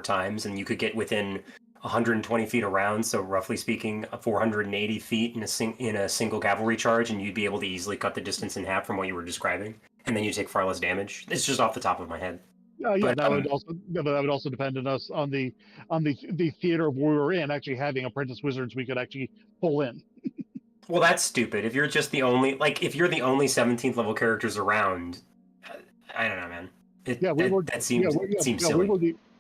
times, and you could get within 120 feet around, so roughly speaking, 480 feet in a single cavalry charge, and you'd be able to easily cut the distance in half from what you were describing, and then you take far less damage. It's just off the top of my head. But, that would also depend on us on the theater where we were in, actually having apprentice wizards we could actually pull in. Well, that's stupid. If you're just the only, if you're the only 17th level characters around, I don't know, man. That seems silly.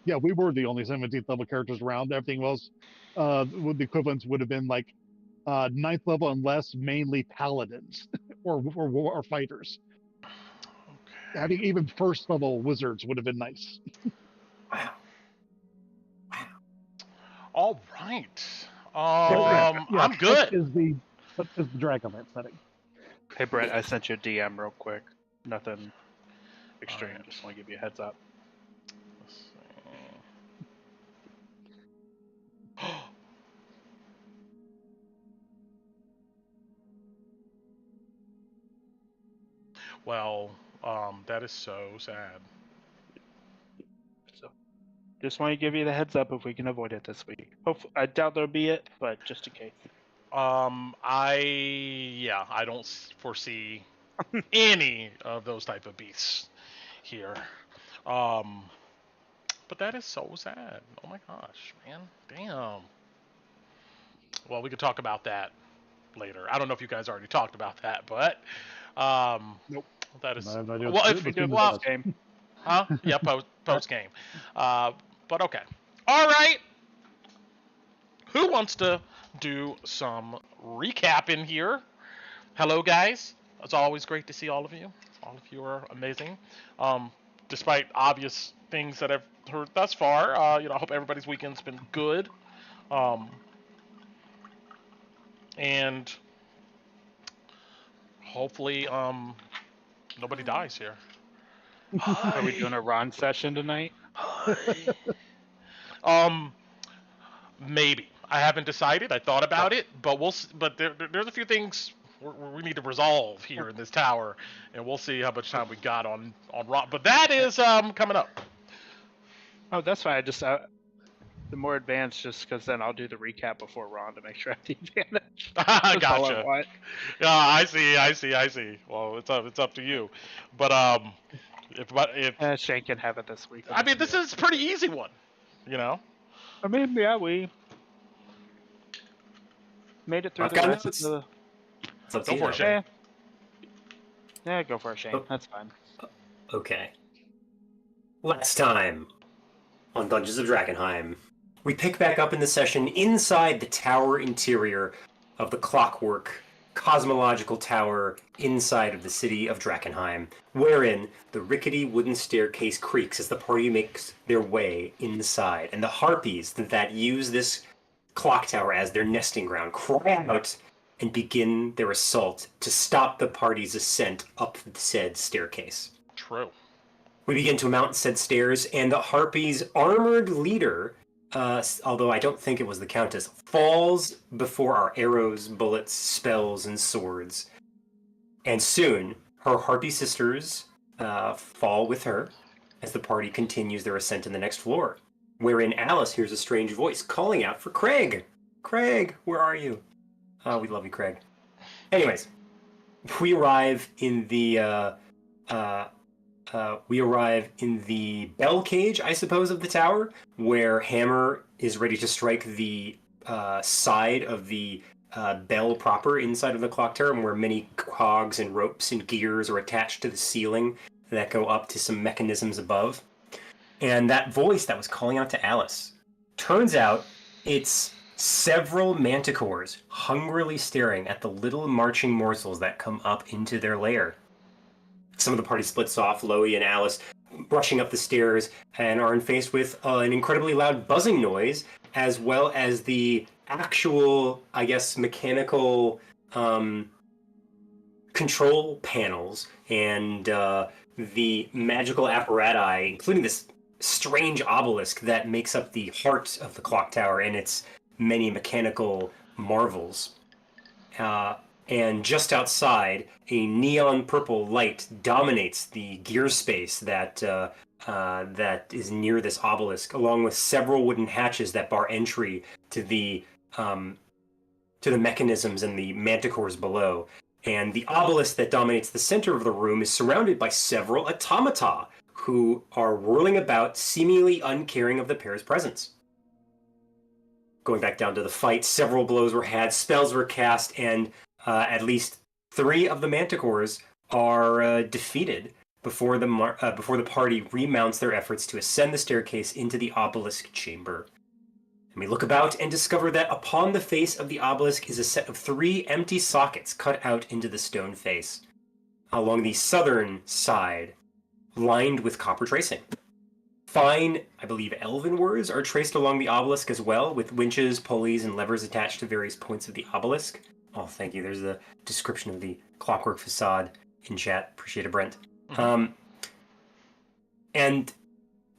We were the only 17th level characters around. Everything else, the equivalents would have been like 9th level and less, mainly paladins or fighters. Okay. Having even 1st level wizards would have been nice. Wow. All right. I'm good. Is the Drakkenheim setting. Hey Brent, I sent you a DM real quick. Nothing extreme. I just want to give you a heads up. Well, that is so sad. So, just want to give you the heads up if we can avoid it this week. Hopefully, I doubt there'll be it, but just in case. I don't foresee any of those type of beasts here. But that is so sad. Oh my gosh, man. Damn. Well, we could talk about that later. I don't know if you guys already talked about that, but nope. That is game. Huh? Yeah, post game. But okay. All right. Who wants to do some recapping here? Hello, guys. It's always great to see all of you. All of you are amazing. Despite obvious things that I've heard thus far, I hope everybody's weekend's been good. And hopefully, nobody dies here. Are we doing a Ron session tonight? Maybe. I haven't decided. I thought about it, but there's a few things we need to resolve here in this tower, and we'll see how much time we got on Ron. But that is coming up. Oh, that's fine. I just the more advanced, just because then I'll do the recap before Ron to make sure I have the advantage. Gotcha. Yeah, I see. Well, it's up to you, but if Shane can have it this week. I mean, this is a pretty easy one, I mean, yeah, we made it through the rest of the. Go for it, Shane. Yeah, go for it, Shane. That's fine. Okay. Last time on Dungeons of Drakkenheim, we pick back up in the session inside the tower interior of the clockwork cosmological tower inside of the city of Drakkenheim, wherein the rickety wooden staircase creaks as the party makes their way inside, and the harpies that use this clock tower as their nesting ground cry out and begin their assault to stop the party's ascent up said staircase. True. We begin to mount said stairs, and the harpies' armored leader, although I don't think it was the Countess, falls before our arrows, bullets, spells, and swords. And soon, her harpy sisters fall with her as the party continues their ascent to the next floor, wherein Alice hears a strange voice calling out for Craig. Craig, where are you? Oh, we love you, Craig. Anyways, we arrive in the bell cage, I suppose, of the tower, where Hammer is ready to strike the side of the bell proper inside of the clock tower, and where many cogs and ropes and gears are attached to the ceiling that go up to some mechanisms above. And that voice that was calling out to Alice, turns out it's several manticores hungrily staring at the little marching morsels that come up into their lair. Some of the party splits off, Loey and Alice rushing up the stairs and are faced with an incredibly loud buzzing noise, as well as the actual, I guess, mechanical control panels and the magical apparatus, including this strange obelisk that makes up the heart of the clock tower and its many mechanical marvels. And just outside, a neon purple light dominates the gear space that that is near this obelisk, along with several wooden hatches that bar entry to the mechanisms and the manticores below. And the obelisk that dominates the center of the room is surrounded by several automata who are whirling about, seemingly uncaring of the pair's presence. Going back down to the fight, several blows were had, spells were cast, and at least 3 of the manticores are defeated before the party remounts their efforts to ascend the staircase into the obelisk chamber. And we look about and discover that upon the face of the obelisk is a set of 3 empty sockets cut out into the stone face, along the southern side, lined with copper tracing. Fine, I believe elven words are traced along the obelisk as well, with winches, pulleys, and levers attached to various points of the obelisk. Oh, thank you. There's a description of the clockwork facade in chat. Appreciate it, Brent. And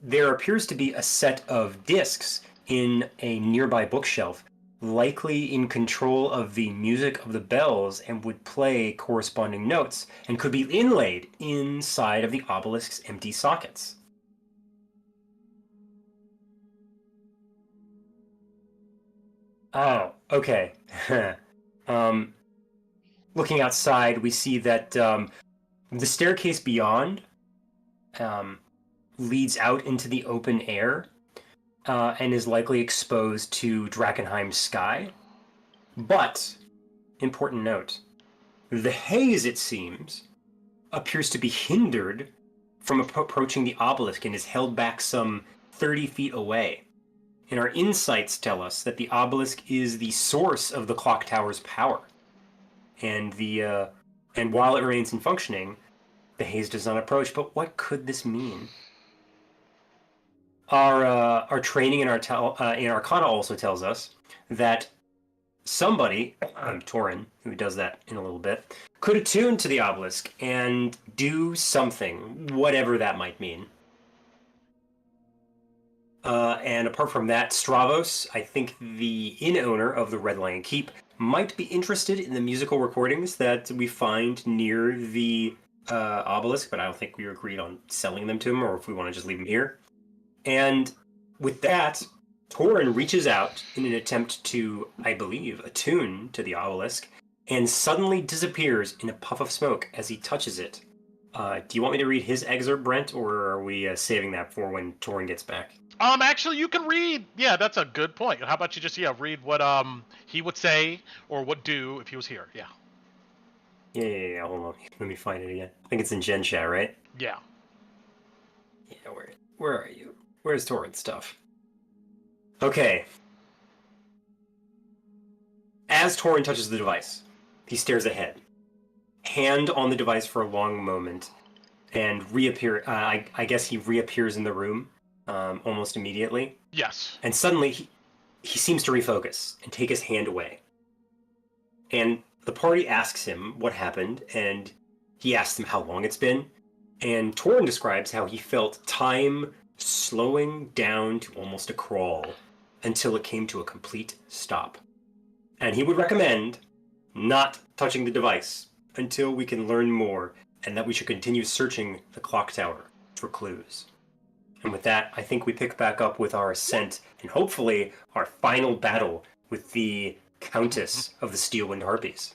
there appears to be a set of discs in a nearby bookshelf, likely in control of the music of the bells, and would play corresponding notes, and could be inlaid inside of the obelisk's empty sockets. Oh, okay. Looking outside, we see that the staircase beyond leads out into the open air and is likely exposed to Drakkenheim's sky. But, important note, the haze, it seems, appears to be hindered from approaching the obelisk and is held back some 30 feet away. And our insights tell us that the obelisk is the source of the clock tower's power. And while it remains in functioning, the haze does not approach. But what could this mean? Our training in Arcana also tells us that somebody, Torin, who does that in a little bit, could attune to the obelisk and do something, whatever that might mean. And apart from that, Stravos, I think the inn-owner of the Red Lion Keep, might be interested in the musical recordings that we find near the obelisk, but I don't think we agreed on selling them to him, or if we want to just leave them here. And with that, Torin reaches out in an attempt to, I believe, attune to the obelisk, and suddenly disappears in a puff of smoke as he touches it. Do you want me to read his excerpt, Brent, or are we saving that for when Torin gets back? Actually, you can read. Yeah, that's a good point. How about you just read what he would say or would do if he was here? Yeah. Yeah. Hold on, let me find it again. I think it's in Gen Chat, right? Yeah. Yeah. Where are you? Where's Torin's stuff? Okay. As Torin touches the device, he stares ahead, hand on the device for a long moment, and I guess he reappears in the room. Almost immediately. Yes. And suddenly he seems to refocus and take his hand away. And the party asks him what happened, and he asks them how long it's been. And Torin describes how he felt time slowing down to almost a crawl until it came to a complete stop. And he would recommend not touching the device until we can learn more, and that we should continue searching the clock tower for clues. And with that, I think we pick back up with our ascent and hopefully our final battle with the Countess of the Steelwind Harpies.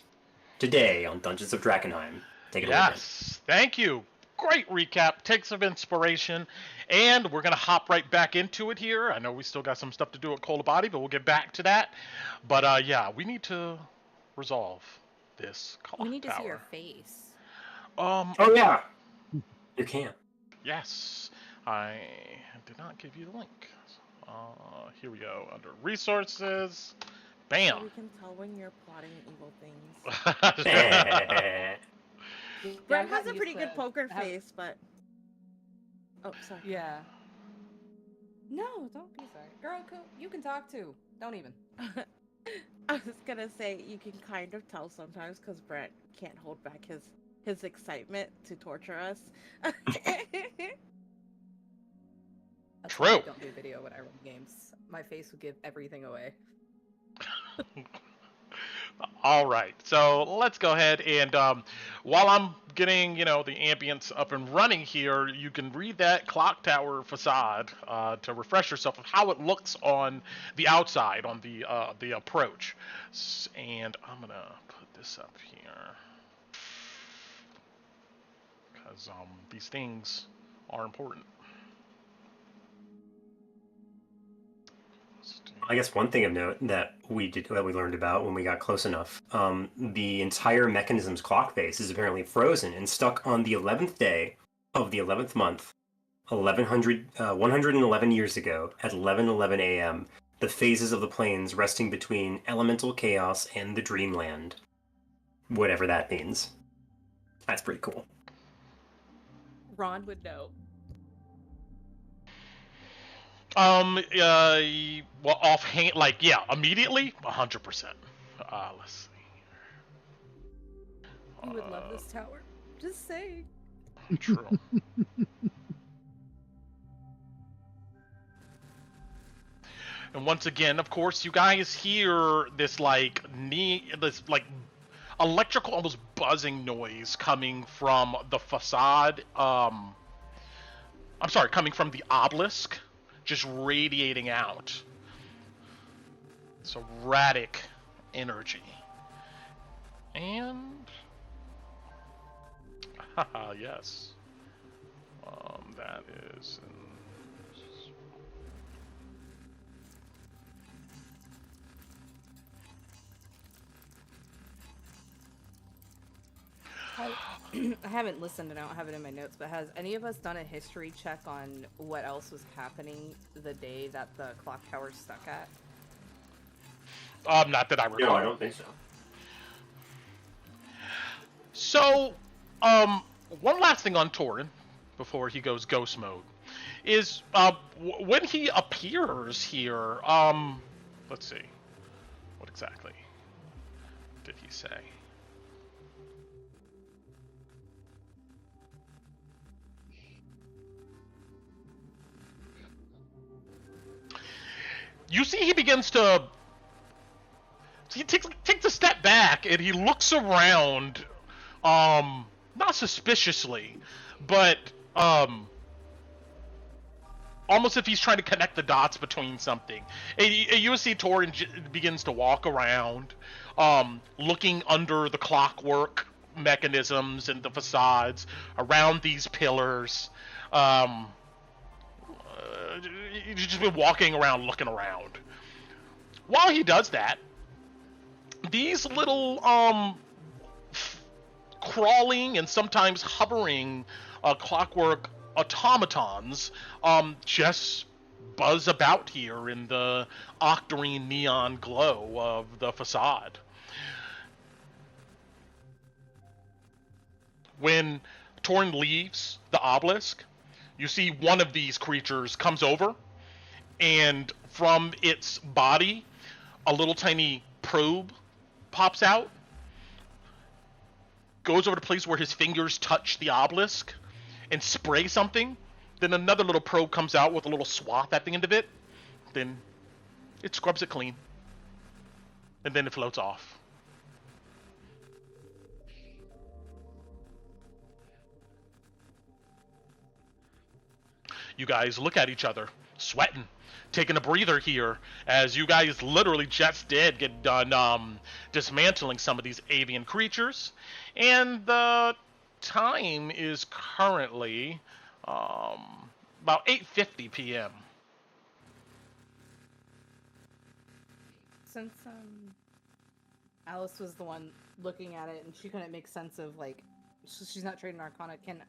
Today on Dungeons of Drakkenheim. Take it away. Yes, thank you. Great recap. Take some inspiration. And we're going to hop right back into it here. I know we still got some stuff to do at Cold Body, but we'll get back to that. But yeah, we need to resolve this clock tower. We need to see your face. Oh, yeah. You can. Yes. I did not give you the link. Here we go. Under resources. Bam. So we can tell when you're plotting evil things. Brent has a pretty good poker face, but... Oh, sorry. Yeah. No, don't be sorry. Girl, you can talk too. Don't even. I was gonna say, you can kind of tell sometimes because Brent can't hold back his excitement to torture us. That's True. why I don't do video when I run games. My face would give everything away. All right, so let's go ahead and while I'm getting the ambience up and running here, you can read that clock tower facade to refresh yourself of how it looks on the outside, on the approach. And I'm gonna put this up here because these things are important. I guess one thing of note that we learned about when we got close enough, the entire mechanism's clock face is apparently frozen and stuck on the 11th day of the 11th month, 111 years ago at 11:11 a.m. The phases of the planes resting between elemental chaos and the dreamland, whatever that means. That's pretty cool. Ron would know. Well, offhand, immediately, 100%. Let's see. You would love this tower. Just saying. True. And once again, of course, you guys hear this electrical, almost buzzing noise coming from the facade. I'm sorry, coming from the obelisk, just radiating out. It's erratic energy. And yes, that is. I haven't listened and I don't have it in my notes, but has any of us done a history check on what else was happening the day that the clock tower stuck at? Not that I recall. No, I don't think so. So, one last thing on Torin before he goes ghost mode is when he appears here. Let's see, what exactly did he say? You see, he begins to. He takes a step back and he looks around, not suspiciously, but almost if he's trying to connect the dots between something. And you see Torin begins to walk around, looking under the clockwork mechanisms and the facades around these pillars. He's just been walking around, looking around. While he does that, these little crawling and sometimes hovering clockwork automatons just buzz about here in the octarine neon glow of the facade. When Torin leaves the obelisk, you see one of these creatures comes over, and from its body, a little tiny probe pops out, goes over to the place where his fingers touch the obelisk, and sprays something. Then another little probe comes out with a little swath at the end of it. Then it scrubs it clean. And then it floats off. You guys look at each other, sweating, taking a breather here, as you guys literally just did get done dismantling some of these avian creatures. And the time is currently about 8:50 p.m. Since Alice was the one looking at it and she couldn't make sense of, like, she's not trading Arcana, can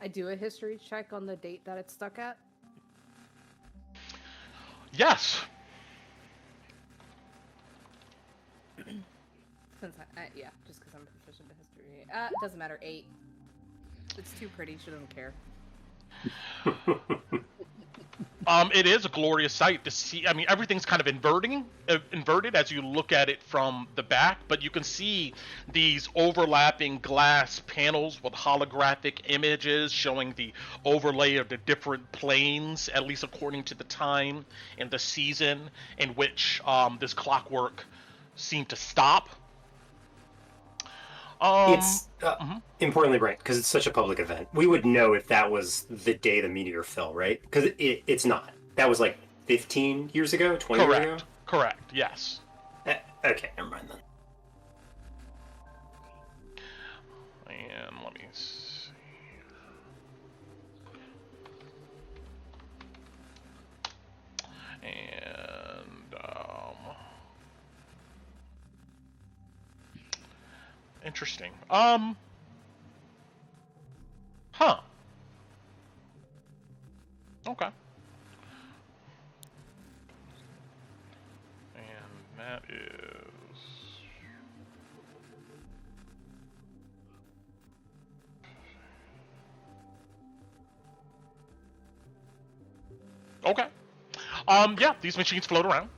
I do a history check on the date that it's stuck at? Yes. Since yeah, just because I'm proficient in history. It doesn't matter. 8. It's too pretty. She doesn't care. It is a glorious sight to see. I mean, everything's kind of inverted as you look at it from the back, but you can see these overlapping glass panels with holographic images showing the overlay of the different planes, at least according to the time and the season in which this clockwork seemed to stop It's mhm. importantly right because it's such a public event. We would know if that was the day the meteor fell, right? Because it's not. That was like 15 years ago, 20 years ago. Correct. Yes. Okay, never mind then. And let me see. And interesting. Huh. Okay. And that is. Okay. Yeah, these machines float around.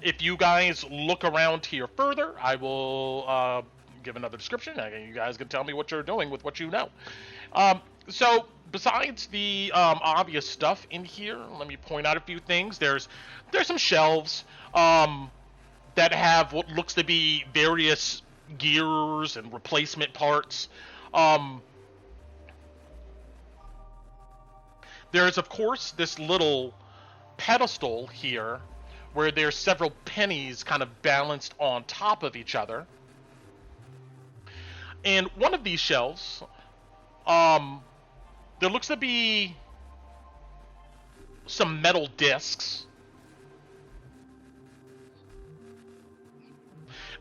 If you guys look around here further, I will give another description. You guys can tell me what you're doing with what you know. So, besides the obvious stuff in here, let me point out a few things. There's some shelves that have what looks to be various gears and replacement parts. There's, of course, this little pedestal here where there's several pennies kind of balanced on top of each other. And one of these shelves, there looks to be some metal discs.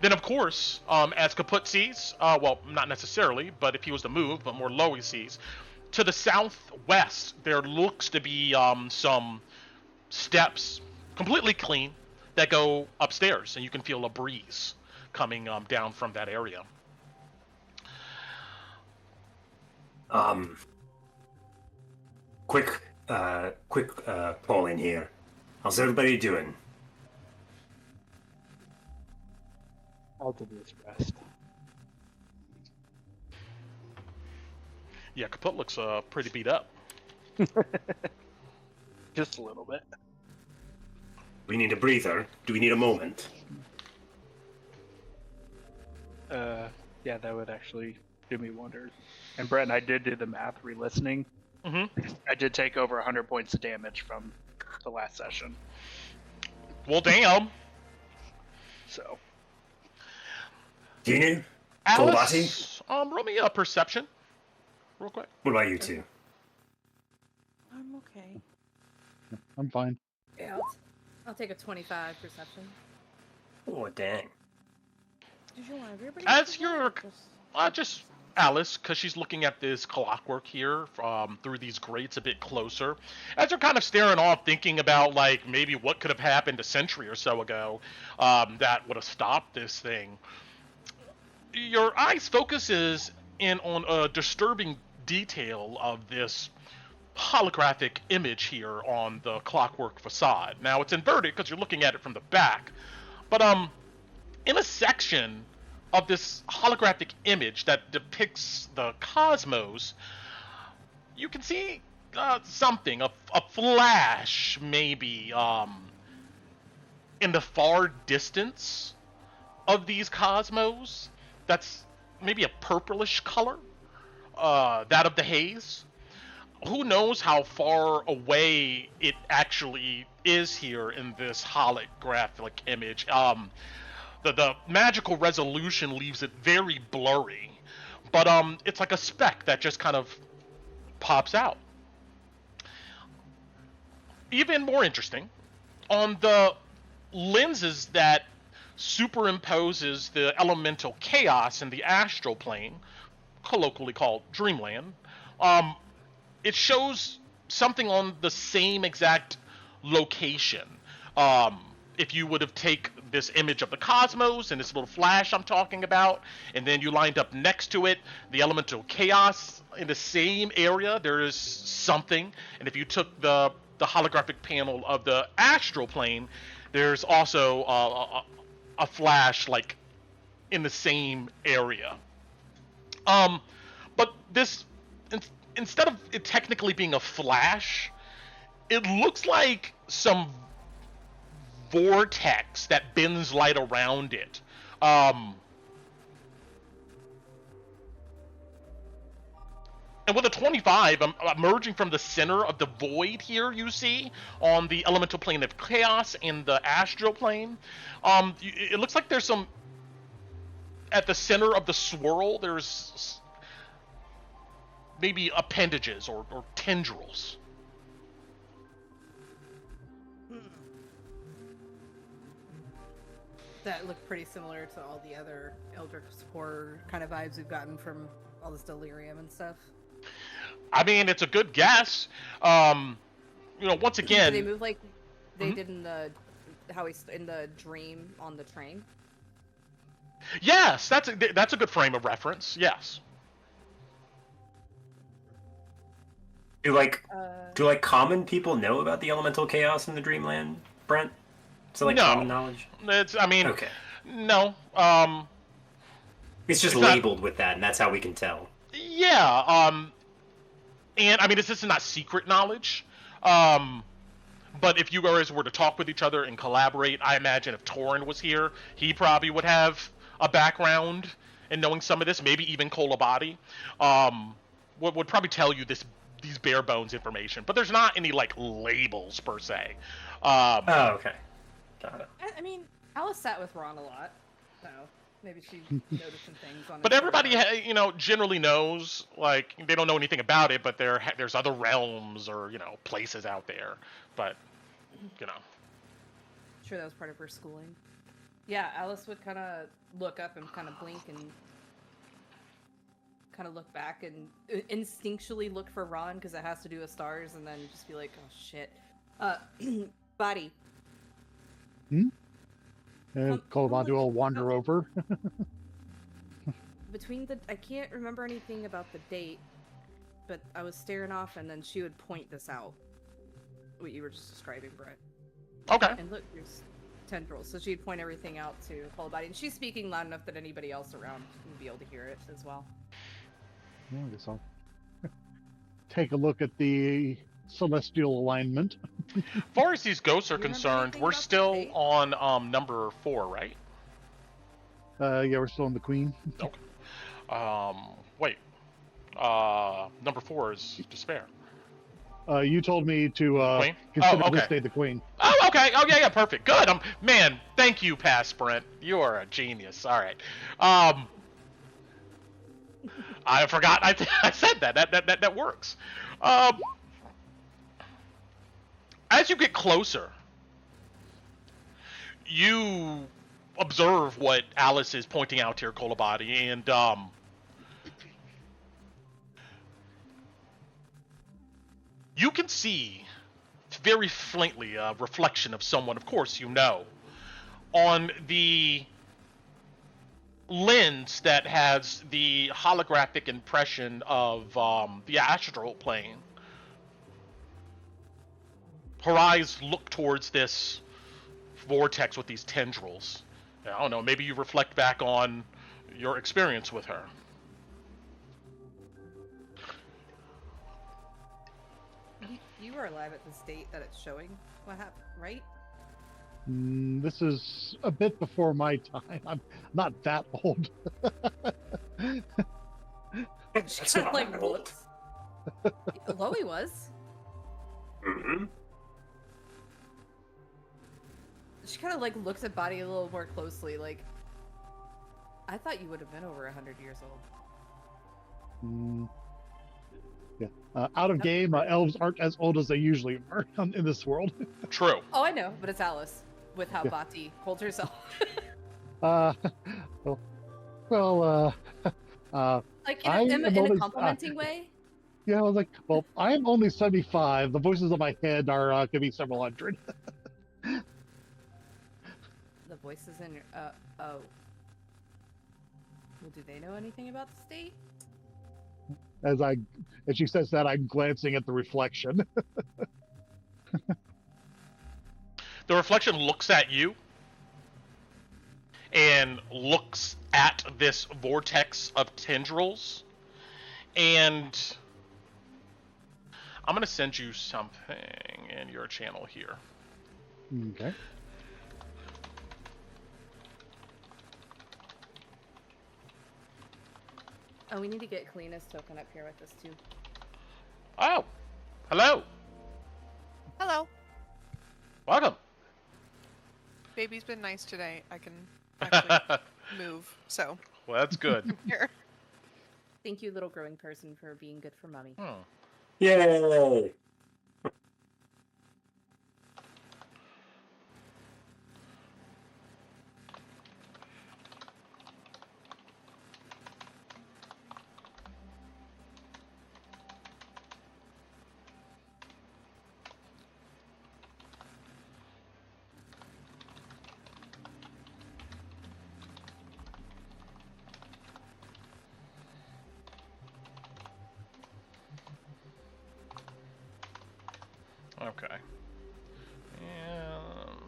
Then, of course, as Kaput sees, well, not necessarily, but if he was to move, but more low he sees, to the southwest, there looks to be some steps, completely clean, that go upstairs, and you can feel a breeze coming down from that area. Quick call in here. How's everybody doing? I'll do this rest. Yeah, Kaput looks pretty beat up. Just a little bit. We need a breather. Do we need a moment? Yeah, that would actually do me wonders. And Brett and I did do the math re-listening. Mm-hmm. I did take over 100 points of damage from the last session. Well, damn. So. Ginu? Alice, roll me a perception, real quick. What about you two? I'm okay. I'm fine. Yeah, I'll take a 25 perception. Oh, dang. Did you want everybody? As to know, you're, or just Alice, because she's looking at this clockwork here through these grates a bit closer. As you're kind of staring off, thinking about like maybe what could have happened a century or so ago that would have stopped this thing. Your eyes focuses in on a disturbing detail of this holographic image here on the clockwork facade. Now it's inverted because you're looking at it from the back, but in a section of this holographic image that depicts the cosmos, you can see something, a flash maybe in the far distance of these cosmos. That's maybe a purplish color, that of the haze. Who knows how far away it actually is here in this holographic image. The magical resolution leaves it very blurry, but it's like a speck that just kind of pops out. Even more interesting, on the lenses that superimposes the elemental chaos in the astral plane, colloquially called Dreamland, it shows something on the same exact location. If you would have taken this image of the cosmos and this little flash I'm talking about, and then you lined up next to it the elemental chaos in the same area, there is something. And if you took the holographic panel of the astral plane, there's also a flash like in the same area. But this, instead of it technically being a flash, it looks like some vortex that bends light around it. And with a 25, emerging from the center of the void here, you see, on the elemental plane of chaos and the astral plane, it looks like there's some, at the center of the swirl, there's maybe appendages or tendrils. That look pretty similar to all the other Eldritch horror kind of vibes we've gotten from all this delirium and stuff. I mean, it's a good guess. Once again, Do they move like they did in the in the dream on the train? Yes, that's a good frame of reference. Yes. Do common people know about the elemental chaos in the Dreamland, Brent? So No. common knowledge? Okay. No. It's just labeled with that, and that's how we can tell. Yeah. And I mean, this is not secret knowledge. But if you guys were to talk with each other and collaborate, I imagine if Torin was here, he probably would have a background in knowing some of this. Maybe even Kolabadi. Would probably tell you these bare bones information. But there's not any labels per se. Oh, okay. Got it. I mean, Alice sat with Ron a lot, so maybe she noticed some things on. But everybody, generally knows. They don't know anything about it, but there's other realms or places out there. But Sure, that was part of her schooling. Yeah, Alice would kind of look up and kind of blink and kind of look back and instinctually look for Ron because it has to do with stars, and then just be like, "Oh shit, body." Kolabadi will wander over. I can't remember anything about the date, but I was staring off, and then she would point this out. What you were just describing, Brett. Okay. And look, there's tendrils. So she'd point everything out to Kolabadi, and she's speaking loud enough that anybody else around would be able to hear it as well. Yeah, I guess I'll take a look at the celestial alignment. As far as these ghosts are Do you remember concerned, anything we're about the still date? on number 4, right? Yeah, we're still in the Queen. Okay. Wait. Number 4 is despair. You told me to Queen? consider Oh, okay. this day the Queen. Oh, okay. Oh, yeah, perfect. Good. Man, thank you, Past Sprint. You are a genius. All right. I forgot. I said that. That works. As you get closer, you observe what Alice is pointing out here, Kolabadi, and you can see very faintly a reflection of someone, of course you know, on the lens that has the holographic impression of the astral plane. Her eyes look towards this vortex with these tendrils. I don't know, maybe you reflect back on your experience with her. You were alive at this date that it's showing. What happened, right? This is a bit before my time. I'm not that old. That's not Like, old. looks. Loey was. Mm-hmm. She kind of looks at Body a little more closely. I thought you would have been over 100 years old. Yeah. Out of game, elves aren't as old as they usually are in this world. True. Oh, I know, but it's Alice with how Bati holds herself. In a complimenting way. Yeah, I was like, well, I'm only 75. The voices in my head are could be several hundred. The voices in your oh. Well, do they know anything about the state? As she says that, I'm glancing at the reflection. The reflection looks at you and looks at this vortex of tendrils, and I'm going to send you something in your channel here. Okay. Oh, we need to get Kalina's token up here with us too. Oh, hello. Hello. Welcome. Baby's been nice today. I can actually move, so Well, that's good. here. Thank you, little growing person, for being good for mommy. Hmm. Yay! Okay. And...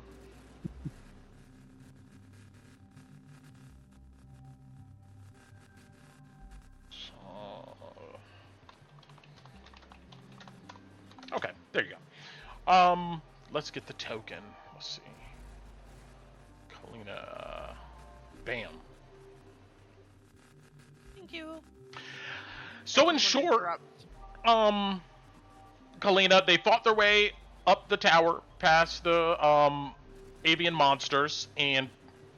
So... Okay, there you go. Let's get the token. Let's see. Kalina. Bam. Thank you. So in Wanna short, interrupt. Kalina, they fought their way up the tower past the avian monsters and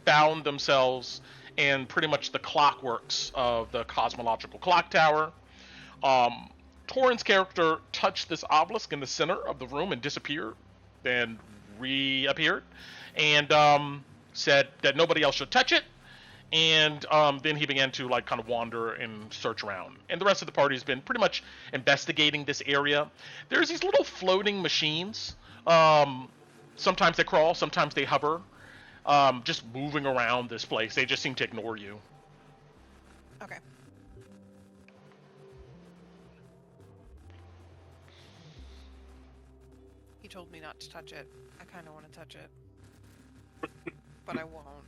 found themselves in pretty much the clockworks of the Cosmological Clocktower. Torin's character touched this obelisk in the center of the room and disappeared, then reappeared, and said that nobody else should touch it. And then he began to like kind of wander and search around. And the rest of the party has been pretty much investigating this area. There's these little floating machines. Sometimes they crawl, sometimes they hover, just moving around this place. They just seem to ignore you. Okay. He told me not to touch it. I kind of want to touch it, but I won't.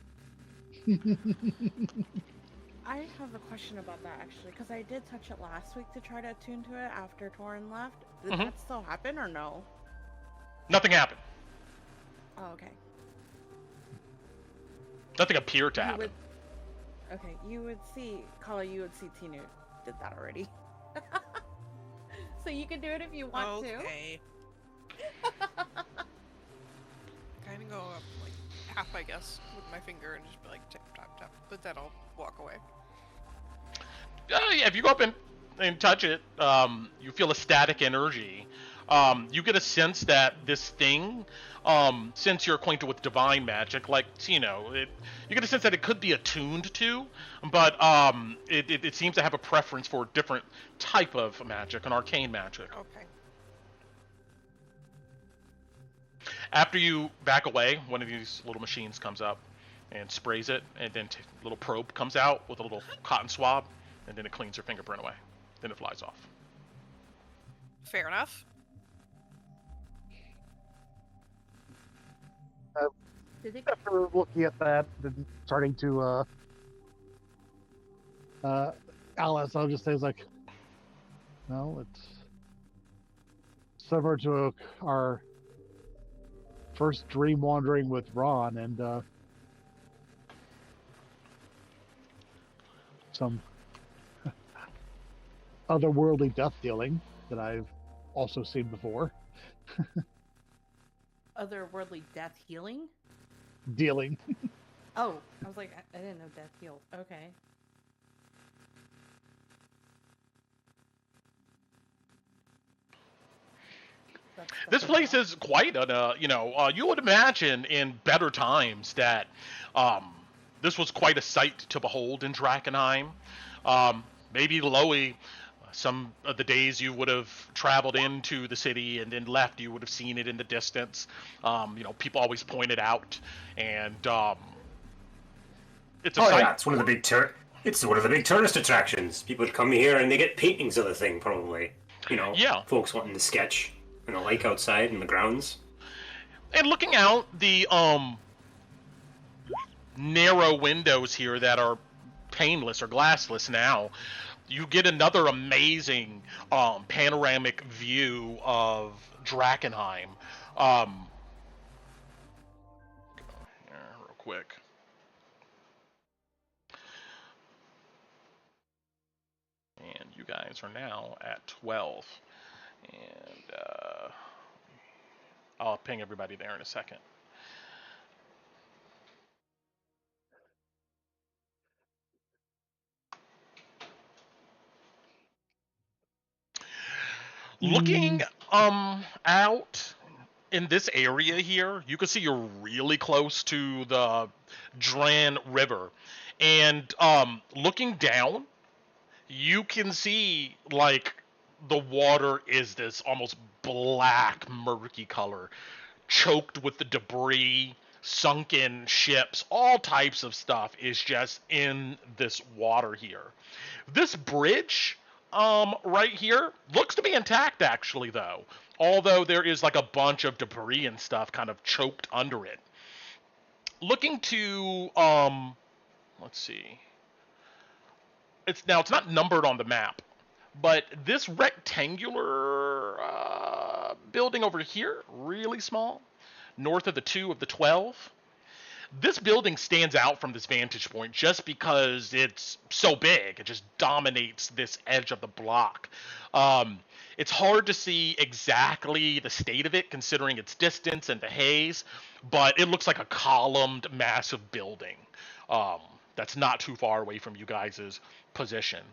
I have a question about that actually, because I did touch it last week to try to attune to it after Torin left. Did Mhm. that still happen or no? Nothing happened. Oh, okay. Nothing appeared to You happen. would, okay, you would see, Kala, you would see Tinu did that already. So you can do it if you want to. Okay. Kind of go up like half, I guess, with my finger and just be like tap tap tap. But then I'll walk away. Yeah, if you go up and touch it, you feel a static energy. You get a sense that this thing, since you're acquainted with divine magic, like, you know, you get a sense that it could be attuned to, but it seems to have a preference for a different type of magic, an arcane magic. Okay. After you back away, one of these little machines comes up and sprays it, and then a little probe comes out with a little cotton swab, and then it cleans your fingerprint away. Then it flies off. Fair enough. Did they? After looking at that and starting to Alice, I'll just say, it's like, well, it's similar to our first dream wandering with Ron and some otherworldly death dealing that I've also seen before. Otherworldly death healing? Dealing. Oh, I was like, I didn't know death healed. Okay. This place is quite an, you would imagine in better times that this was quite a sight to behold in Drakkenheim. Maybe Loey, some of the days you would have traveled into the city and then left, you would have seen it in the distance. People always point it out, and it's a sight. Yeah, it's one of the big tourist attractions. People come here and they get paintings of the thing, probably. Yeah. Folks wanting to sketch in a lake outside in the grounds. And looking out the narrow windows here that are paneless or glassless now, you get another amazing panoramic view of Drakkenheim. Real quick. And you guys are now at 12. And I'll ping everybody there in a second. Looking out in this area here, you can see you're really close to the Dran River. And looking down, you can see like the water is this almost black, murky color, choked with the debris, sunken ships, all types of stuff is just in this water here. This bridge right here looks to be intact actually though, although there is like a bunch of debris and stuff kind of choked under it. Looking to let's see. It's not numbered on the map, but this rectangular building over here, really small, north of the 2 of the 12. This building stands out from this vantage point just because it's so big. It just dominates this edge of the block. It's hard to see exactly the state of it considering its distance and the haze, but it looks like a columned, massive building that's not too far away from you guys' position.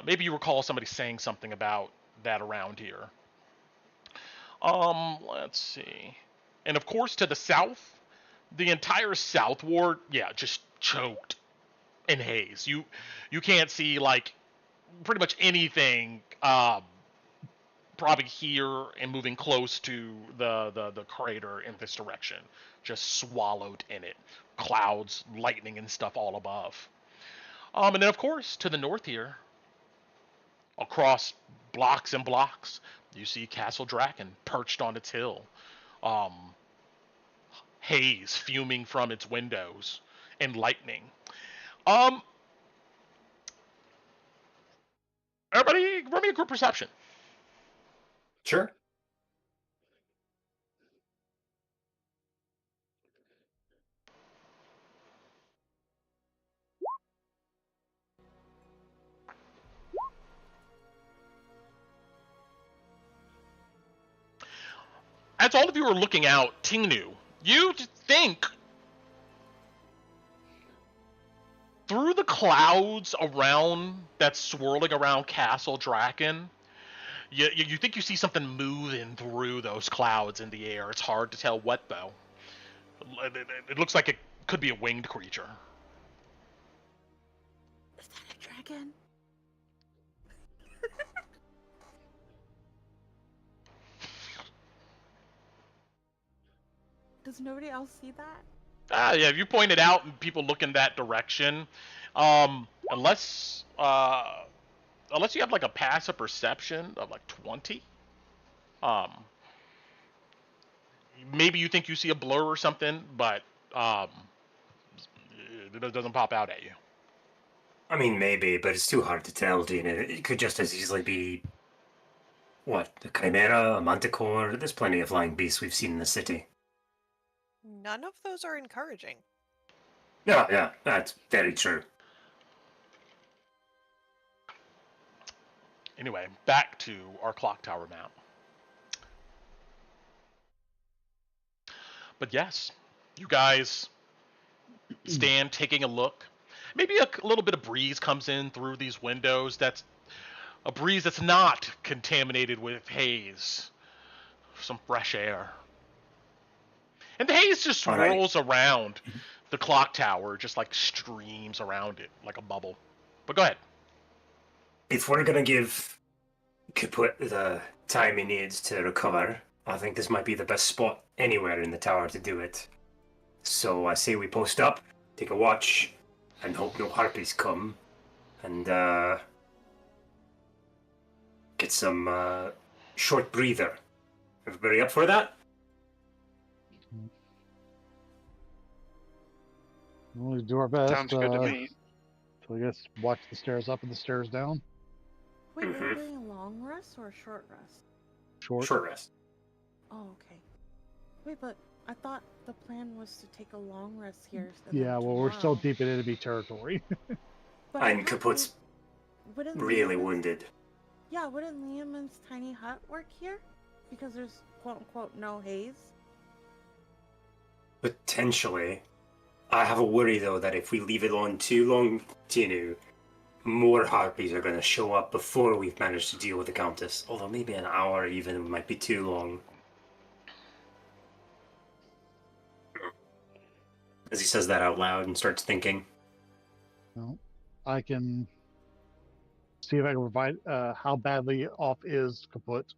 Maybe you recall somebody saying something about that around here. Let's see. And of course, to the south, the entire south ward, yeah, just choked in haze. You can't see like pretty much anything probably here and moving close to the crater in this direction. Just swallowed in it. Clouds, lightning, and stuff all above. And then of course to the north here, across blocks and blocks, you see Castle Draken perched on its hill. Haze fuming from its windows and lightning. Everybody, run me a group perception. Sure. As all of you are looking out, Tingnu, you think through the clouds around that's swirling around Castle Draken, you think you see something moving through those clouds in the air. It's hard to tell what though. It looks like it could be a winged creature. Is that a dragon? Does nobody else see that? Yeah, you pointed out and people look in that direction. Unless you have like a passive perception of like 20. Maybe you think you see a blur or something, but it doesn't pop out at you. I mean, maybe, but it's too hard to tell, Dean. It could just as easily be, what, a chimera, a manticore? There's plenty of flying beasts we've seen in the city. None of those are encouraging. Yeah, that's very true. Anyway, back to our clock tower map. But yes, you guys stand taking a look. Maybe a little bit of breeze comes in through these windows. That's a breeze that's not contaminated with haze. Some fresh air. And the haze just swirls around the clock tower, just like streams around it like a bubble. But go ahead. If we're gonna give Kaput the time he needs to recover, I think this might be the best spot anywhere in the tower to do it. So I say we post up, take a watch, and hope no harpies come, and get some short breather. Everybody up for that? We'll do our best. Sounds good to me. So I guess watch the stairs up and the stairs down. Wait, are we doing a long rest or a short rest? Short rest. Oh, okay. Wait, but I thought the plan was to take a long rest here. Yeah, well, we're still deep in enemy territory. But And Kaput's wouldn't really the- wounded. Yeah, wouldn't Liamon's tiny hut work here? Because there's quote-unquote no haze? Potentially. I have a worry, though, that if we leave it on too long, Tinu, more harpies are going to show up before we've managed to deal with the Countess. Although maybe an hour even might be too long. As he says that out loud and starts thinking. Well, I can see if I can provide how badly off is kaput.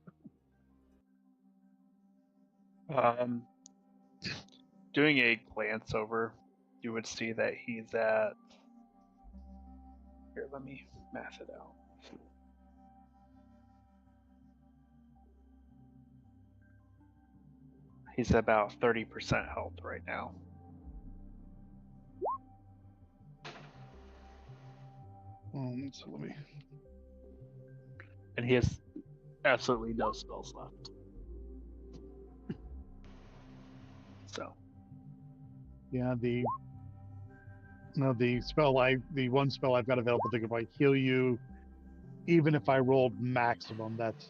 Doing a glance over, you would see that he's at. Here, let me math it out. He's about 30% health right now. So let me. And he has absolutely no spells left. So. Yeah, the one spell I've got available to if I heal you, even if I rolled maximum, that's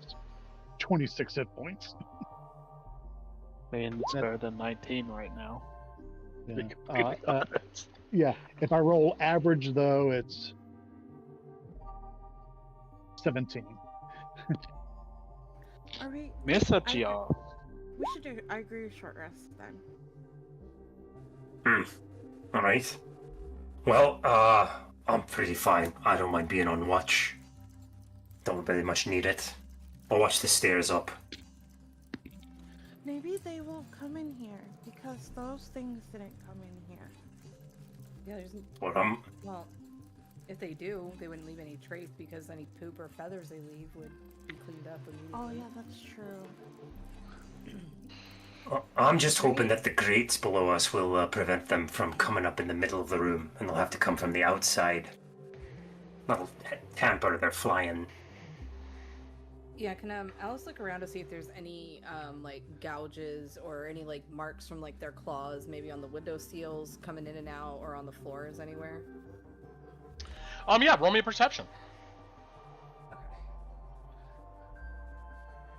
26 hit points. I mean, it's better than 19 right now. Yeah. Yeah. If I roll average, though, it's 17. Are we? Miss a We should do. I agree with short rest then. Alright. Well, I'm pretty fine. I don't mind being on watch. Don't very much need it. I'll watch the stairs up. Maybe they won't come in here because those things didn't come in here. Yeah, there's. Well, if they do, they wouldn't leave any trace because any poop or feathers they leave would be cleaned up immediately. Oh yeah, that's true. I'm just hoping that the grates below us will prevent them from coming up in the middle of the room, and they'll have to come from the outside. That'll hamper their flying. Yeah, can Alice look around to see if there's any like gouges or any like marks from like their claws, maybe on the window seals coming in and out, or on the floors anywhere? Yeah, roll me a perception.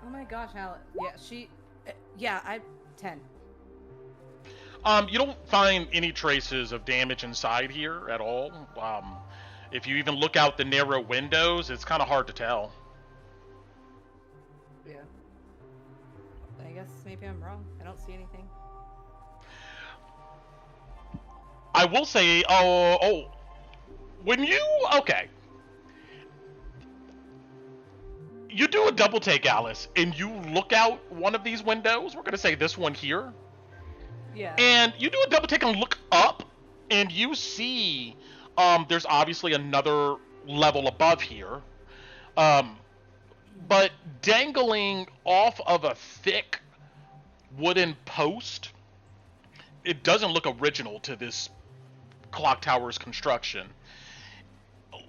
Oh my gosh, Alice. I 10. You don't find any traces of damage inside here at all. If you even look out the narrow windows, it's kind of hard to tell. Yeah. I guess maybe I'm wrong. I don't see anything. I will say, okay. You do a double take, Alice, and you look out one of these windows. We're going to say this one here. Yeah. And you do a double take and look up, and you see there's obviously another level above here. But dangling off of a thick wooden post, it doesn't look original to this clock tower's construction.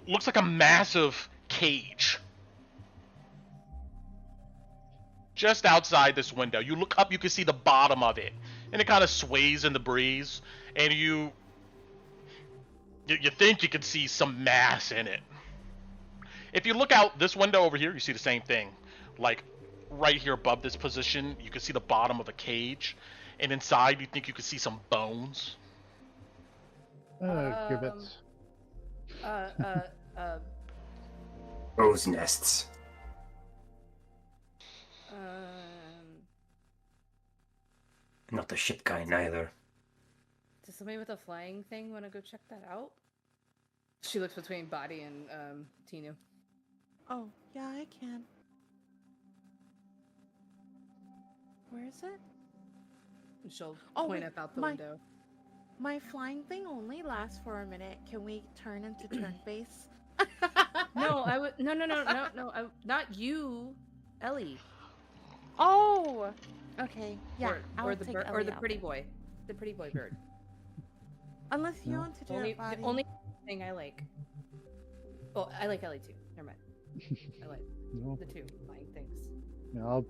Looks like a massive cage. Just outside this window. You look up, you can see the bottom of it. And it kind of sways in the breeze. And you think you can see some mass in it. If you look out this window over here, you see the same thing. Like, right here above this position, you can see the bottom of a cage. And inside, you think you can see some bones. Give it. Rose nests. Not the ship guy, neither. Does somebody with a flying thing want to go check that out? She looks between Body and Tinu. Oh, yeah, I can. Where is it? And she'll Oh, point wait, up out the my- window. My flying thing only lasts for a minute. Can we turn into turn base? No, I would. No. Not you, Ellie. Oh, okay. Yeah, Or the bird, or Ellie the out pretty then. boy, the pretty boy bird. Unless you No. want to do Only it, Bobby. the only thing I like. Oh, I like Ellie too. Never mind. I like No. the two flying things. Yeah,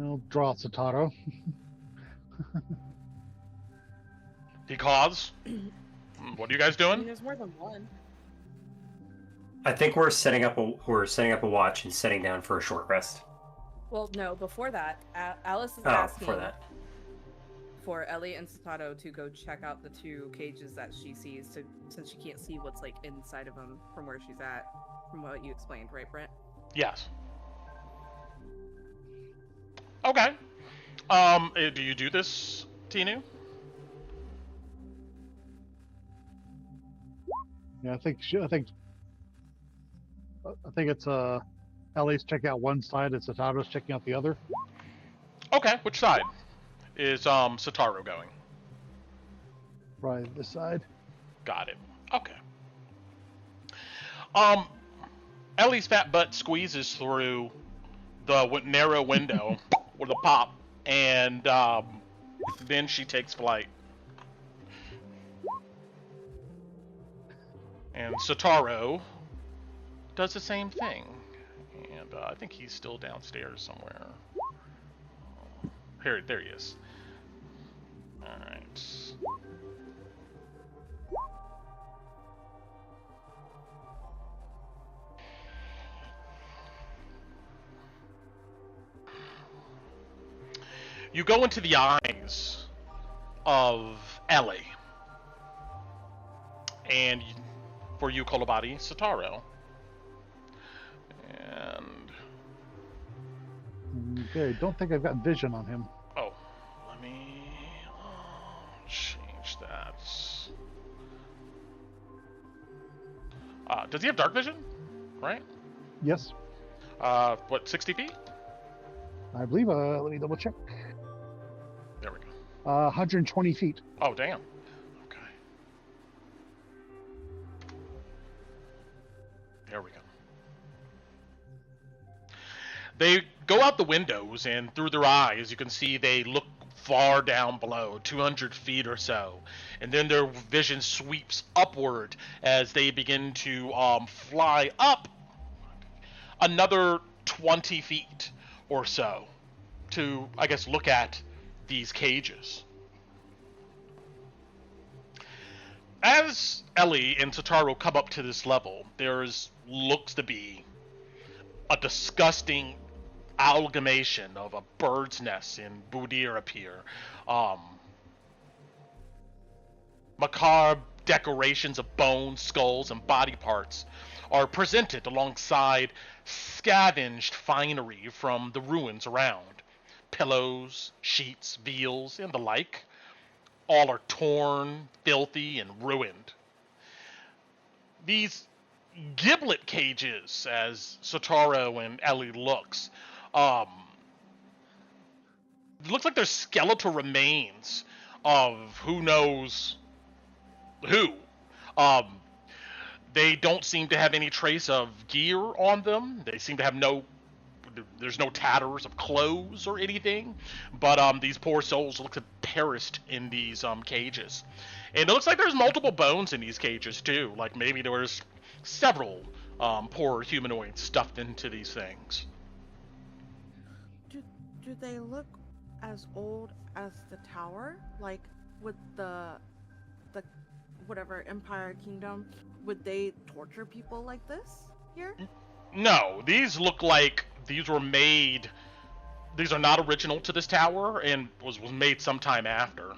I'll draw Satato. Because? What are you guys I mean, doing? there's more than one. I think we're setting up a watch and setting down for a short rest. Well, no. Before that, Alice is Oh, asking before that. for Ellie and Satato to go check out the 2 cages that she sees, since she can't see what's like inside of them from where she's at, from what you explained, right, Brent? Yes. Okay. Do you do this, Tinu? Yeah, I think it's Ellie's checking out one side and Satato's checking out the other. Okay. Which side is Sataru going? Right, this side. Got it. Okay. Ellie's fat butt squeezes through the narrow window with a pop, and then she takes flight. And Sataru does the same thing. And I think he's still downstairs somewhere. There he is. Alright. You go into the eyes of Ellie. And for you, Kolobati, Sataru. And... Okay, don't think I've got vision on him. oh, let me change that. Does he have dark vision? Right? Yes, What, 60 feet? I believe. Let me double check. There we go. 120 feet. Oh, damn. Okay. There we go. They go out the windows, and through their eyes, you can see they look far down below, 200 feet or so. And then their vision sweeps upward as they begin to fly up another 20 feet or so to, I guess, look at these cages. As Ellie and Sataru come up to this level, looks to be a disgusting amalgamation of a bird's nest in Boudir appear. Macabre decorations of bones, skulls, and body parts are presented alongside scavenged finery from the ruins around. Pillows, sheets, veils, and the like. All are torn, filthy, and ruined. These giblet cages, as Sataru and Ellie looks, it looks like they're skeletal remains of who knows who. They don't seem to have any trace of gear on them. They seem to have there's no tatters of clothes or anything. But these poor souls look to perished in these cages. And it looks like there's multiple bones in these cages too. Like maybe there was several poor humanoids stuffed into these things. Do they look as old as the tower? Like with the whatever Empire Kingdom, would they torture people like this here? No, these look like these were made. These are not original to this tower and was made sometime after.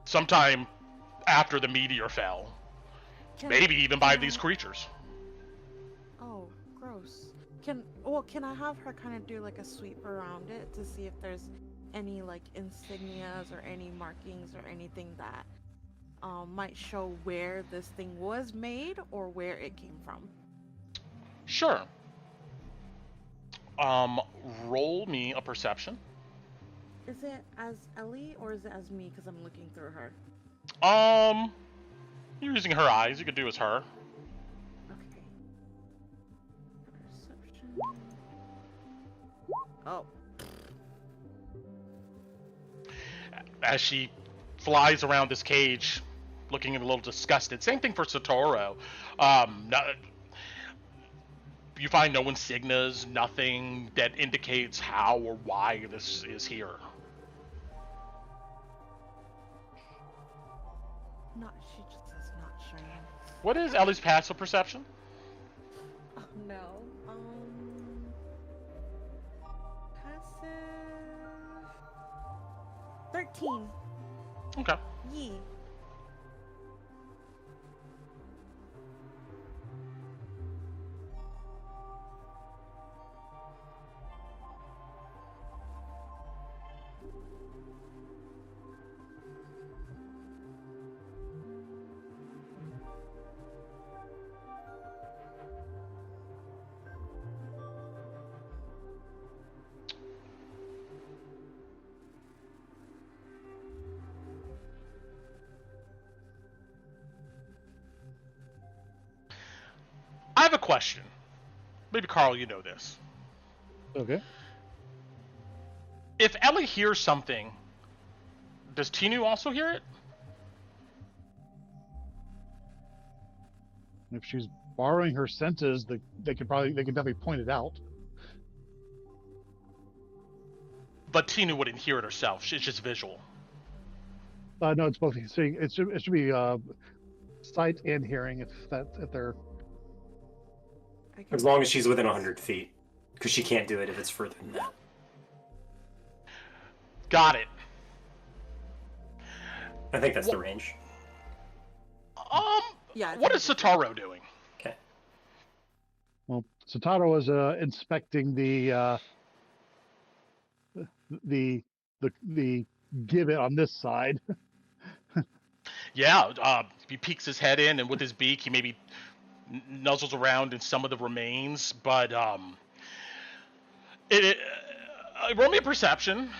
Sometime after the meteor fell. Maybe even by these creatures. Oh, gross. Can I have her kind of do like a sweep around it to see if there's any like insignias or any markings or anything that might show where this thing was made or where it came from? Sure. Roll me a perception. Is it as Ellie or is it as me? Because I'm looking through her. You're using her eyes. You could do as her. Okay. Perception. Oh. As she flies around this cage, looking a little disgusted. Same thing for Satoru. You find no insignias, nothing that indicates how or why this is here. She just says not train. What is Ellie's passive perception? Oh no. Passive 13. Okay. Yee. I have a question. Maybe Carl, you know this. Okay. If Ellie hears something, does Tinu also hear it? If she's borrowing her senses, they could definitely point it out. But Tinu wouldn't hear it herself. It's just visual. No, it's both. Seeing it should be sight and hearing if they're. As long as she's within 100 feet, because she can't do it if it's further than that. Got it. I think that's the range. Yeah. What is Sataro doing? Okay. Well, Sataro is inspecting the gibbet on this side. Yeah, he peeks his head in, and with his beak, he maybe nuzzles around in some of the remains. But roll me a perception.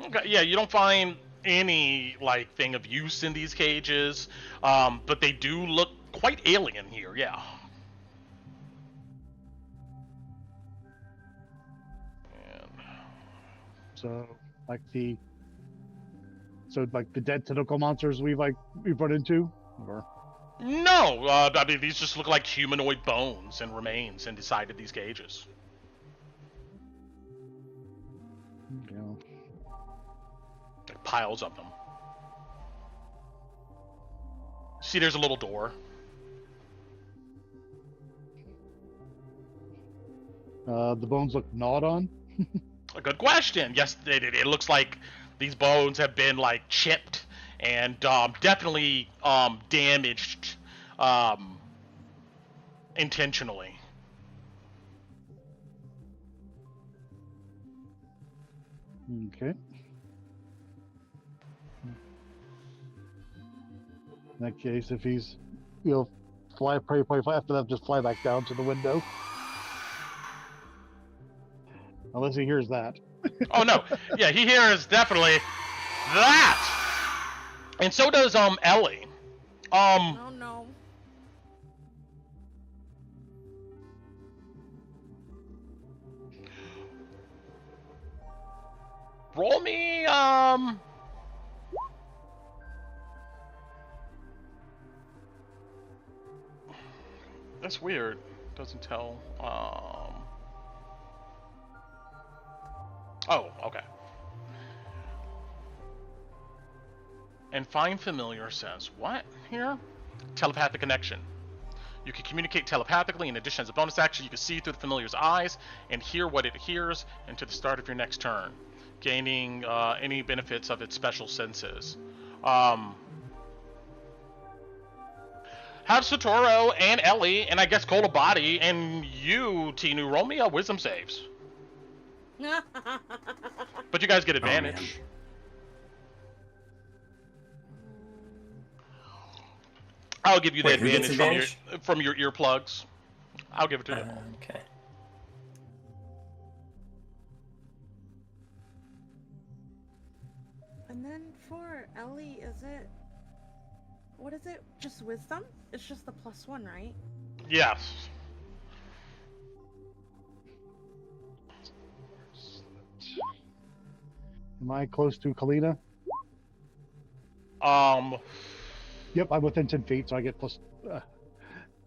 Okay, yeah, you don't find any thing of use in these cages, but they do look quite alien here. Yeah. So the dead tentacle monsters we've run into, or No, I mean these just look like humanoid bones and remains inside of these cages. you know, Like piles of them. See, there's a little door. the bones look gnawed on. A good question. Yes, it looks like these bones have been chipped and definitely damaged intentionally. Okay. In that case, if he's, probably after that, just fly back down to the window. Unless he hears that. Oh no, yeah, he hears definitely that, and so does Ellie. Oh no. Roll me That's weird. Doesn't tell. Oh, okay. And Find Familiar says, what here? Telepathic connection. You can communicate telepathically. In addition, as a bonus action, you can see through the familiar's eyes and hear what it hears until the start of your next turn, gaining any benefits of its special senses. Have Satoru and Ellie, and I guess Kolabadi, and you, Tinu, roll me a wisdom saves. But you guys get advantage. I'll give you the Wait, who gets advantage from your earplugs. I'll give it to you. Okay. And then for Ellie, what is it? Just wisdom? It's just the +1, right? Yes. Am I close to Kalina? Yep, I'm within 10 feet, so I get plus. So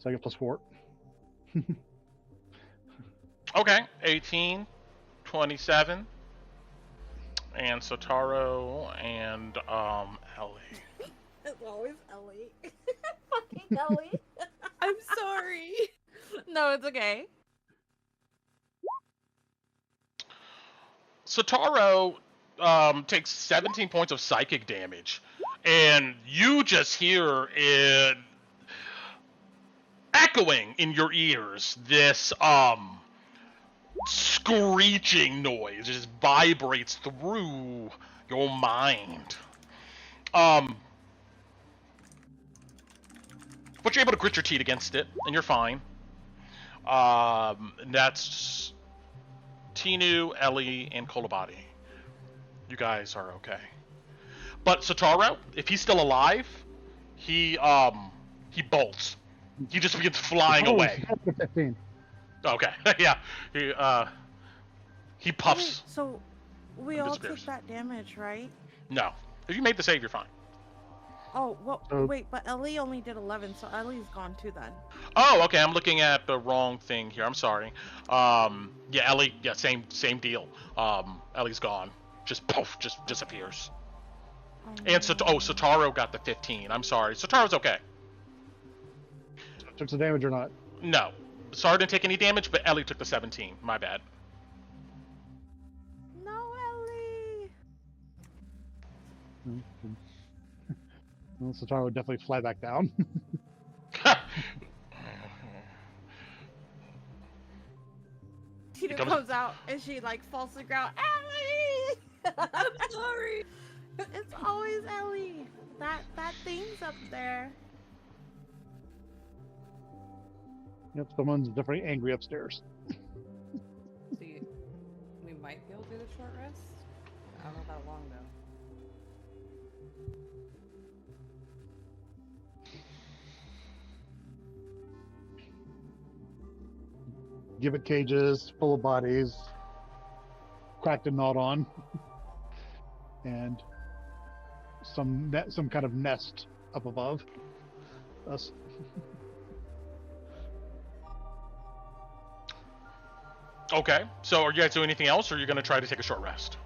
I get +4. Okay, 18, 27, and Sotaro and Ellie. It's always Ellie. Fucking Ellie. I'm sorry. No, it's okay. Sotaro takes 17 points of psychic damage, and you just hear it echoing in your ears this screeching noise. It just vibrates through your mind. But you're able to grit your teeth against it, and you're fine. And that's Tinu, Ellie, and Kolabadi. You guys are okay. But Sotaro, if he's still alive, he bolts. He just begins flying away. 15. Okay, yeah. He puffs. Wait, so we and all disappears. take that damage, right? No, if you made the save, you're fine. Oh, well, So- wait, but Ellie only did 11, so Ellie's gone too then. Oh, okay. I'm looking at the wrong thing here. I'm sorry. Yeah, Ellie. Yeah, same deal. Ellie's gone. Just poof, just disappears. Oh, And Sotaro got the 15. I'm sorry. Sotaro's okay. Took some damage or not? No, Sotaro didn't take any damage, but Ellie took the 17. My bad. no, Ellie! Well, Sotaro would definitely fly back down. Tina comes- comes out and she like falls to the ground. Ellie! I'm sorry. It's always Ellie. That thing's up there. Yep, someone's definitely angry upstairs. So we might be able to do the short rest. I don't know about long though. Give it cages full of bodies, cracked a knot on, and some kind of nest up above us. Okay. So, are you guys doing anything else, or are you gonna try to take a short rest?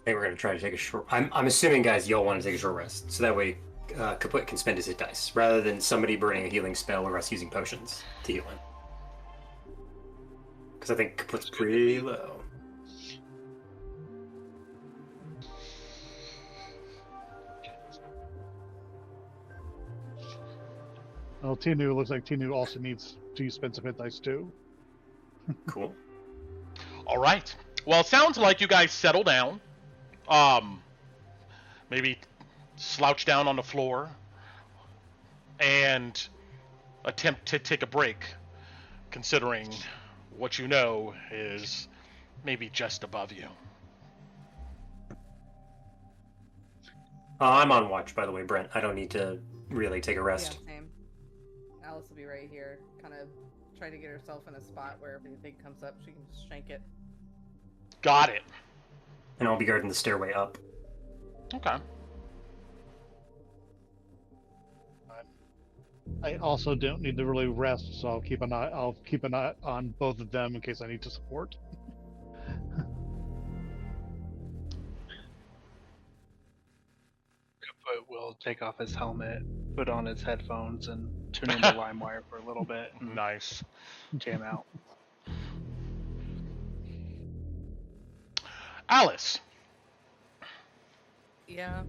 I think we're gonna try to take a short. I'm assuming, guys, y'all want to take a short rest, so that way Kaput can spend his hit dice rather than somebody burning a healing spell or us using potions to heal him. Because I think Kaput's pretty low. Well, Tinu looks like Tinu also needs to spend some hit dice too. Cool. All right. Well, it sounds like you guys settle down. Maybe slouch down on the floor and attempt to take a break, considering what you know is maybe just above you. I'm on watch, by the way, Brent. I don't need to really take a rest. Yeah, same. Alice will be right here, kind of try to get herself in a spot where if anything comes up, she can just shank it. Got it. And I'll be guarding the stairway up. Okay. I also don't need to really rest, so I'll keep an eye on both of them in case I need to support. Kaput will take off his helmet, put on his headphones, and tune into LimeWire for a little bit and Nice. jam out. Alice, Yeah.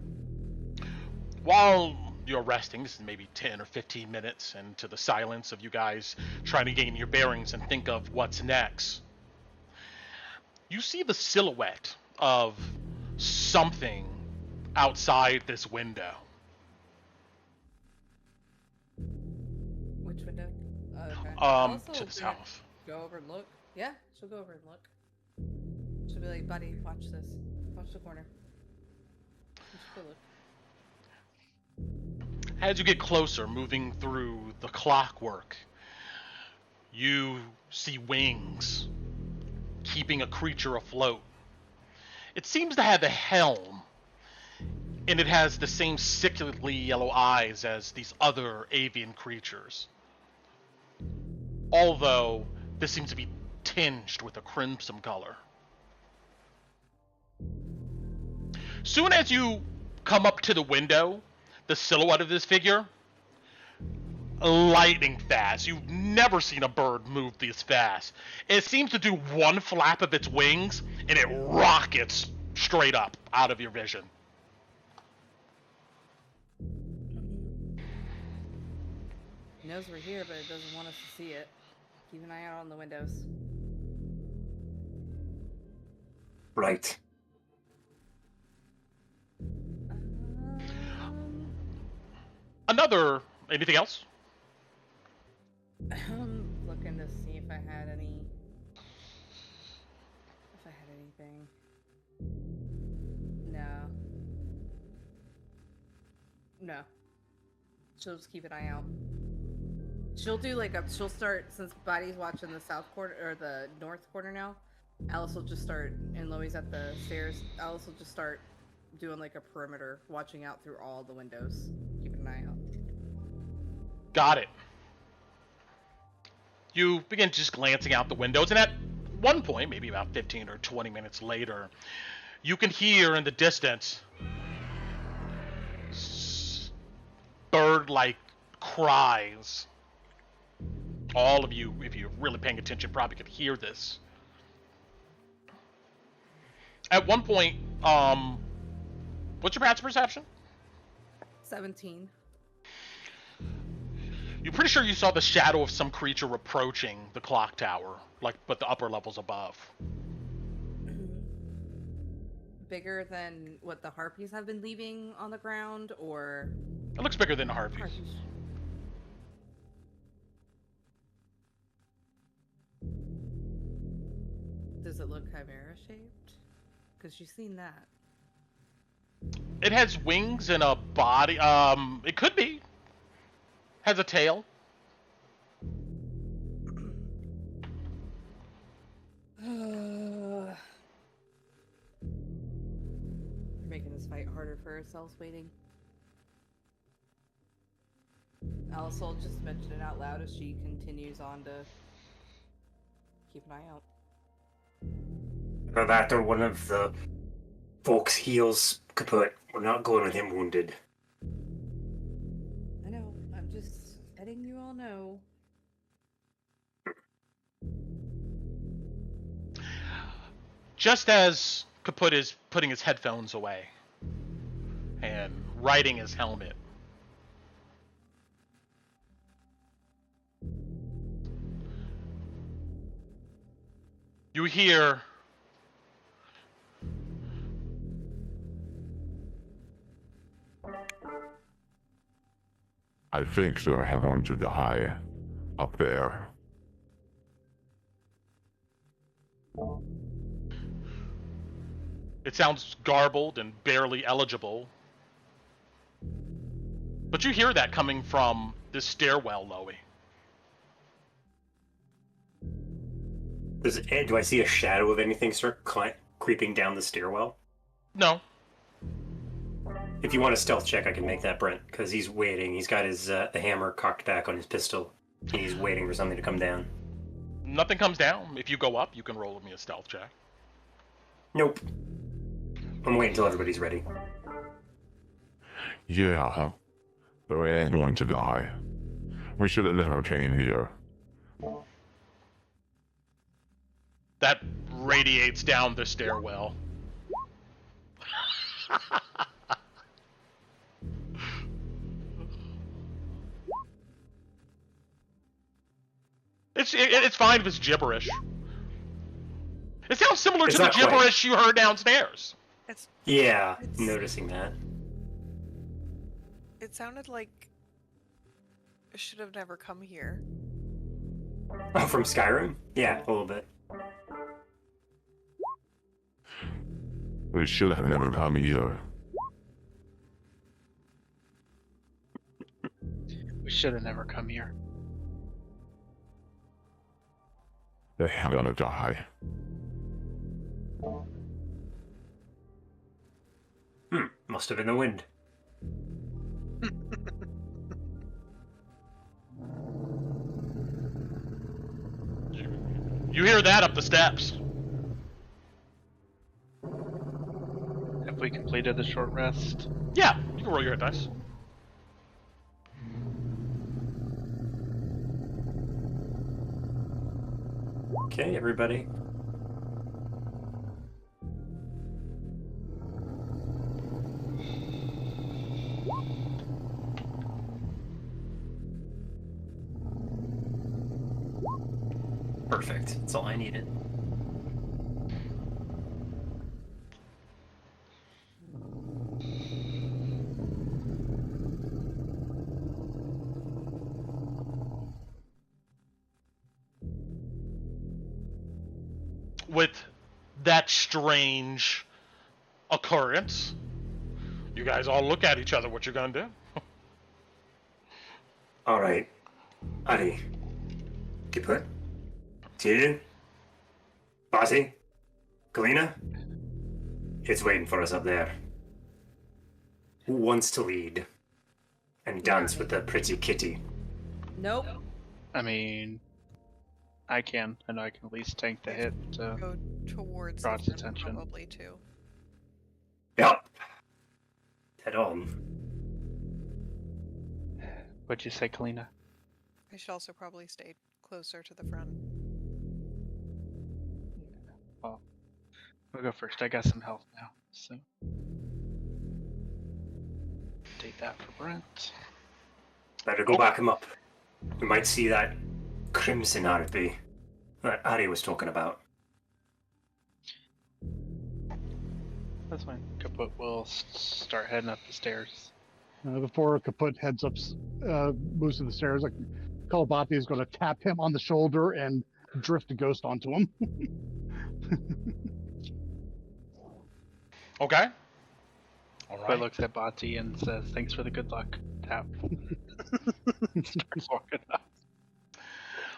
while you're resting, this is maybe 10 or 15 minutes into the silence of you guys trying to gain your bearings and think of what's next, you see the silhouette of something outside this window. Which window? Okay. Alice will To the be- south. Go over and look. Yeah, she'll go over and look. She'll be like, buddy, watch this. Watch the corner. Just go look. As you get closer, moving through the clockwork, you see wings keeping a creature afloat. It seems to have a helm, and it has the same sickly yellow eyes as these other avian creatures. Although this seems to be tinged with a crimson color. Soon as you come up to the window, the silhouette of this figure, lightning fast. You've never seen a bird move this fast. It seems to do one flap of its wings, and it rockets straight up out of your vision. It knows we're here, but it doesn't want us to see it. Keep an eye out on the windows. Right. Anything else? I'm looking to see if I had anything. No. She'll just keep an eye out. She'll do she'll start, since Body's watching the south corner, or the north corner now, Alice will just start, and Loie's at the stairs, Alice will just start doing like a perimeter, watching out through all the windows. Keeping an eye out. Got it. You begin just glancing out the windows, and at one point, maybe about 15 or 20 minutes later, you can hear in the distance bird-like cries. All of you, if you're really paying attention, probably could hear this. At one point, what's your passive perception? 17. You're pretty sure you saw the shadow of some creature approaching the clock tower, but the upper levels above. Bigger than what the harpies have been leaving on the ground, or? It looks bigger than the harpies. Does it look chimera shaped? Because you've seen that. It has wings and a body. It could be. Has a tail. We're making this fight harder for ourselves waiting. Alice will just mention it out loud as she continues on to keep an eye out. Or that, or one of the folks heals kaput. We're not going with him wounded. I know. I'm just letting you all know. Just as Kaput is putting his headphones away and righting his helmet, you hear I think they're heading to the high up there. it sounds garbled and barely eligible, but you hear that coming from this stairwell, Loie. Do I see a shadow of anything start creeping down the stairwell? No. If you want a stealth check, I can make that, Brent, because he's waiting. He's got his the hammer cocked back on his pistol. He's waiting for something to come down. Nothing comes down. If you go up, you can roll with me a stealth check. Nope. I'm waiting until everybody's ready. Yeah, but we ain't going to die. We should have never came here. That radiates down the stairwell. It's fine if it's gibberish. It sounds similar to the gibberish you heard downstairs. Yeah, noticing that. It sounded like it should have never come here. Oh, from Skyrim? Yeah, a little bit. We should have never come here. We should have never come here. They're gonna die. Must Must have been the wind. You hear that up the steps. Have we completed the short rest? Yeah, you can roll your hit dice. Okay, everybody. Perfect. That's all I needed. With that strange occurrence, you guys all look at each other. What you gonna do? All right. Ari. Kiput. Tyrion. Bossy. Kalina. It's waiting for us up there. Who wants to lead and dance with the pretty kitty? Nope. I mean, I can. I know I can at least tank the hit. Go towards draw the its front attention. probably too. Yep. Head on. What'd you say, Kalina? I should also probably stay closer to the front. Well, we'll go first. I got some health now, so take that for Brent. Better go back him up. We might see that crimson harpy that Ari was talking about. That's fine. Kaput will start heading up the stairs. Before Kaput heads up, moves to the stairs, like Kalabati is going to tap him on the shoulder and drift a ghost onto him. Okay. All Kaput right. looks at Bati and says, "Thanks for the good luck." Tap. Starts walking up.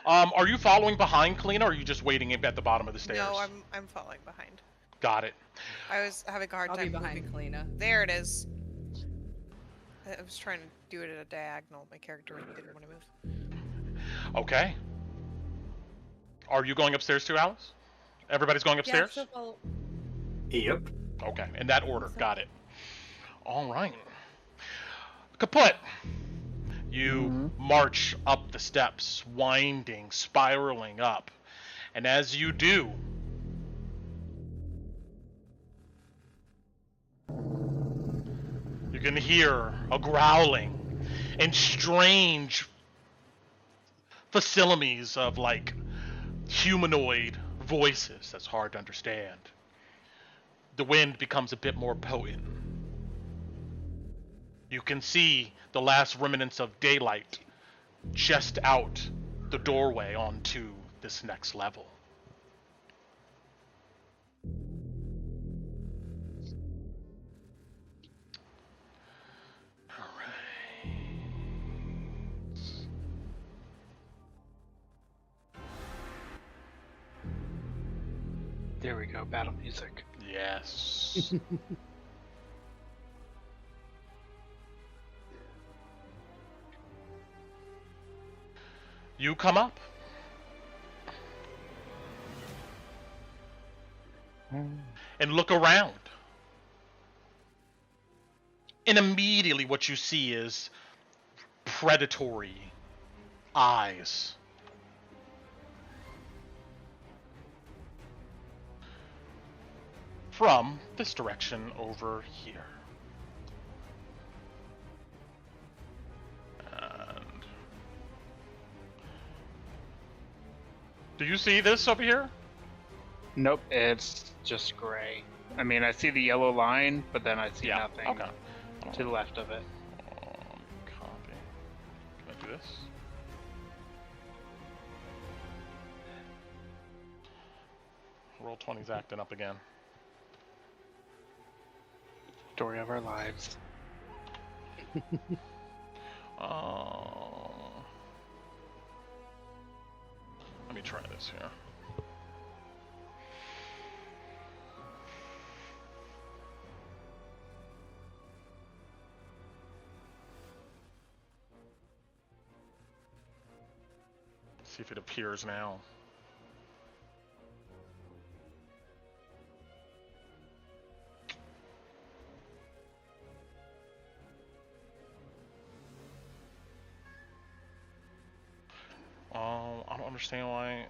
Are you following behind Kalina, or are you just waiting at the bottom of the stairs? No, I'm falling behind. Got it. I was having a hard I'll be time behind moving. Kalina. There it is. I was trying to do it at a diagonal. My character didn't want to move. Okay. Are you going upstairs too, Alice? Everybody's going upstairs? Yeah, so follow. Yep. Okay, in that order. Got it. All right. Kaput. You march up the steps, winding, spiraling up. And as you do, you can hear a growling and strange facilities of like humanoid voices that's hard to understand. The wind becomes a bit more potent. You can see the last remnants of daylight just out the doorway onto this next level. There we go. Battle music. Yes. You come up. And look around. And immediately what you see is predatory eyes. From this direction over here. And do you see this over here? Nope, it's just gray. I mean, I see the yellow line, but then I see nothing Okay. to the left of it. Copy. Can I do this? Roll 20's acting up again. Story of our lives. Let me try this here. See if it appears now. I don't understand why.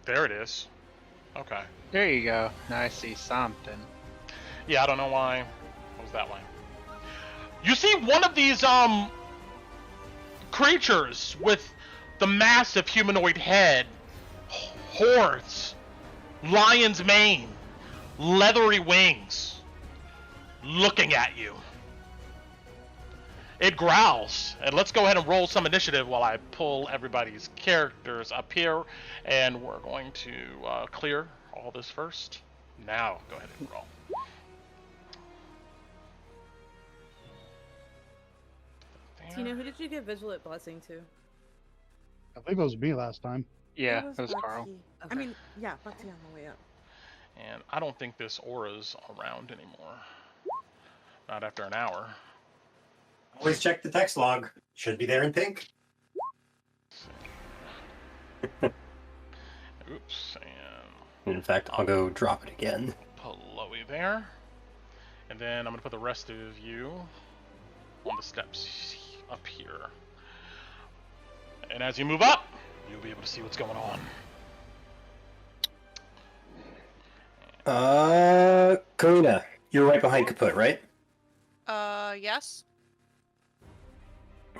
There it is. Okay. There you go. Now I see something. Yeah, I don't know why it was that way. You see one of these creatures with the massive humanoid head, horns, lion's mane, leathery wings, looking at you. It growls, and let's go ahead and roll some initiative while I pull everybody's characters up here, and we're going to clear all this first. Now, go ahead and roll. Tina, who did you give Vigilant Blessing to? I think it was me last time. Yeah, that was Carl. Bugsy. I Okay. mean, yeah, Bugsy on the way up. And I don't think this aura's around anymore. Not after an hour. Always check the text log. Should be there in pink. Oops, and In fact, I'll go drop it again. Chloe there. And then I'm going to put the rest of you on the steps up here. And as you move up, you'll be able to see what's going on. Karina, you're right behind Kaput, right? Yes.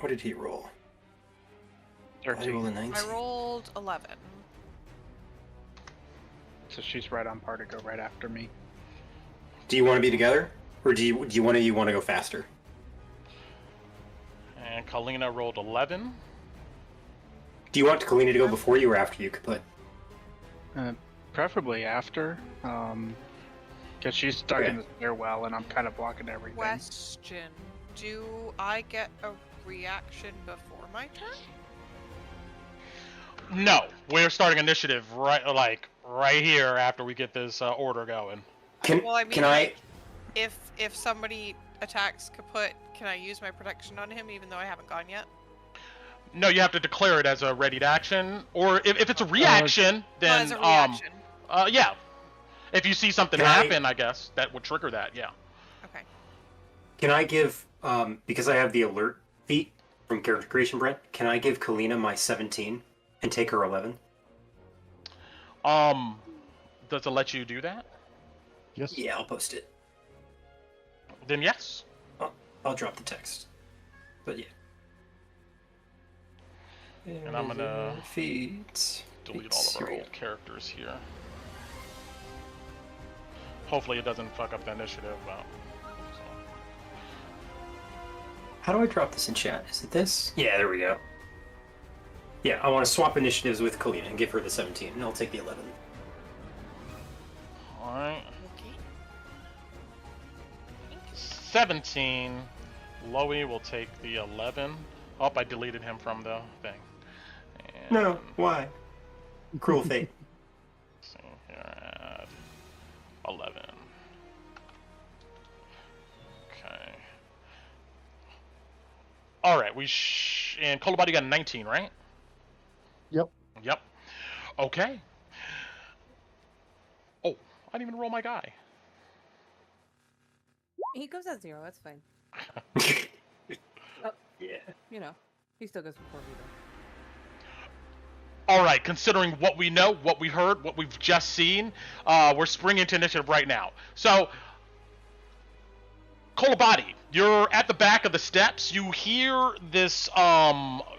What did he roll? I 13. rolled a 19. I rolled 11. So she's right on par to go right after me. Do you want to be together, or do you want to go faster? And Kalina rolled 11. Do you want Kalina to go before you or after you, Kaput? Preferably after. Because she's stuck in the stairwell and I'm kind of blocking everything. Question. Do I get a reaction before my turn? No, we're starting initiative right here after we get this order going. Can I? If somebody attacks Kaput, can I use my protection on him even though I haven't gone yet? No, you have to declare it as a readied action, or if it's a reaction, then as a reaction. yeah. If you see something happen, I guess that would trigger that. Yeah. Okay. Can I give because I have the alert feat from character creation, Brent? Can I give Kalina my 17 and take her 11? Does it let you do that? Yes. Yeah, I'll post it. Then yes. I'll drop the text. But yeah. And I'm gonna feet. delete all of our old characters here. Hopefully it doesn't fuck up the initiative. How do I drop this in chat? Is it this? Yeah, there we go. Yeah, I want to swap initiatives with Kalina and give her the 17, and I'll take the 11. Alright. Okay. 17. Loey will take the 11. Oh, I deleted him from the thing. And No, why? Cruel fate. see here at 11. Okay. Alright, and Colabody got a 19, right? Yep. Yep. Okay. Oh, I didn't even roll my guy. He goes at 0, that's fine. Yeah. You know, he still goes before me though. Alright, considering what we know, what we heard, what we've just seen, we're springing into initiative right now. So, Colabody, you're at the back of the steps. You hear this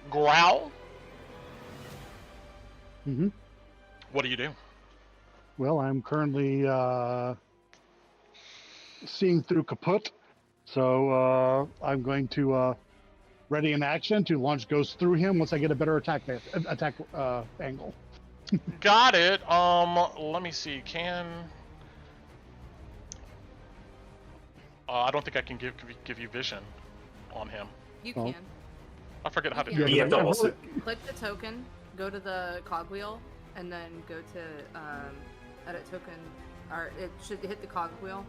growl. Mm-hmm. What do you do? Well, I'm currently seeing through Kaput, so I'm going to ready in action to launch Ghost through him once I get a better attack angle. Got it. Let me see. I don't think I can give you vision on him. You Oh. can. I forget how to Yeah, do You it. have to also. Click the token, go to the cogwheel, and then go to edit token, or it should hit the cogwheel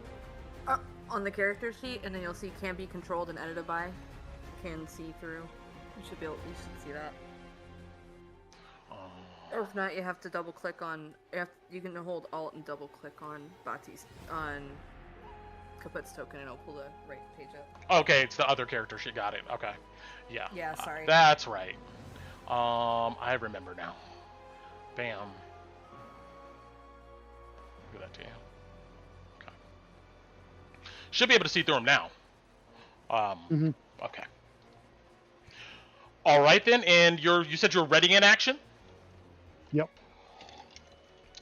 on the character sheet, and then you'll see can be controlled and edited by, can see through. You should see that. Or if not, you have to double click on. You can hold Alt and double click on Kaput's token, and it'll pull the right page up. Okay, it's the other character. She got it. Okay. Yeah. Yeah, sorry. That's right. I remember now. Bam. Give that to you. Okay. Should be able to see through them now. Okay. All right then, and you said you're readying an action? Yep.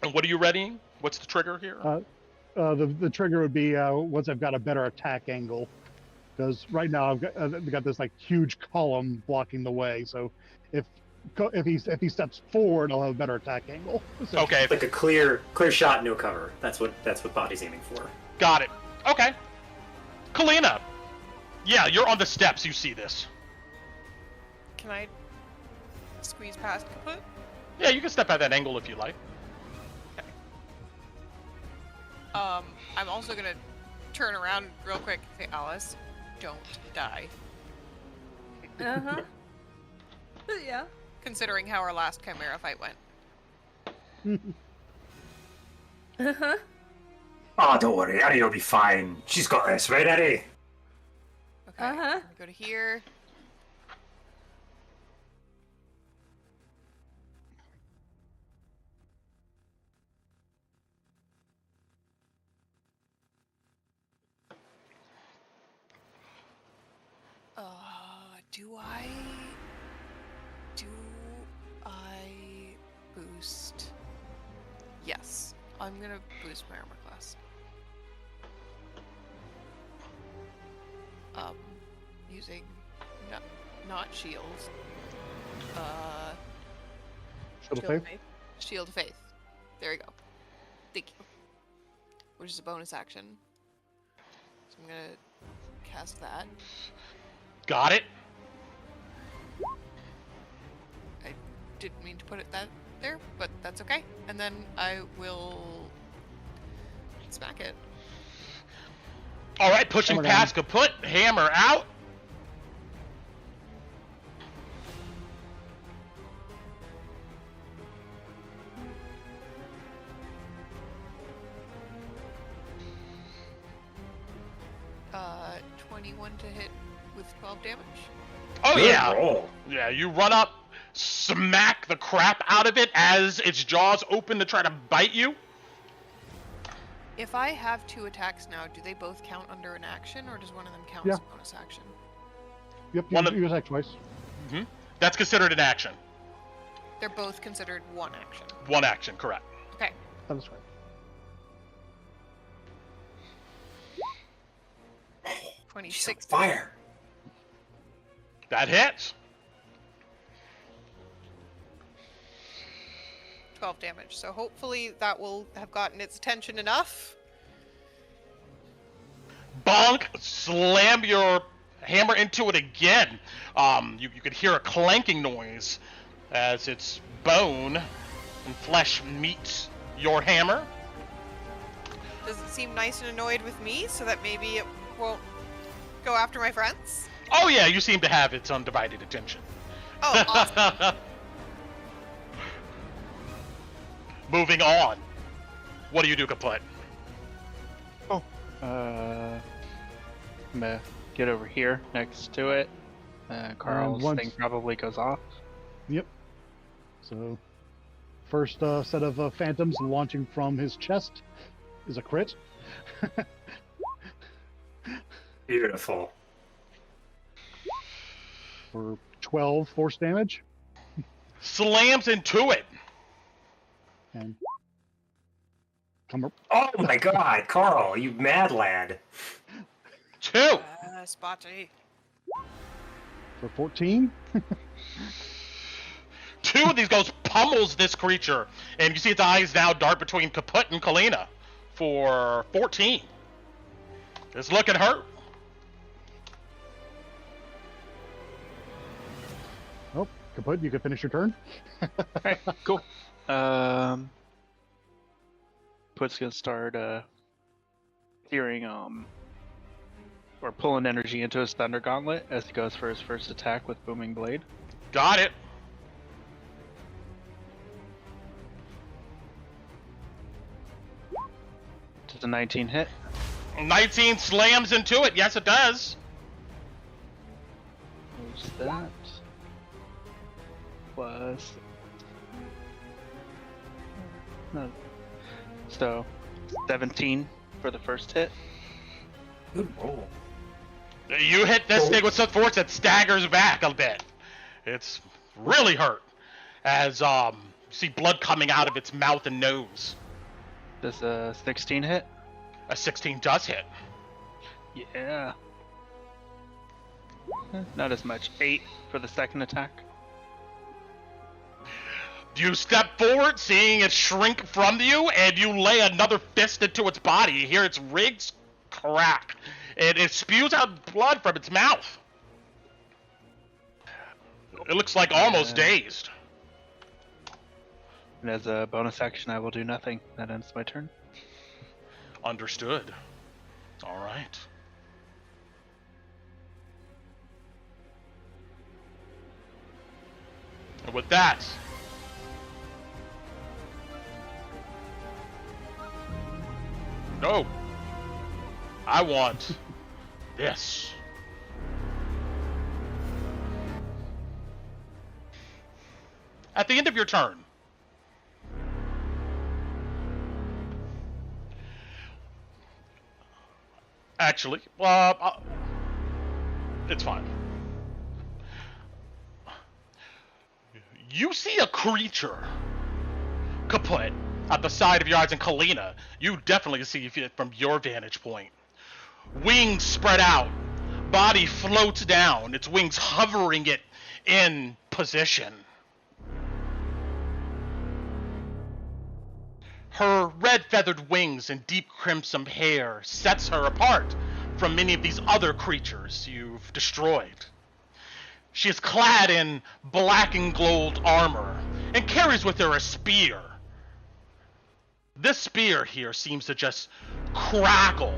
And what are you readying? What's the trigger here? The trigger would be once I've got a better attack angle, because right now I've got this like huge column blocking the way. So if he steps forward, I'll have a better attack angle. So, Okay. Like a clear shot, no cover. That's what Body's aiming for. Got it. Okay. Kalina. Yeah, you're on the steps. You see this. Can I squeeze past Kaput? Yeah, you can step at that angle if you like. Okay. I'm also gonna turn around real quick and say, Alice, don't die. Uh-huh. Yeah. Considering how our last Chimera fight went. Uh-huh. Oh, don't worry, Eddie will be fine. She's got this, right, Eddie? Okay, Uh-huh. go to here. Do I boost? Yes, I'm gonna boost my armor class. Using not shields. Shield of Faith. Shield of Faith. There we go. Thank you. Which is a bonus action. So I'm gonna cast that. Got it. I didn't mean to put it there, but that's okay. And then I will smack it. All right, pushing Hammer past Kaput. Hammer out. Uh, 21 to hit with 12 damage. Oh Good yeah. roll. Yeah, you run up, smack the crap out of it as its jaws open to try to bite you. If I have 2 attacks now, do they both count under an action, or does one of them count Yeah. as a bonus action? Yep, One of- you attack twice. That's considered an action. They're both considered one action. One action, correct. Okay. That's right. 26 Fire. That hits. 12 damage. So hopefully that will have gotten its attention enough. Bonk! Slam your hammer into it again. You could hear a clanking noise as its bone and flesh meets your hammer. Does it seem nice and annoyed with me so that maybe it won't go after my friends? Oh yeah, you seem to have its undivided attention. Oh, awesome. Moving on. What do you do, Kaput? I'm gonna get over here next to it. Carl's once- thing probably goes off. Yep. So, first set of phantoms launching from his chest is a crit. Beautiful. For 12 force damage. Slams into it. And come up. Oh my god, Carl, you mad lad. 2. Spotty. For 14. 2 of these goes pummels this creature, and you see its eyes now dart between Kaput and Kalina for 14. It's looking hurt. Oh, Kaput, you can finish your turn. Alright, cool. Put's gonna start hearing or pulling energy into his Thunder Gauntlet as he goes for his first attack with Booming Blade. Got it. a 19 hit? 19 slams into it. Yes, it does. What's that? Plus... No. So, 17 for the first hit. Good roll. You hit this thing with such force that staggers back a bit. It's really hurt. As you see blood coming out of its mouth and nose. Does a 16 hit? A 16 does hit. Yeah. Not as much. 8 for the second attack. You step forward, seeing it shrink from you, and you lay another fist into its body. You hear its ribs crack, and it spews out blood from its mouth. It looks like almost dazed. And as a bonus action, I will do nothing. That ends my turn. Understood. All right. And with that, no, I want this. At the end of your turn, actually, it's fine. You see a creature kaput at the side of your eyes, and Kalina, you definitely see it from your vantage point. Wings spread out, body floats down, its wings hovering it in position. Her red feathered wings and deep crimson hair sets her apart from many of these other creatures you've destroyed. She is clad in black and gold armor and carries with her a spear. This spear here seems to just crackle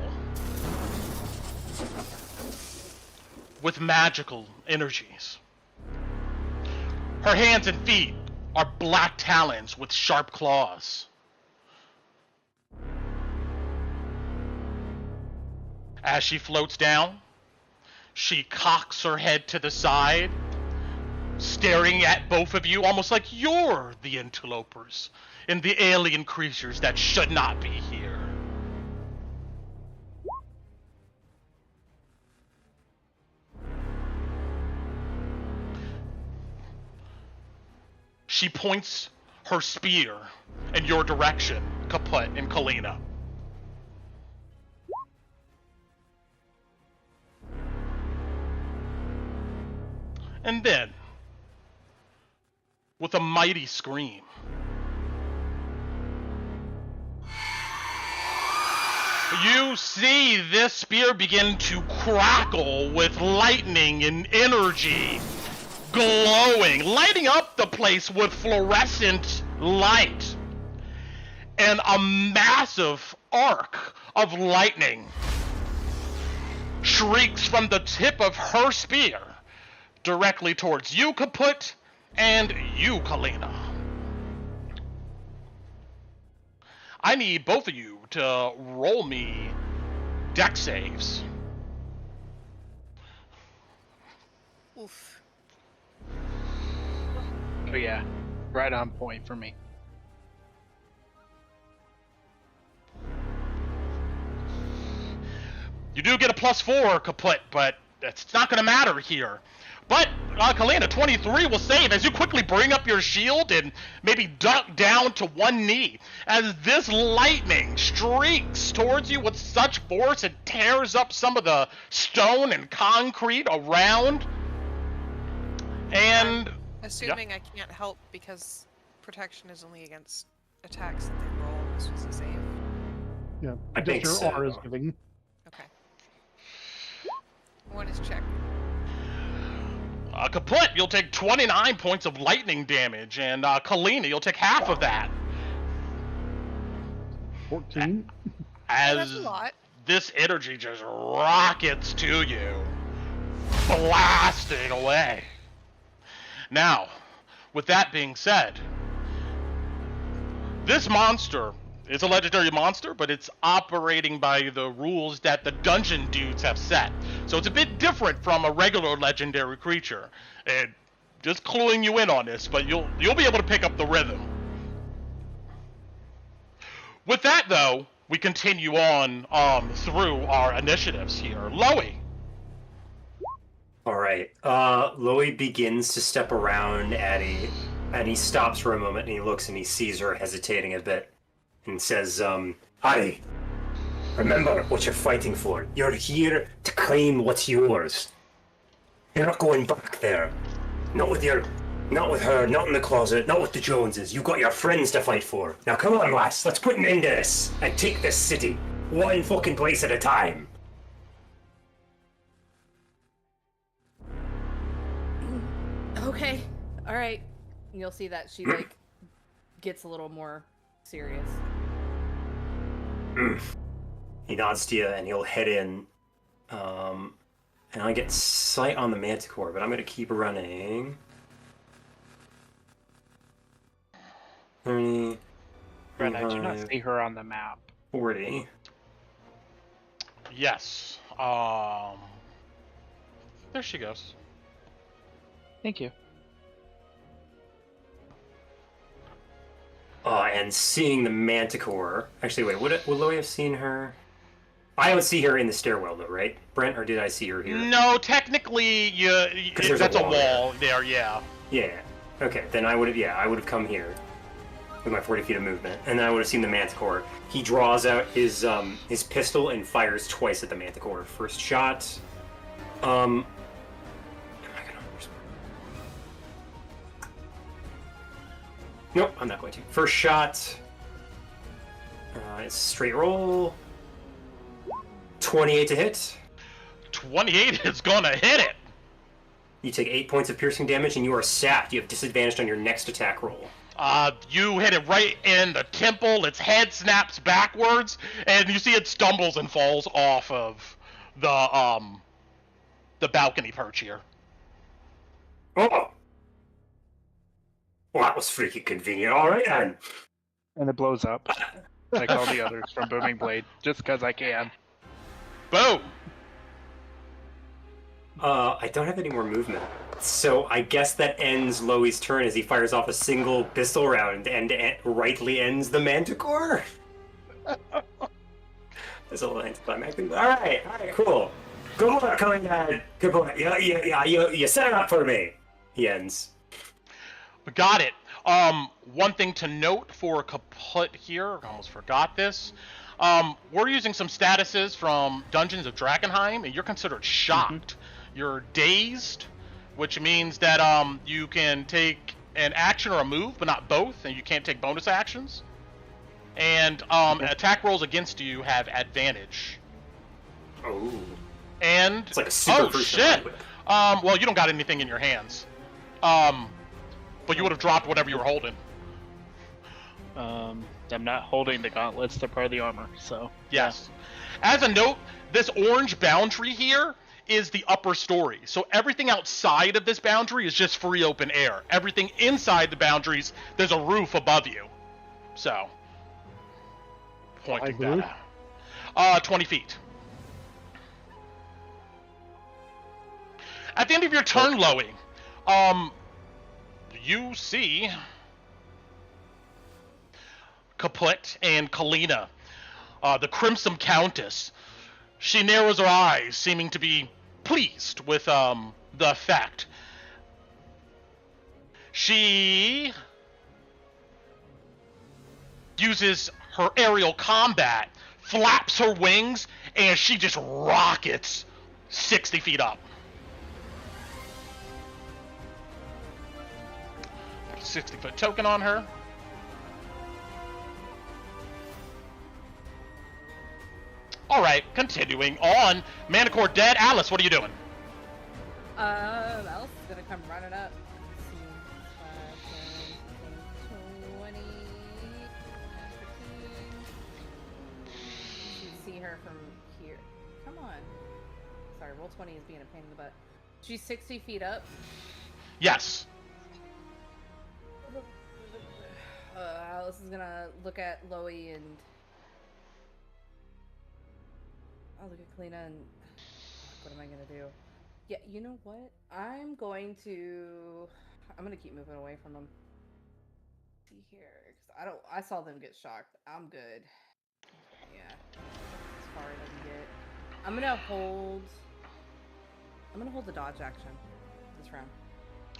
with magical energies. Her hands and feet are black talons with sharp claws. As she floats down, she cocks her head to the side, staring at both of you almost like you're the interlopers and the alien creatures that should not be here. She points her spear in your direction, Kaput and Kalina. And then, with a mighty scream, you see this spear begin to crackle with lightning and energy glowing, lighting up the place with fluorescent light. And a massive arc of lightning shrieks from the tip of her spear directly towards you, Kaput, and you, Kalina. I need both of you to roll me dex saves. Oof. Oh yeah, right on point for me. You do get a +4, Kaput, but it's not going to matter here. But, Kalina, 23 will save as you quickly bring up your shield and maybe duck down to one knee. As this lightning streaks towards you with such force, it tears up some of the stone and concrete around. And... Assuming I can't help because protection is only against attacks that they roll. This was a save. Yeah, I think your so. R is giving. Okay. What is check? Kaput, you'll take 29 points of lightning damage, and Kalina, you'll take half of that. 14. As That's a lot. this energy just rockets to you, blasting away. Now, with that being said, this monster It's a legendary monster, but it's operating by the rules that the dungeon dudes have set. So it's a bit different from a regular legendary creature. And just cluing you in on this, but you'll be able to pick up the rhythm. With that, though, we continue on through our initiatives here. Loey. All right. Loey begins to step around Addie, and he stops for a moment, and he looks and he sees her hesitating a bit, and says, Addie, remember what you're fighting for. You're here to claim what's yours. You're not going back there. Not with her, not in the closet, not with the Joneses. You've got your friends to fight for. Now come on, lass, let's put an end to this, and take this city, one fucking place at a time. Okay. All right. You'll see that she like gets a little more serious. He nods to you and he'll head in. And I get sight on the Manticore, but I'm gonna keep running. 30. Brent, I do not 25, see her on the map. 40. Yes. There she goes. Thank you. And seeing the Manticore. Actually, wait, would Loey have seen her? I don't see her in the stairwell, though, right, Brent? Or did I see her here? No, technically, that's a wall there, yeah. Yeah. Okay, then I would have come here with my 40 feet of movement, and then I would have seen the Manticore. He draws out his pistol and fires twice at the Manticore. First shot. Am I gonna? Nope, I'm not going to. First shot. It's a straight roll. 28 to hit. 28 is gonna hit it. You take 8 points of piercing damage, and you are sapped. You have disadvantage on your next attack roll. You hit it right in the temple. Its head snaps backwards, and you see it stumbles and falls off of the balcony perch here. Oh! Well, that was freaking convenient. All right, then. And it blows up, like all the others from Booming Blade, just because I can. Boom! I don't have any more movement. So I guess that ends Loey's turn as he fires off a single pistol round and rightly ends the Manticore? That's a little anticlimactic. All right, cool. Good luck, coming down. Good boy. Yeah, you set it up for me. He ends. Got it. One thing to note for Kaput here, I almost forgot this. We're using some statuses from Dungeons of Drakkenheim, and you're considered shocked. You're dazed, which means that you can take an action or a move, but not both, and you can't take bonus actions. And attack rolls against you have advantage. Oh. And it's like a super shit. Well, you don't got anything in your hands. But you would have dropped whatever you were holding. I'm not holding the gauntlets; they're part of the armor. So yes. Yeah. As a note, this orange boundary here is the upper story. So everything outside of this boundary is just free open air. Everything inside the boundaries, there's a roof above you. So, pointing that out. 20 feet. At the end of your turn, Loey, you see Kaput and Kalina, the Crimson Countess. She narrows her eyes, seeming to be pleased with the effect. She uses her aerial combat, flaps her wings, and she just rockets 60 feet up. 60-foot token on her. Alright, continuing on. Manticore dead. Alice, what are you doing? Alice is gonna come running up. 20, 15. You can see her from here. Come on. Sorry, roll 20 is being a pain in the butt. She's 60 feet up. Yes. Alice is gonna look at Loey and I'll look at Kalina and what am I gonna do? Yeah, you know what? I'm gonna keep moving away from them. See here, because I saw them get shocked. I'm good. Yeah, as far as I can get. I'm gonna hold the dodge action this round.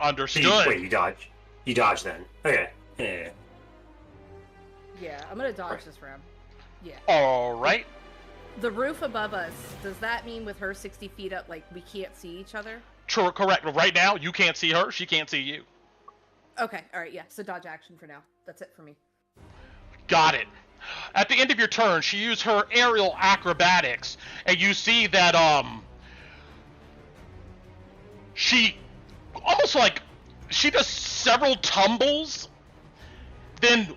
Understood. Wait, you dodge? You dodge then? Okay. Yeah. Yeah, I'm gonna dodge this round. Yeah. All right. The roof above us, does that mean with her 60 feet up, like, we can't see each other? True, correct. Right now, you can't see her. She can't see you. Okay, alright, yeah. So dodge action for now. That's it for me. Got it. At the end of your turn, she used her aerial acrobatics, and you see that, she almost like, she does several tumbles, then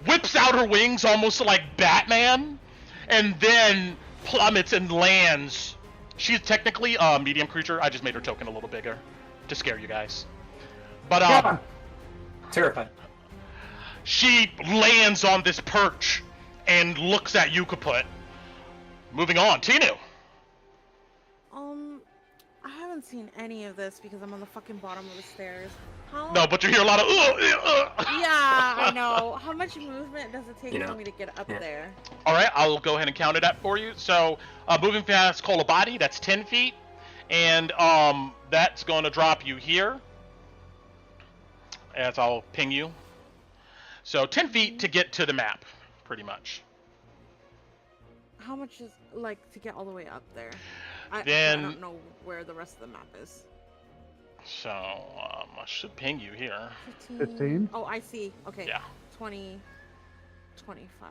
whips out her wings almost like Batman, and then plummets and lands. She's technically a medium creature. I just made her token a little bigger to scare you guys. But, Yeah. Terrified. she lands on this perch and looks at you, Kaput. Moving on, Tinu. I haven't seen any of this because I'm on the fucking bottom of the stairs. How? No, but you hear a lot of Yeah, I know. How much movement does it take You know, for me to get up yeah. there? All right, I'll go ahead and count it up for you. So, moving past Kolabadi, that's 10 feet, and that's going to drop you here. As I'll ping you. So 10 feet to get to the map, pretty much. How much is like to get all the way up there? Then- I don't know where the rest of the map is. So I should ping you here. 15? Oh, I see. Okay. Yeah. 20, 25,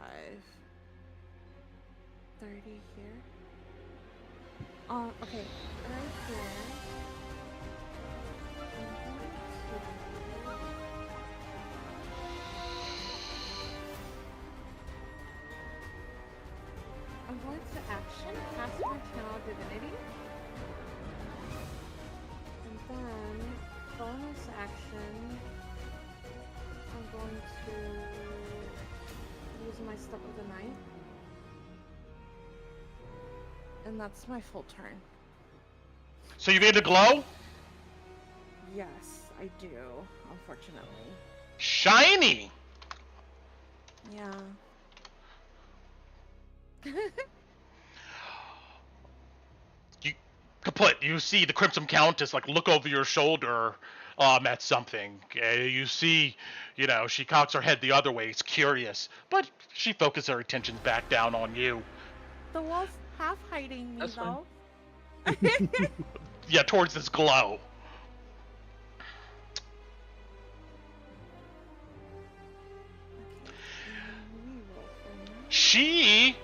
30 here. Okay, right here. I'm going to action, cast my channel divinity. And then, bonus action, I'm going to use my Step of the Night. And that's my full turn. So you made a glow? Yes, I do, unfortunately. Shiny! Yeah. Kaput, you see the Crimson Countess like look over your shoulder at something. You see, she cocks her head the other way. It's curious, but she focuses her attention back down on you. The wall's half hiding me, That's fine. though. Yeah, towards this glow. Okay, reroll for me. She,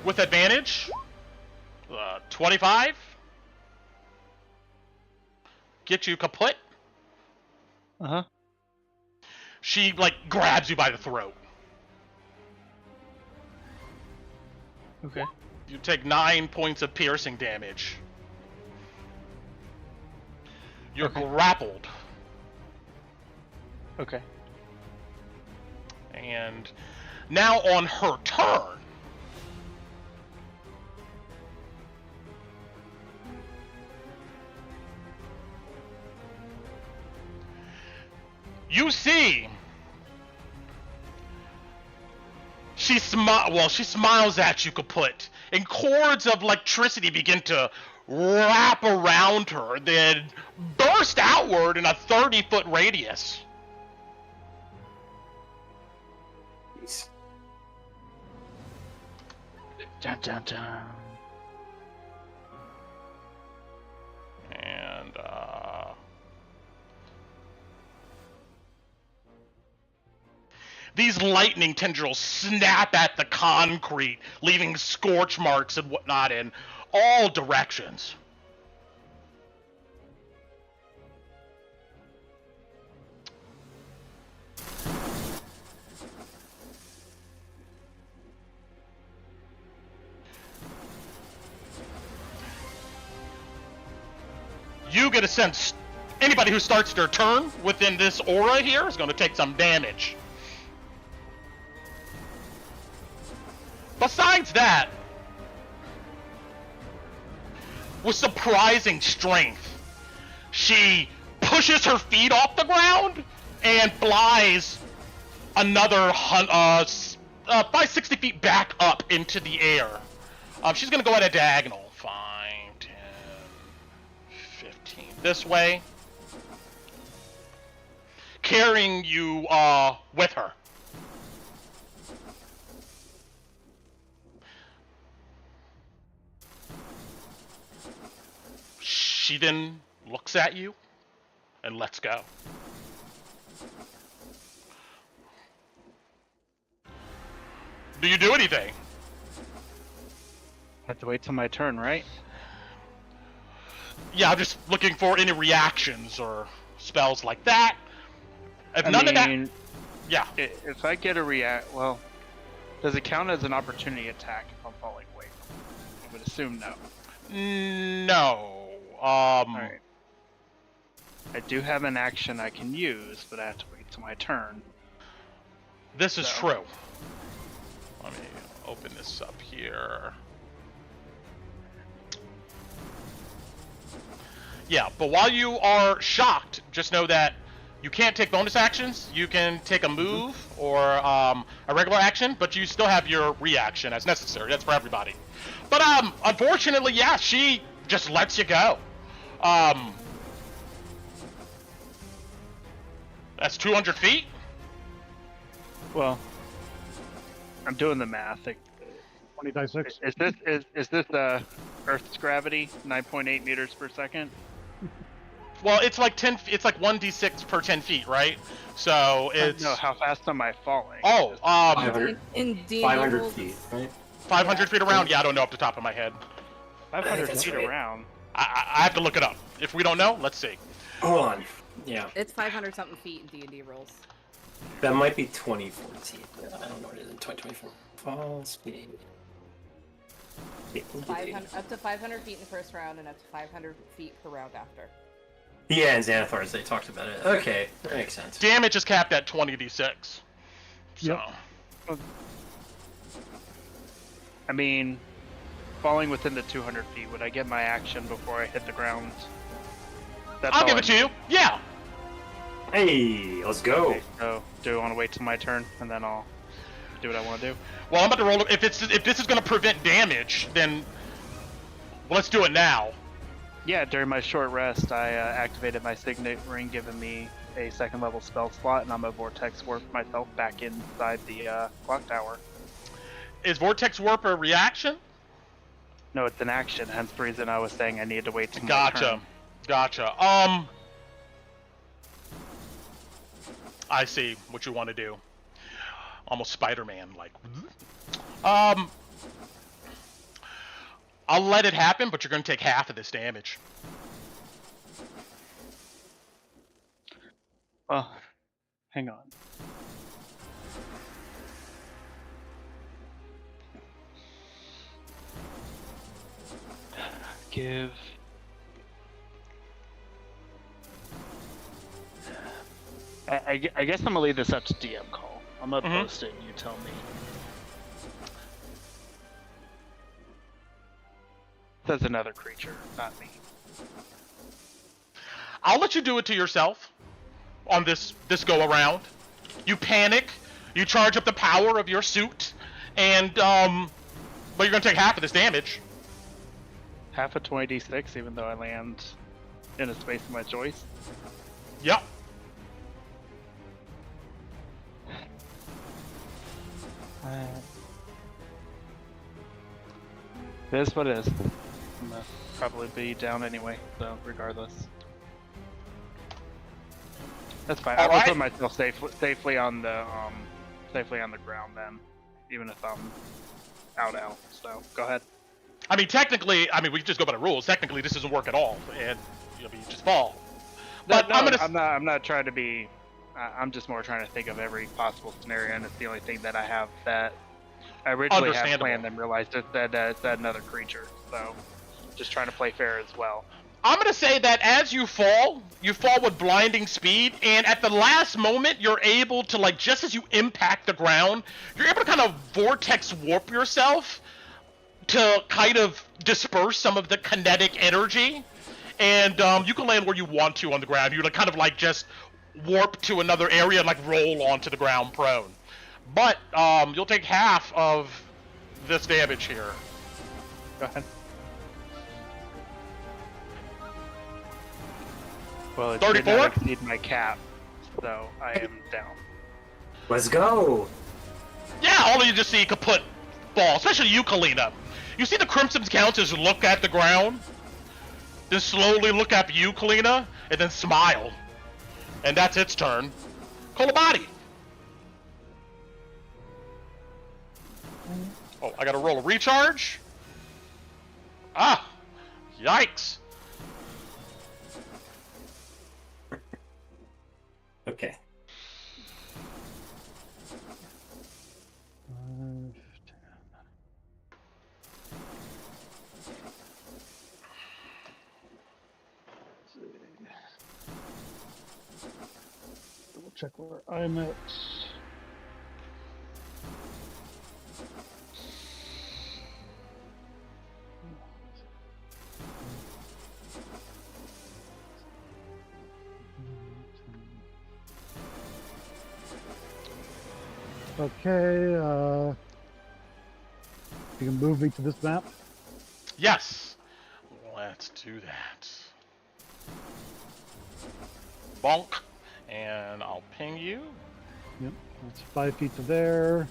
with advantage, 25. Get you kaput. Uh-huh. She, grabs you by the throat. Okay. You take 9 points of piercing damage. You're Okay. grappled. Okay. And now on her turn, you see she smiles at you, kaput, and cords of electricity begin to wrap around her, then burst outward in a 30-foot radius. Jeez. Dun, dun, dun. And these lightning tendrils snap at the concrete, leaving scorch marks and whatnot in all directions. You get a sense anybody who starts their turn within this aura here is going to take some damage. Besides that, with surprising strength, she pushes her feet off the ground and flies another probably 60 feet back up into the air. She's gonna go at a diagonal. 5, 10, 15. This way. Carrying you with her. She then looks at you and lets go. Do you do anything? Have to wait till my turn, right? Yeah, I'm just looking for any reactions or spells like that. If none of that, yeah. If I get a react, well, does it count as an opportunity attack if I'm falling away? I would assume no. No. Alright. I do have an action I can use, but I have to wait till my turn. This is true. Let me open this up here. Yeah, but while you are shocked, just know that you can't take bonus actions. You can take a move or a regular action, but you still have your reaction as necessary. That's for everybody. But unfortunately, yeah, she just lets you go. That's 200 feet. Well, I'm doing the math. 20 die 6. Is this Earth's gravity? 9.8 meters per second. Well, it's like 10. It's like 1d6 per 10 feet, right? So it's No, how fast am I falling? Oh, 500, In 500 rules, feet, right? 500 feet around. Yeah, I don't know off the top of my head. 500 That's feet right. around. I have to look it up. If we don't know, let's see. Hold on. Yeah, It's 500 something feet in D&D rules. that might be 2014. I don't know what it is in 2024. Fall speed. Yeah, we'll do 500, up to 500 feet in the first round and up to 500 feet per round after. Yeah, in Xanathars they talked about it. Okay, that makes sense. Damage is capped at 20d6. So. Yep. I mean, falling within the 200 feet, would I get my action before I hit the ground? That's I'll all give I it to you. Yeah. Hey, let's go. Okay, so do I want to wait till my turn and then I'll do what I want to do? Well, I'm about to roll. If this is going to prevent damage, then let's do it now. Yeah, during my short rest, I activated my signet ring, giving me a second level spell slot, and I'm a vortex warp myself back inside the clock tower. Is Vortex Warp a reaction? No, it's an action, hence the reason I was saying I needed to wait till my turn. Gotcha. I see what you want to do. Almost Spider-Man like. I'll let it happen, but you're going to take half of this damage. Well, hang on. Give. I guess I'm gonna leave this up to DM call. I'm gonna post it and you tell me. Says another creature, not me. I'll let you do it to yourself on this go around. You panic, you charge up the power of your suit, and but you're gonna take half of this damage. Half a 20d6, even though I land in a space of my choice. Yep. It is what it is. I'm gonna probably be down anyway, so regardless. That's fine. All I'll right. put myself safely on the ground then, even if I'm out. So go ahead. I mean, technically, we can just go by the rules. Technically, this doesn't work at all, and you just fall. But No, I'm not trying to be. I'm just more trying to think of every possible scenario, and it's the only thing that I have that I originally had Understandable. planned and realized that it's another creature. So just trying to play fair as well. I'm gonna say that as you fall with blinding speed, and at the last moment, you're able to, like, just as you impact the ground, you're able to kind of vortex warp yourself to kind of disperse some of the kinetic energy, and you can land where you want to on the ground. You kind of like just warp to another area and like roll onto the ground prone. But you'll take half of this damage here. Go ahead. Well, it did 34? not exceed my cap, so I am down. Let's go. Yeah, all of you just see kaput fall, especially you, Kalina. You see the Crimson Countess look at the ground, then slowly look at you, Kalina, and then smile. And that's its turn. Kolabadi. Oh, I gotta roll a recharge. Ah! Yikes. Okay. 5, 10. Let's see. Double check where I'm at. Okay, you can move me to this map. Yes. Let's do that. Bonk. And I'll ping you. Yep, that's 5 feet to there.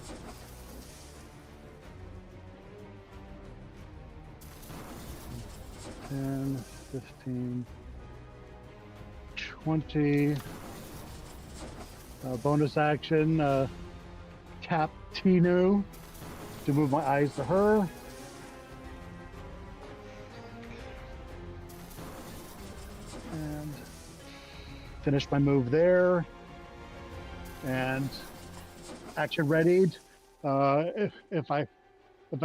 $10, $15, $20. Bonus action, tap Tinu to move my eyes to her. And finish my move there. And action readied. If I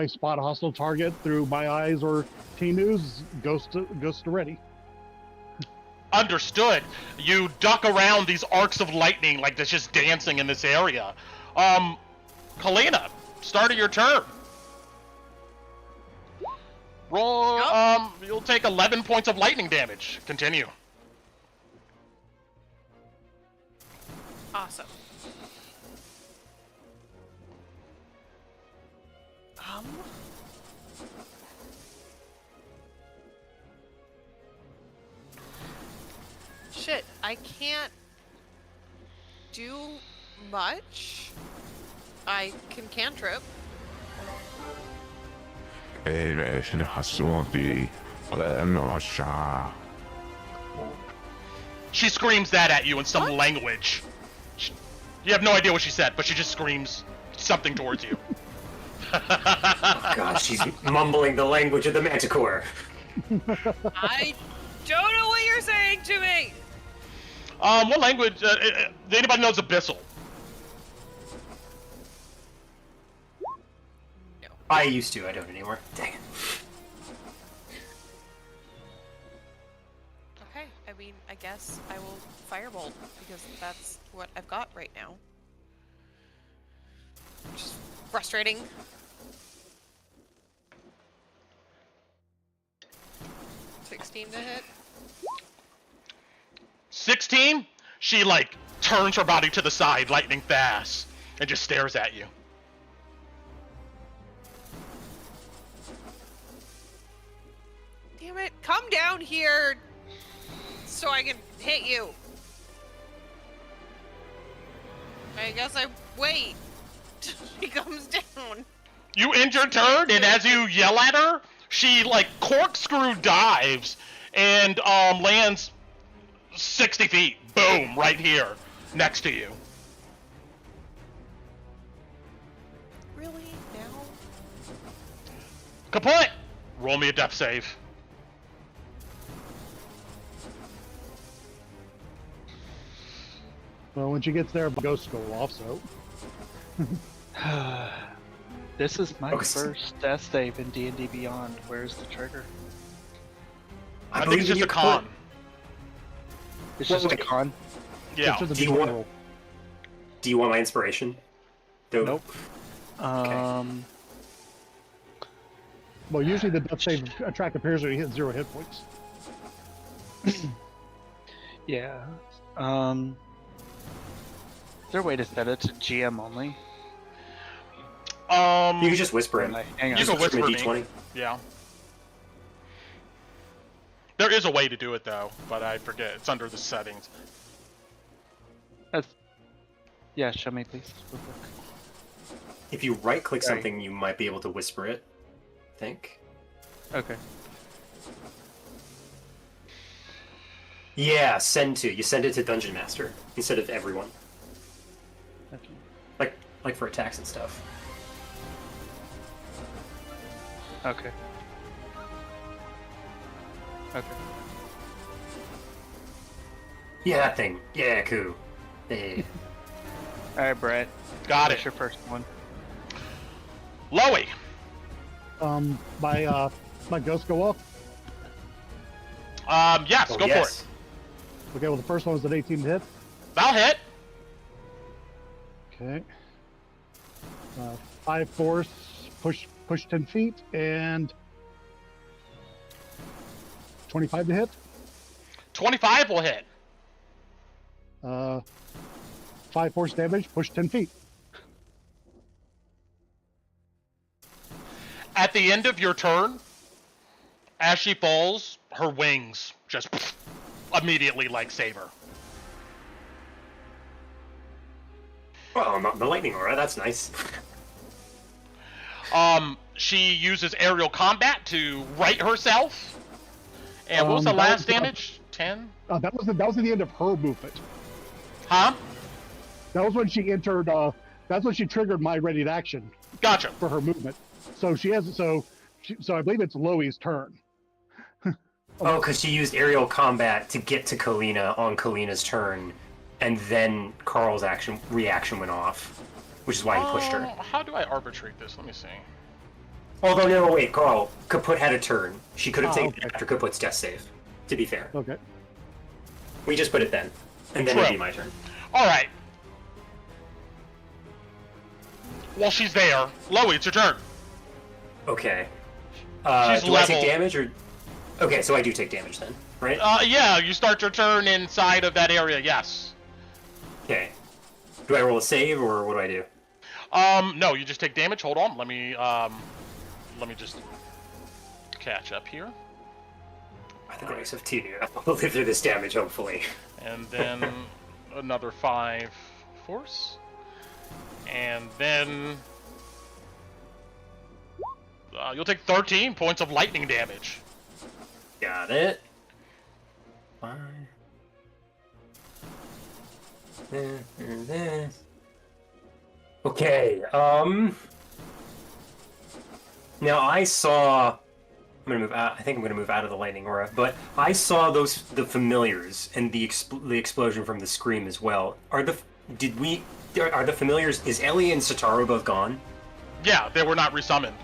spot a hostile target through my eyes or Tinu's, goes to ready. Understood. You duck around these arcs of lightning like that's just dancing in this area. Kalina, start of your turn. Roll. You'll take 11 points of lightning damage. Continue. Awesome. Shit, I can't do much. I can cantrip. She screams that at you in some language. You have no idea what she said, but she just screams something towards you. Oh, God, she's mumbling the language of the Manticore. I don't know what you're saying to me. What language? Anybody knows Abyssal? No. I used to. I don't anymore. Dang it. Okay, I mean, I guess I will firebolt because that's what I've got right now. Which is frustrating. $16 to hit. 16? She, like, turns her body to the side, lightning fast, and just stares at you. Damn it, come down here so I can hit you. I guess I wait till she comes down. You end your turn, and as you yell at her, she, like, corkscrew dives and lands 60 feet. Boom, right here, next to you. Really? Now? Kaput! Roll me a death save. Well, when she gets there, ghosts go off, so. This is my Focus. first death save in D&D Beyond. Where's the trigger? I think it's just a con. It's just a con. Yeah. It's just a Do you D20 want- roll. Do you want my inspiration? Nope. Well, usually the death save track appears when you hit 0 hit points. Yeah. Is there a way to set it to GM only? You can just whisper him. Hang on. You can whisper him a me. D20. Yeah. There is a way to do it though, but I forget. It's under the settings. Yeah, show me please. Real quick. If you right-click Sorry. something, you might be able to whisper it. I think. Okay. Yeah, send to. You send it to Dungeon Master instead of everyone. Okay. Like for attacks and stuff. Okay. Okay. Yeah, that thing. Yeah, cool. Hey. All right, Brett. Got What's it. your first one? Loey. My ghost go off. Yes, Oh, go yes. for it. Okay, well the first one was an 18 to hit. That'll hit. Okay. 5 force, push 10 feet, and 25 to hit. 25 will hit. 5 force damage, push 10 feet. At the end of your turn, as she falls, her wings just immediately like save her. Well, not the lightning aura. That's nice. She uses aerial combat to right herself. And what was the that last was- damage? 10? That was at the end of her movement. Huh? That was when she entered. That's when she triggered my ready to action Gotcha. for her movement. So she has. So I believe it's Loey's turn. Oh, because she used aerial combat to get to Kalina on Kalina's turn, and then Carl's reaction went off, which is why he pushed her. How do I arbitrate this? Let me see. Although, no, wait, Carl, Kaput had a turn. She could have taken okay. it after Kaput's death save, to be fair. Okay. We just put it then, and then True. it'd be my turn. All right. While she's there, Loey, it's your turn. Okay. She's do I level. take damage, or... Okay, so I do take damage then, right? Yeah, you start your turn inside of that area, yes. Okay. Do I roll a save, or what do I do? No, you just take damage. Hold on, let me just catch up here. By the grace of Tinu, I'll live through this damage, hopefully. And then another 5 force. And then you'll take 13 points of lightning damage. Got it. Fine. This. Okay, now I saw... I'm gonna move out. I think I'm gonna move out of the lightning aura, but I saw the familiars and the explosion from the scream as well. Are the familiars? Is Ellie and Sataru both gone? Yeah, they were not resummoned.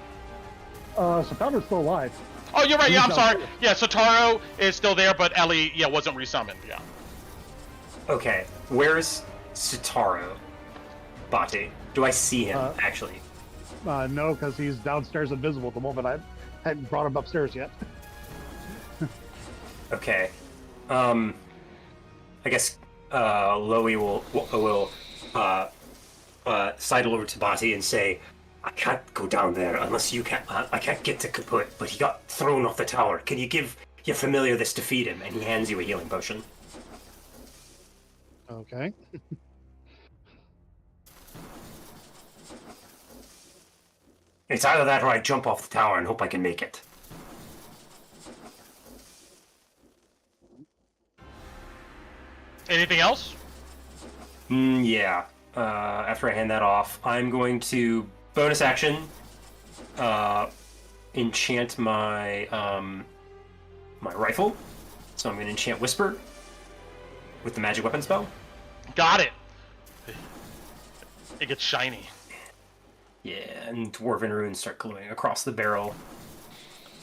Sataru's still alive. Oh, you're right. Yeah, I'm He's sorry. down. Yeah, Sataru is still there, but Ellie, wasn't resummoned. Yeah. Okay, where's Sataru? Bati. Do I see him actually? No, because he's downstairs invisible at the moment. I hadn't brought him upstairs yet. Okay. I guess Loey will sidle over to Bati and say, "I can't go down there unless you can. I can't get to Kaput, but he got thrown off the tower. Can you give your familiar this to feed him?" And he hands you a healing potion. Okay. It's either that or I jump off the tower and hope I can make it. Anything else? Yeah. After I hand that off, I'm going to bonus action enchant my my rifle. So I'm going to enchant Whisper with the magic weapon spell. Got it. It gets shiny. Yeah, and Dwarven runes start glowing across the barrel.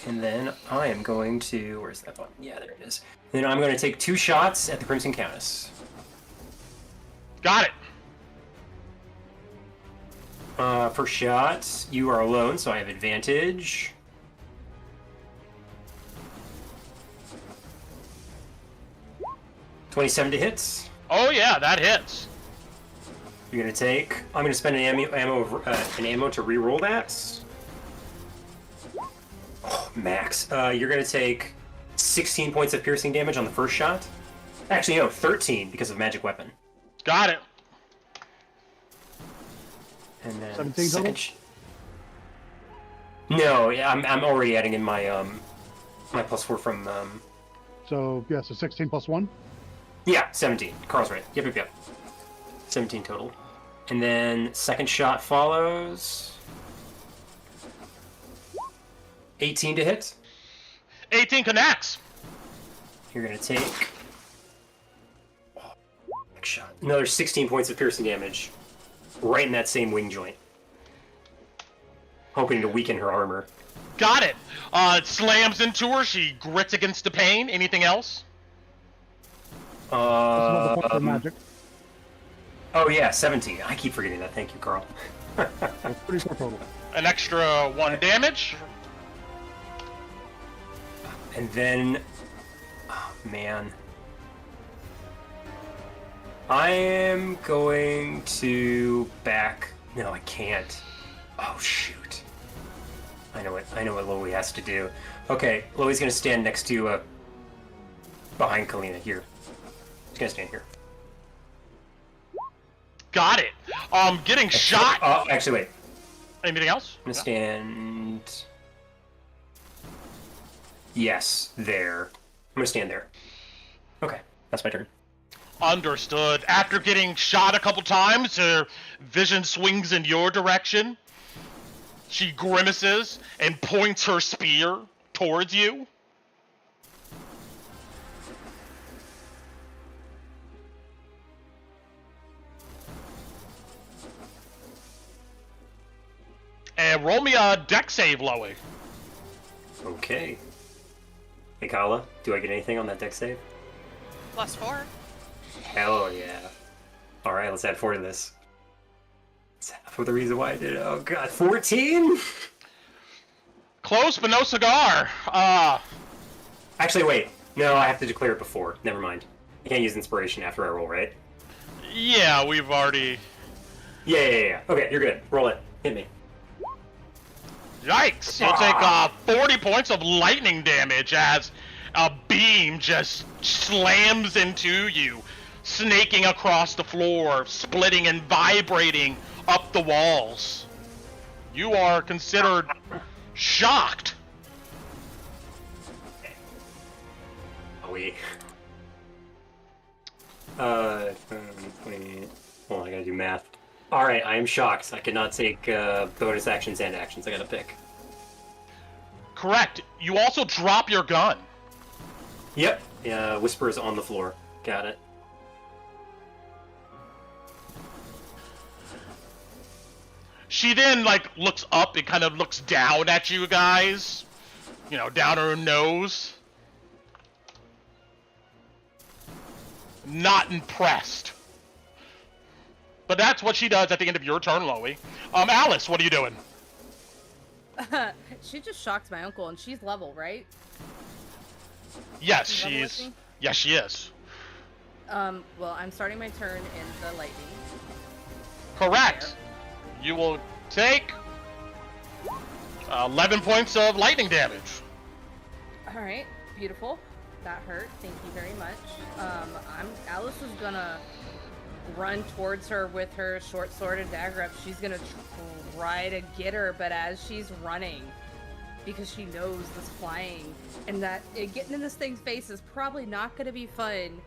And then I am going to... Where's that button? Yeah, there it is. Then I'm going to take 2 shots at the Crimson Countess. Got it. First shot, you are alone, so I have advantage. $27 to hit. Oh yeah, that hits. You're gonna take. I'm gonna spend an ammo to re-roll that. Oh, max. You're gonna take 16 points of piercing damage on the first shot. Actually, no, 13 because of magic weapon. Got it. And then 17 total? No, yeah, I'm already adding in my my +4 from So, yeah, so 16 plus 1? Yeah, 17. Carl's right. Yep. 17 total. And then second shot follows. 18 to hit. 18 connects. You're gonna take next shot. Another 16 points of piercing damage. Right in that same wing joint. Hoping to weaken her armor. Got it. It slams into her. She grits against the pain. Anything else? That's another point for magic. Oh yeah, 17. I keep forgetting that. Thank you, Carl. That's 34 total. An extra 1 damage. And then, oh man, I am going to back. No, I can't. Oh shoot! I know what Loey has to do. Okay, Loey's gonna stand next to behind Kalina here. He's gonna stand here. Got it. Getting shot. Actually, wait. Anything else? I'm gonna stand. Yes, there. I'm gonna stand there. Okay, that's my turn. Understood. After getting shot a couple times, her vision swings in your direction. She grimaces and points her spear towards you. And roll me a deck save, Loey. Okay. Hey, Kala, do I get anything on that deck save? +4. Hell yeah. Alright, let's add 4 to this. That's half of the reason why I did it. Oh god, 14? Close, but no cigar. Actually, wait. No, I have to declare it before. Never mind. I can't use inspiration after I roll, right? Yeah, we've already... Yeah. Okay, you're good. Roll it. Hit me. Yikes! You'll take 40 points of lightning damage as a beam just slams into you, snaking across the floor, splitting and vibrating up the walls. You are considered shocked. Oh, we. 20. Hold on, I gotta do math. Alright, I am shocked. I cannot take bonus actions and actions. I gotta pick. Correct. You also drop your gun. Yep. Whisper is on the floor. Got it. She then, looks up and kind of looks down at you guys. You know, down her nose. Not impressed. But that's what she does at the end of your turn, Loey. Alice, what are you doing? She just shocked my uncle, and she's level, right? Yes, Level with me? Yes, she is. Well, I'm starting my turn in the lightning. Correct. You will take 11 points of lightning damage. All right, beautiful. That hurt. Thank you very much. Alice is gonna run towards her with her short sword and dagger up. She's gonna try to get her, but as she's running, because she knows this flying and that getting in this thing's face is probably not gonna be fun,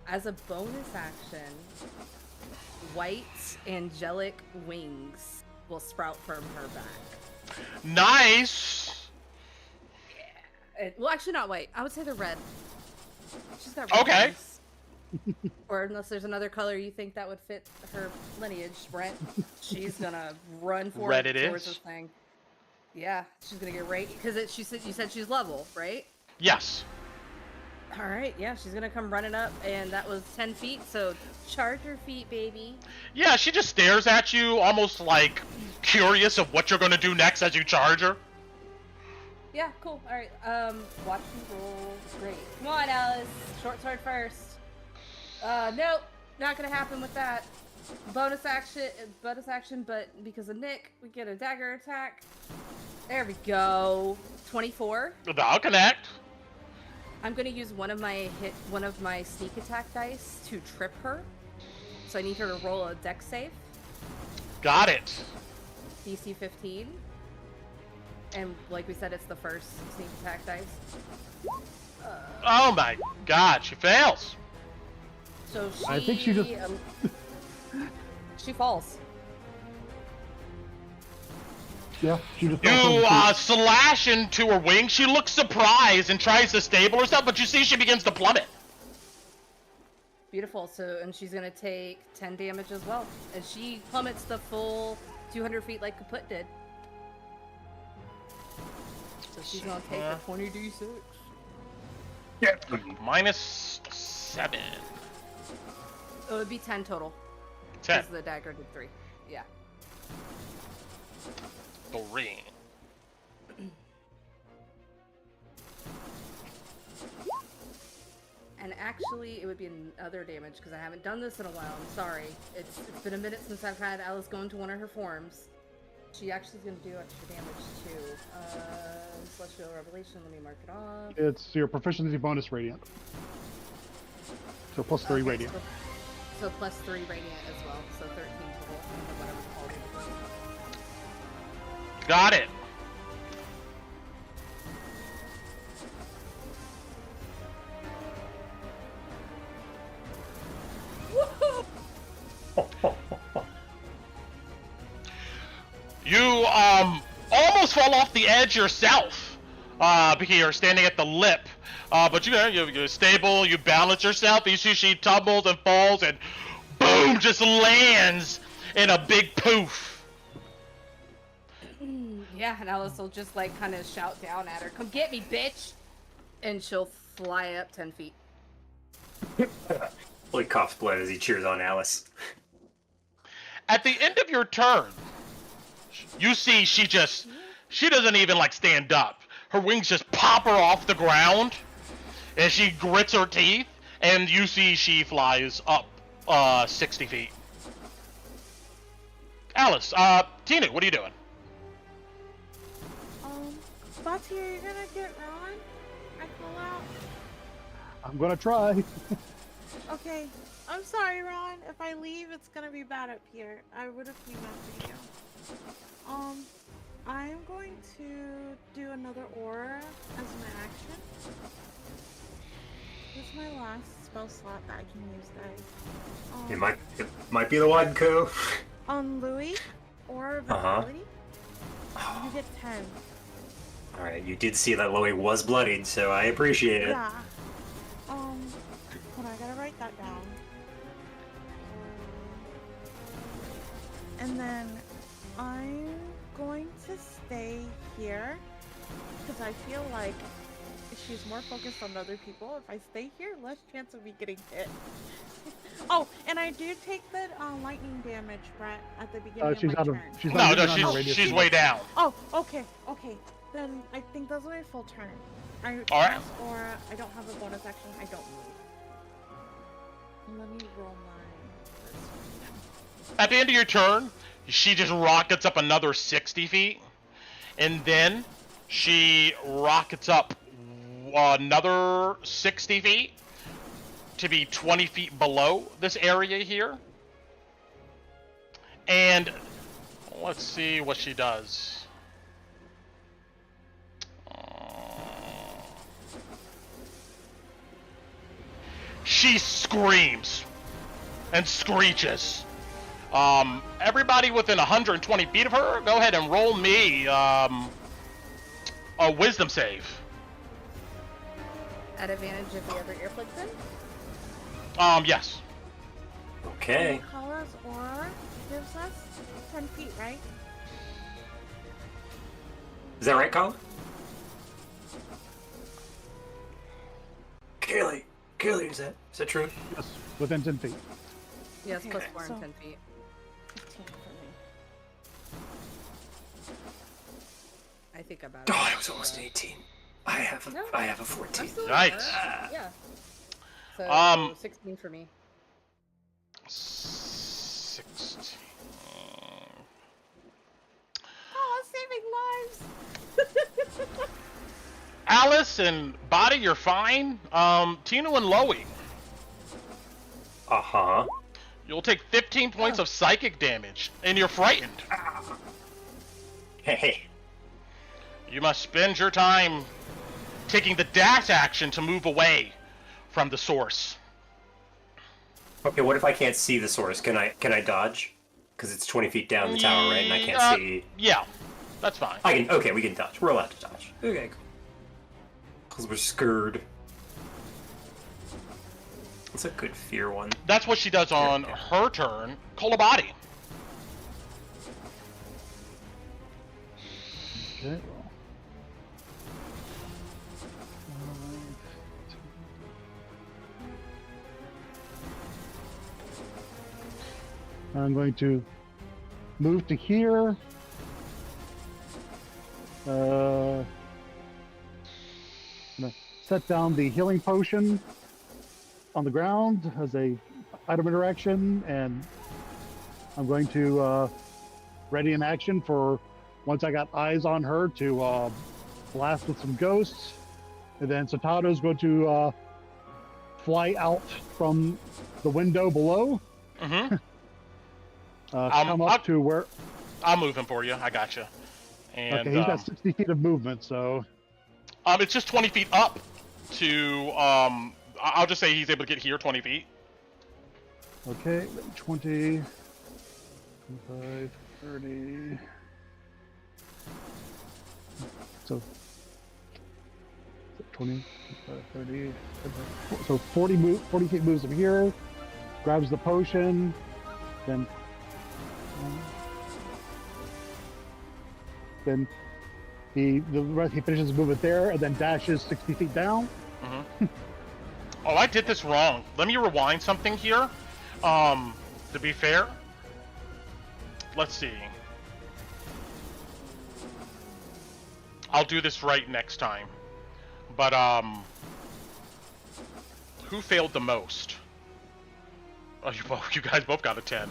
as a bonus action, white angelic wings will sprout from her back. Nice. Well, actually not white. I would say they're red. She's got red Okay. wings. Or unless there's another color you think that would fit her lineage, Brent, she's gonna run forward Red it towards is. this thing. Yeah, she's gonna get right because you said she's level, right? Yes. All right, yeah, she's gonna come running up, and that was 10 feet, so charge her feet, baby. Yeah, she just stares at you, almost like curious of what you're gonna do next as you charge her. Yeah, cool. All right, watch me roll. Great. Come on, Alice. Short sword first. Nope, not gonna happen with that. Bonus action, but because of Nick, we get a dagger attack. There we go. 24. That'll connect. I'm gonna use one of my sneak attack dice to trip her. So I need her to roll a dex save. Got it. DC 15. And like we said, it's the first sneak attack dice. Oh my god, she fails. So she... I think she just... she falls. Yeah, she just... You slash into her wing. She looks surprised and tries to stable herself, but you see she begins to plummet. Beautiful. So, and she's gonna take 10 damage as well. And she plummets the full 200 feet like Kaput did. So she's gonna take the 20d6. Yeah. -7. It would be 10 total. 10. Because the dagger did 3. Yeah. 3. And actually, it would be another damage because I haven't done this in a while. I'm sorry. It's been a minute since I've had Alice go into one of her forms. She actually is going to do extra damage too. Celestial Revelation, let me mark it off. It's your proficiency bonus radiant. So plus 3 radiant. So plus 3 radiant as well. So 13 total. Whatever the call is. Got it. You almost fall off the edge yourself, because you're standing at the lip. But you're stable. You balance yourself. You see she tumbles and falls, and boom, just lands in a big poof. Yeah, and Alice will just like kind of shout down at her, "Come get me, bitch!" And she'll fly up 10 feet. Fully coughs blood as he cheers on Alice. At the end of your turn, you see she doesn't even like stand up. Her wings just pop her off the ground, and she grits her teeth, and you see she flies up 60 feet. Alice, Tina, what are you doing? Bati, are you gonna get Ron? I pull out. I'm gonna try. Okay, I'm sorry, Ron. If I leave, it's gonna be bad up here. I would have cleaned up for you. I'm going to do another aura as an action. This is my last spell slot that I can use, guys. It might be the one, Co. On Louis, Aura of Vitality, you get 10. Alright, you did see that Louis was bloodied, so I appreciate it. Yeah. Hold on, I gotta write that down. And then I'm going to stay here because I feel like she's more focused on other people. If I stay here, less chance of me getting hit. Oh, and I do take the lightning damage, Brett, at the beginning of my turn. She's way down. Oh, okay. Then I think that's my full turn. All right. Or I don't have a bonus action. I don't move. Let me roll my first one. At the end of your turn, she just rockets up another 60 feet, and then she rockets up another 60 feet to be 20 feet below this area here. And let's see what she does. She screams and screeches. Everybody within 120 feet of her, go ahead and roll me a wisdom save. At advantage if the other earplugs in? Yes. Okay. Kala's aura gives us 10 feet, right? Is that right, Colin? Kaylee, is that true? Yes, within 10 feet. Yes, plus Okay, 4 and so- 10 feet. 15 for me. I think about it. God, I was almost an 18. I have a No. 14. I'm still Yikes. Yeah. So 16 for me. 16. Oh, saving lives! Alice and Body, you're fine. Tino and Loey, Uh-huh. you'll take 15 points of psychic damage, and you're frightened. Hey. You must spend your time taking the dash action to move away from the source. Okay, what if I can't see the source? Can I dodge? Because it's 20 feet down the tower, right? And I can't see. Yeah, that's fine. I can. Okay, we can dodge. We're allowed to dodge. Okay, cool. Because we're scared. That's a good fear one. That's what she does on her turn. Kolabadi. Okay. I'm going to move to here. Gonna set down the healing potion on the ground as a item interaction, and I'm going to ready in action for once I got eyes on her to blast with some ghosts, and then Satato's going to fly out from the window below. Mm-hmm. Come up to where. I'll move him for you. I got you. And Okay, he's got 60 feet of movement, so. It's just 20 feet up to. I'll just say he's able to get here 20 feet. Okay, 20, 25, 30. So 20, 25, 30. So 40 feet moves over here, grabs the potion, then he finishes his movement there, and then dashes 60 feet down. Mm-hmm. Oh, I did this wrong. Let me rewind something here. To be fair, let's see. I'll do this right next time. But who failed the most? Oh, you guys both got a 10.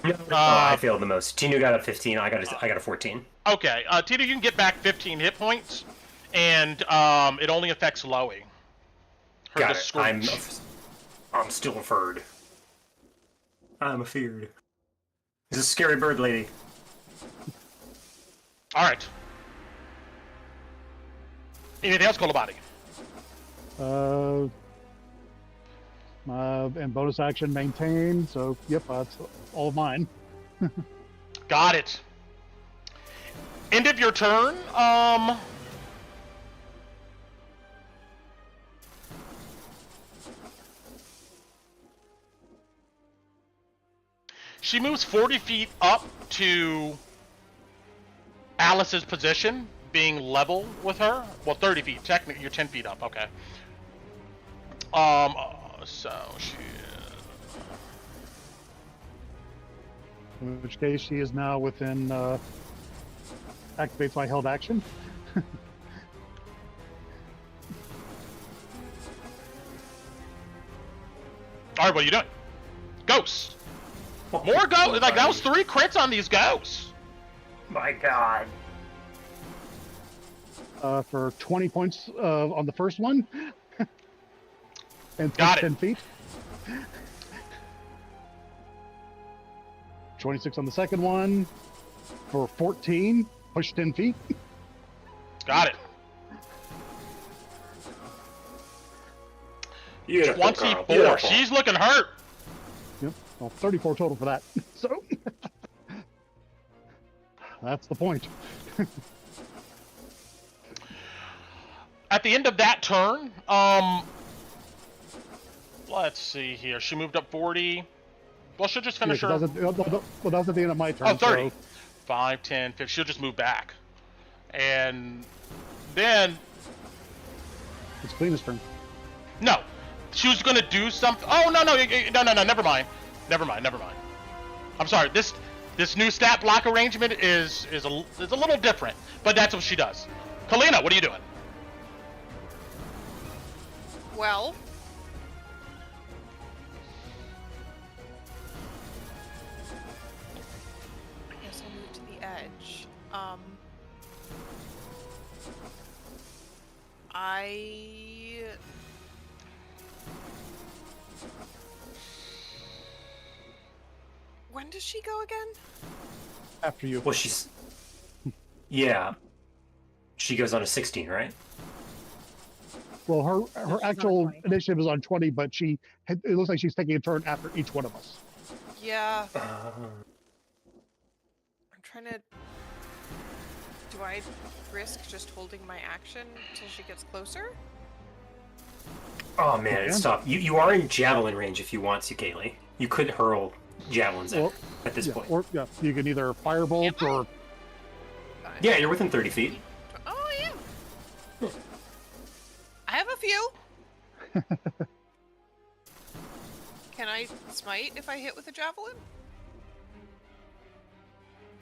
I failed the most. Tinu got a 15. I got a 14. Okay, Tito, you can get back 15 hit points, and it only affects Loey. Got it. I'm still afraid. I'm afeared. He's a scary bird lady. All right. Anything else, Kolabadi? And bonus action maintain. So, yep, that's all of mine. Got it. End of your turn. She moves 40 feet up to Alice's position, being level with her. Well, 30 feet. Technically, you're 10 feet up. Okay. So she. In which case, she is now within. Activates my held action. All right, what are you doing? Ghosts. More ghosts. Like that was 3 crits on these ghosts. My God. For 20 points on the first one. And Got it. 10 feet. 26 on the second one. For 14. Push 10 feet. Got it. Beautiful, 24. Beautiful. She's looking hurt. Yep. Well, 34 total for that. So that's the point. At the end of that turn, let's see here. She moved up 40. Well, she'll just finish her. Well, that's at the end of my turn. Oh, 30. So 5, 10, 15. She'll just move back. And then It's Cleanest turn. no, she was gonna do something. Oh no, never mind. I'm sorry. This new stat block arrangement is a little different, but that's what she does. Kalina, what are you doing? Well, I guess I'll move to the edge. When does she go again? After you. Well, she's... Yeah. She goes on a 16, right? Well, her she's not actual 20. initiative is on 20, but it looks like she's taking a turn after each one of us. Yeah. I'm trying to... Do I risk just holding my action till she gets closer? Oh man, it's tough. You are in javelin range if you want to, Kaylee. You could hurl javelins Well, at this point. Or you can either firebolt Am I? or Fine. Yeah, you're within 30 feet. Oh, I am. I have a few. Can I smite if I hit with a javelin?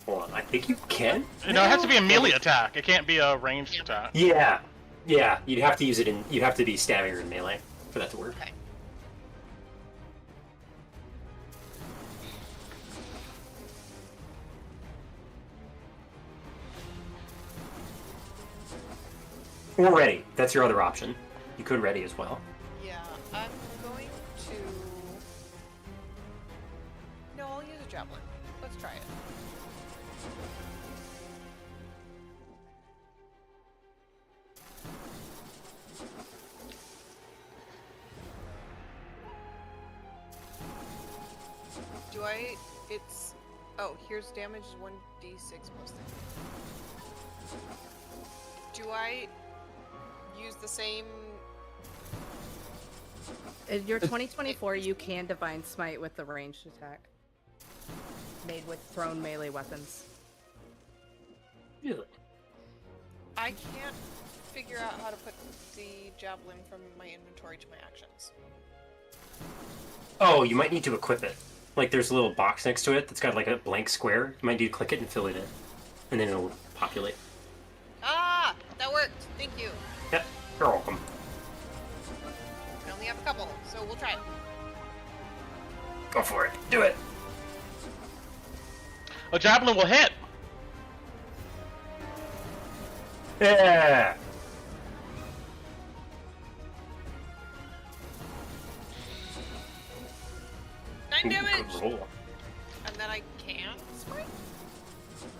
Hold on, I think you can. No, it has to be a melee attack. It can't be a ranged attack. Yeah, you'd have to use it in. You'd have to be stabbing her in melee for that to work. Okay. Or ready. That's your other option. You could ready as well. Yeah, I'm going to... No, I'll use a javelin. Let's try it. Do I... It's... Oh, here's damage is 1d6 plus 3. Do I use the same... In your 2024, you can Divine Smite with the ranged attack. Made with thrown melee weapons. Really? I can't figure out how to put the javelin from my inventory to my actions. Oh, you might need to equip it. Like there's a little box next to it that's got like a blank square. You might need to click it and fill it in, and then it'll populate. Ah! That worked! Thank you! Yep, you're welcome. I only have a couple, so we'll try it. Go for it. Do it. A javelin will hit. Yeah. 9 Ooh, damage! good roll. And then I can smite?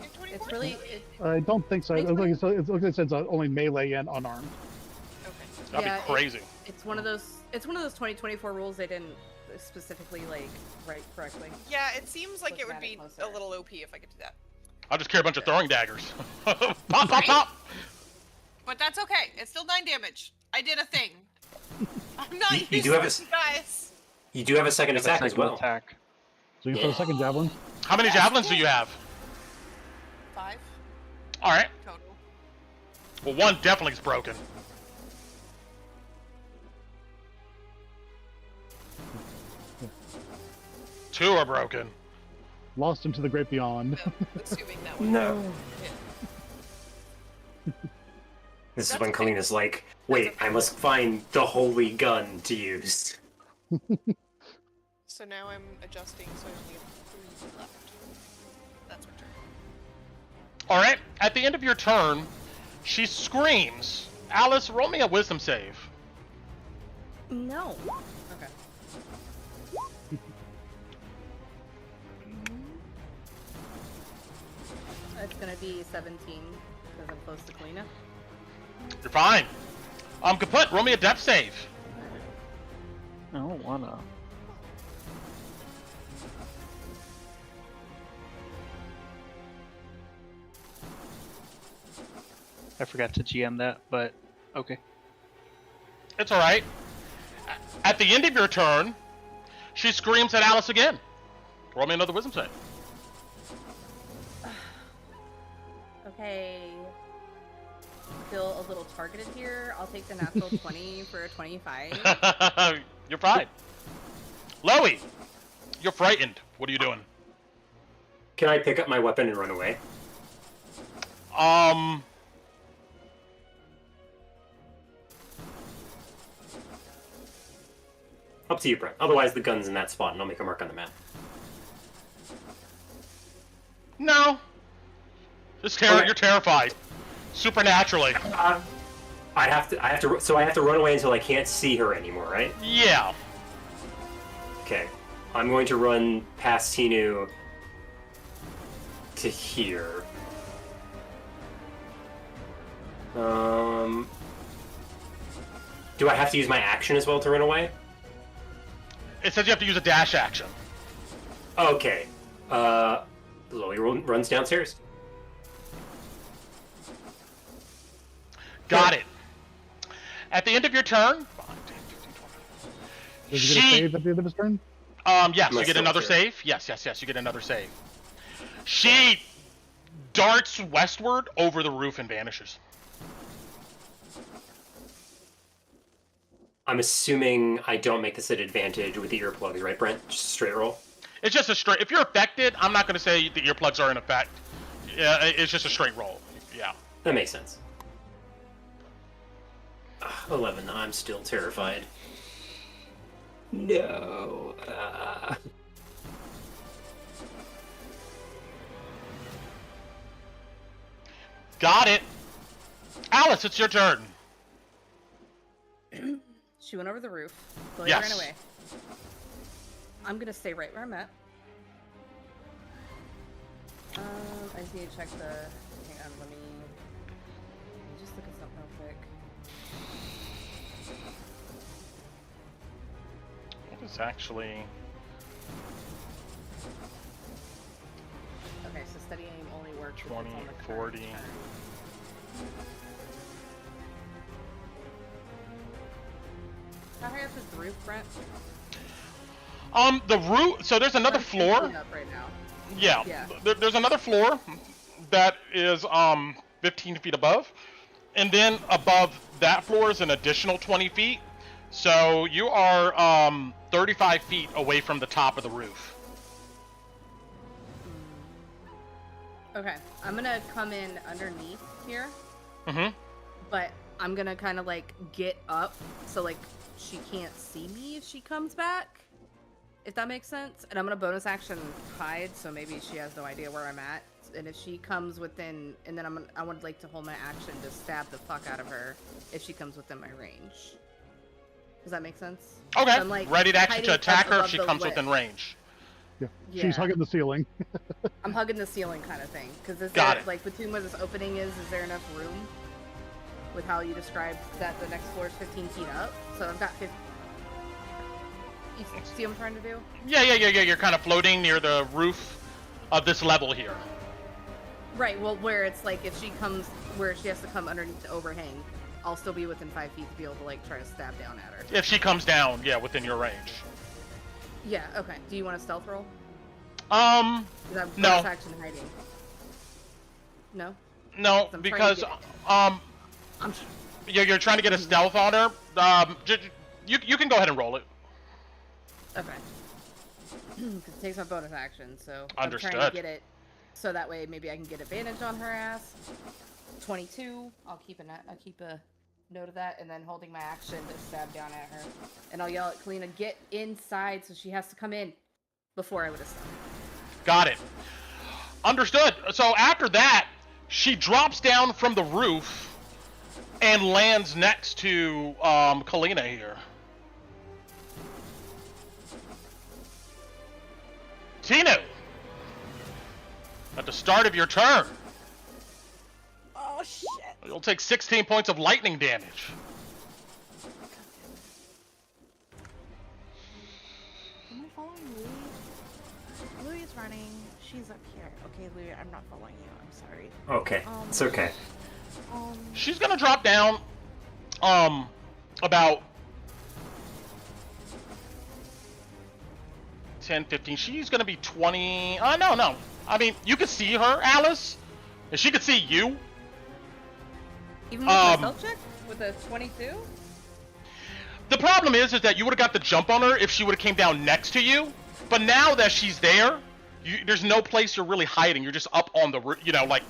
In 24? It's really... I don't think so. It looks like it says only melee and unarmed. Okay. That'd Yeah, be crazy. It's one of those 2024 rules they didn't specifically like write correctly. Yeah, it seems like it would Look at be it a closer. little OP if I could do that. I'll just carry a bunch of throwing daggers. Pop, pop, Right? pop! But that's okay. It's still 9 damage. I did a thing. I'm not You used do to have a this, guys. You do have a second attack as well. Attack. So you throw a second javelin. How many javelins do you have? 5 Alright. total. Well, one definitely is broken. Two are broken. Lost into the great beyond. No, assuming that one. No. hit. This is That's when okay. Kalina's like, wait, I must find the holy gun to use. So now I'm adjusting, so I only have 3 left. That's my turn. Alright, at the end of your turn, she screams. Alice, roll me a wisdom save. No. Okay. It's gonna be 17 because I'm close to Kalina. You're fine. Kaput, roll me a depth save. I don't wanna. I forgot to GM that, but okay. It's alright. At the end of your turn, she screams at Alice again. Roll me another wisdom save. Okay. feel a little targeted here, I'll take the natural 20 for a 25. You're fine. Loey, you're frightened. What are you doing? Can I pick up my weapon and run away? Up to you, Brett. Otherwise, the gun's in that spot, and I'll make a mark on the map. No. Just Okay. you're terrified. Supernaturally. I have to run away until I can't see her anymore, right? Yeah. Okay. I'm going to run past Tinu to here. Do I have to use my action as well to run away? It says you have to use a dash action. Okay. Loey runs downstairs. Got it. At the end of your turn, Does he get a save at the end of his turn? yes, Am I you get still another here? save. Yes, you get another save. She darts westward over the roof and vanishes. I'm assuming I don't make this an advantage with the earplugs, right, Brent? Just a straight roll? It's just a straight. If you're affected, I'm not going to say the earplugs are in effect. Yeah, it's just a straight roll. Yeah. That makes sense. 11. I'm still terrified. No. Got it. Alice, it's your turn. She went over the roof. Chloe Yes. ran away. I'm gonna stay right where I'm at. I just need to check the. Hang on, let me just look at something real quick. What is actually? Okay, so steady aim only works if it's 20, on the current 40. turn. How high up is the roof, Brent? The roof. So there's another I'm floor. picking up right now. Yeah. Yeah. There's another floor that is 15 feet above, and then above that floor is an additional 20 feet. So you are 35 feet away from the top of the roof. Okay, I'm gonna come in underneath here, Mm-hmm. but I'm gonna kind of like get up so like she can't see me if she comes back, if that makes sense. And I'm gonna bonus action hide, so maybe she has no idea where I'm at. And if she comes within, and then I would like to hold my action to stab the fuck out of her if she comes within my range. Does that make sense? Okay. So I'm, like, Ready to action hiding to attack up her if above she the comes lip. within range. Yeah. Yeah. She's hugging the ceiling. I'm hugging the ceiling kind of thing. Because is Got there, it. like, between where this opening is there enough room? With how you described that the next floor is 15 feet up? So I've got 15... You see what I'm trying to do? Yeah. You're kind of floating near the roof of this level here. Right, well, where it's like, if she comes, where she has to come underneath the overhang, I'll still be within 5 feet to be able to, like, try to stab down at her. If she comes down, yeah, within your range. Yeah, okay. Do you want a stealth roll? No. Is that bonus action hiding? No? No, I'm trying to because get um, I'm... you're trying to get a stealth on her. You can go ahead and roll it. Okay. Because it takes my bonus action, so Understood. I'm trying to get it so that way maybe I can get advantage on her ass. 22. I'll keep a note of that, and then holding my action to stab down at her. And I'll yell at Kalina, get inside, so she has to come in before I would have stabbed. Got it. Understood. So after that, she drops down from the roof and lands next to Kalina here. Tino, at the start of your turn, Oh shit! you'll take 16 points of lightning damage. Am I following Louie? Louie's running. She's up here. Okay, Louie, I'm not following you. I'm sorry. Okay, it's okay. She's gonna drop down, about 10, 15. She's gonna be 20. No. I mean, you can see her, Alice, and she can see you. Even with my stealth check? With a 22? The problem is that you would have got the jump on her if she would have came down next to you. But now that she's there, there's no place you're really hiding. You're just up on the, like,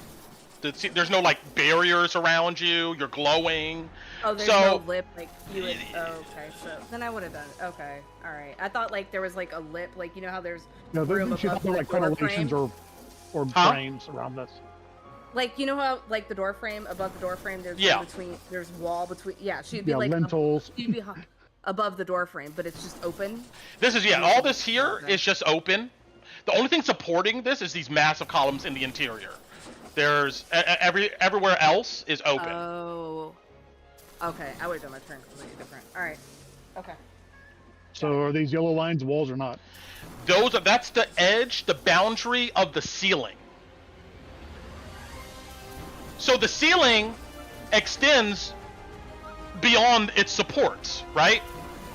there's no like barriers around you. You're glowing. Oh, there's no lip, like you would. Oh, okay, so then I would have done it. Okay, all right. I thought like there was like a lip, like you know how there's room she's above not the like door crenellations frame. or frames around this. Like you know how like the door frame above the door frame, there's there's wall between. Yeah, she'd be like lintels. She'd be above the door frame, but it's just open. This is all this here is just open. The only thing supporting this is these massive columns in the interior. There's everywhere else is open. Oh. Okay, I would have done my turn completely different. All right. Okay. So are these yellow lines walls or not? That's the edge, the boundary of the ceiling. So the ceiling extends beyond its supports, right?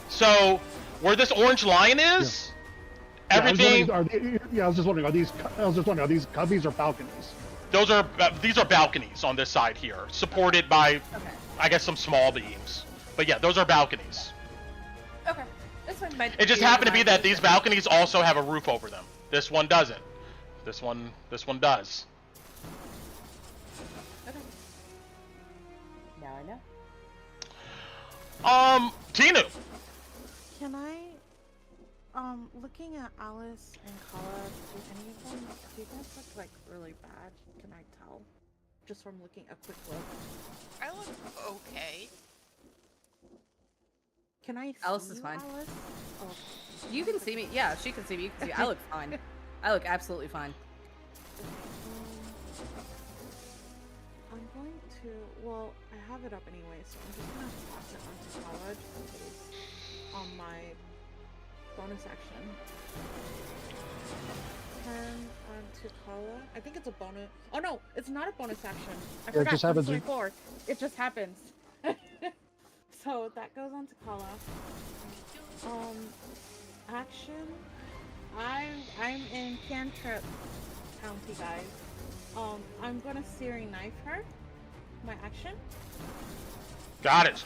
So where this orange line is, everything. I was just wondering, are these cubbies or balconies? These are balconies on this side here, supported by, I guess, some small beams. But yeah, those are balconies. Okay, this one might. It just happened to be that these balconies also have a roof over them. This one doesn't. This one does. Okay. Now I know. Tinu. Can I, looking at Alice and Kala, do you guys look like really bad? Can I tell? Just from looking a quick look. I look okay. Can I see Alice is fine. Alice? Oh. You can see me. Yeah, she can see me. You can see me. I look fine. I look absolutely fine. I'm going to, well, I have it up anyway, so I'm just going to toss it onto Kala just in case on my bonus action. Turn onto Kala. I think it's a bonus. Oh no, it's not a bonus action. I forgot. It just happens. It just happens. So that goes on to Kala. Action. I'm in cantrip county, guys. I'm gonna searing knife her. My action. Got it.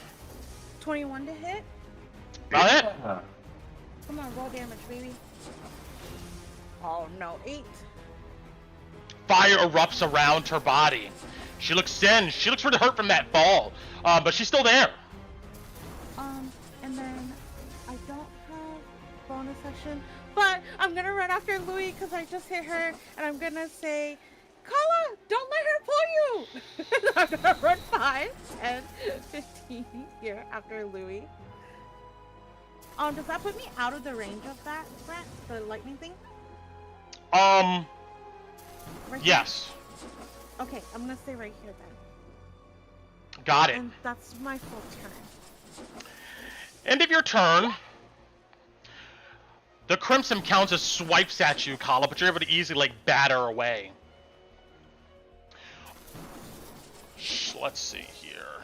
21 to hit. Got it. Come on, roll damage, baby. Oh no, 8. Fire erupts around her body. She looks singed. She looks really hurt from that fall, but she's still there. And then I don't have bonus action, but I'm gonna run after Louie because I just hit her, and I'm gonna say, Kala, don't let her pull you! I'm gonna run 5, 10, 15 here after Louie. Does that put me out of the range of that, Brent? The lightning thing? Right yes. Here? Okay, I'm gonna stay right here then. Got it. And that's my full turn. End of your turn. The Crimson Countess swipes at you, Kala, but you're able to easily, like, batter away. Let's see here.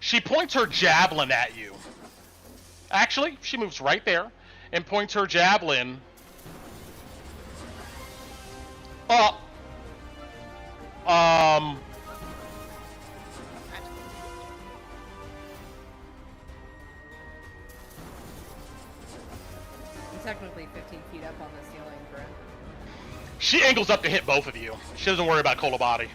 She points her javelin at you. Actually, she moves right there and points her javelin up. I'm technically 15 feet up on the ceiling, Brent. She angles up to hit both of you. She doesn't worry about Kolobati.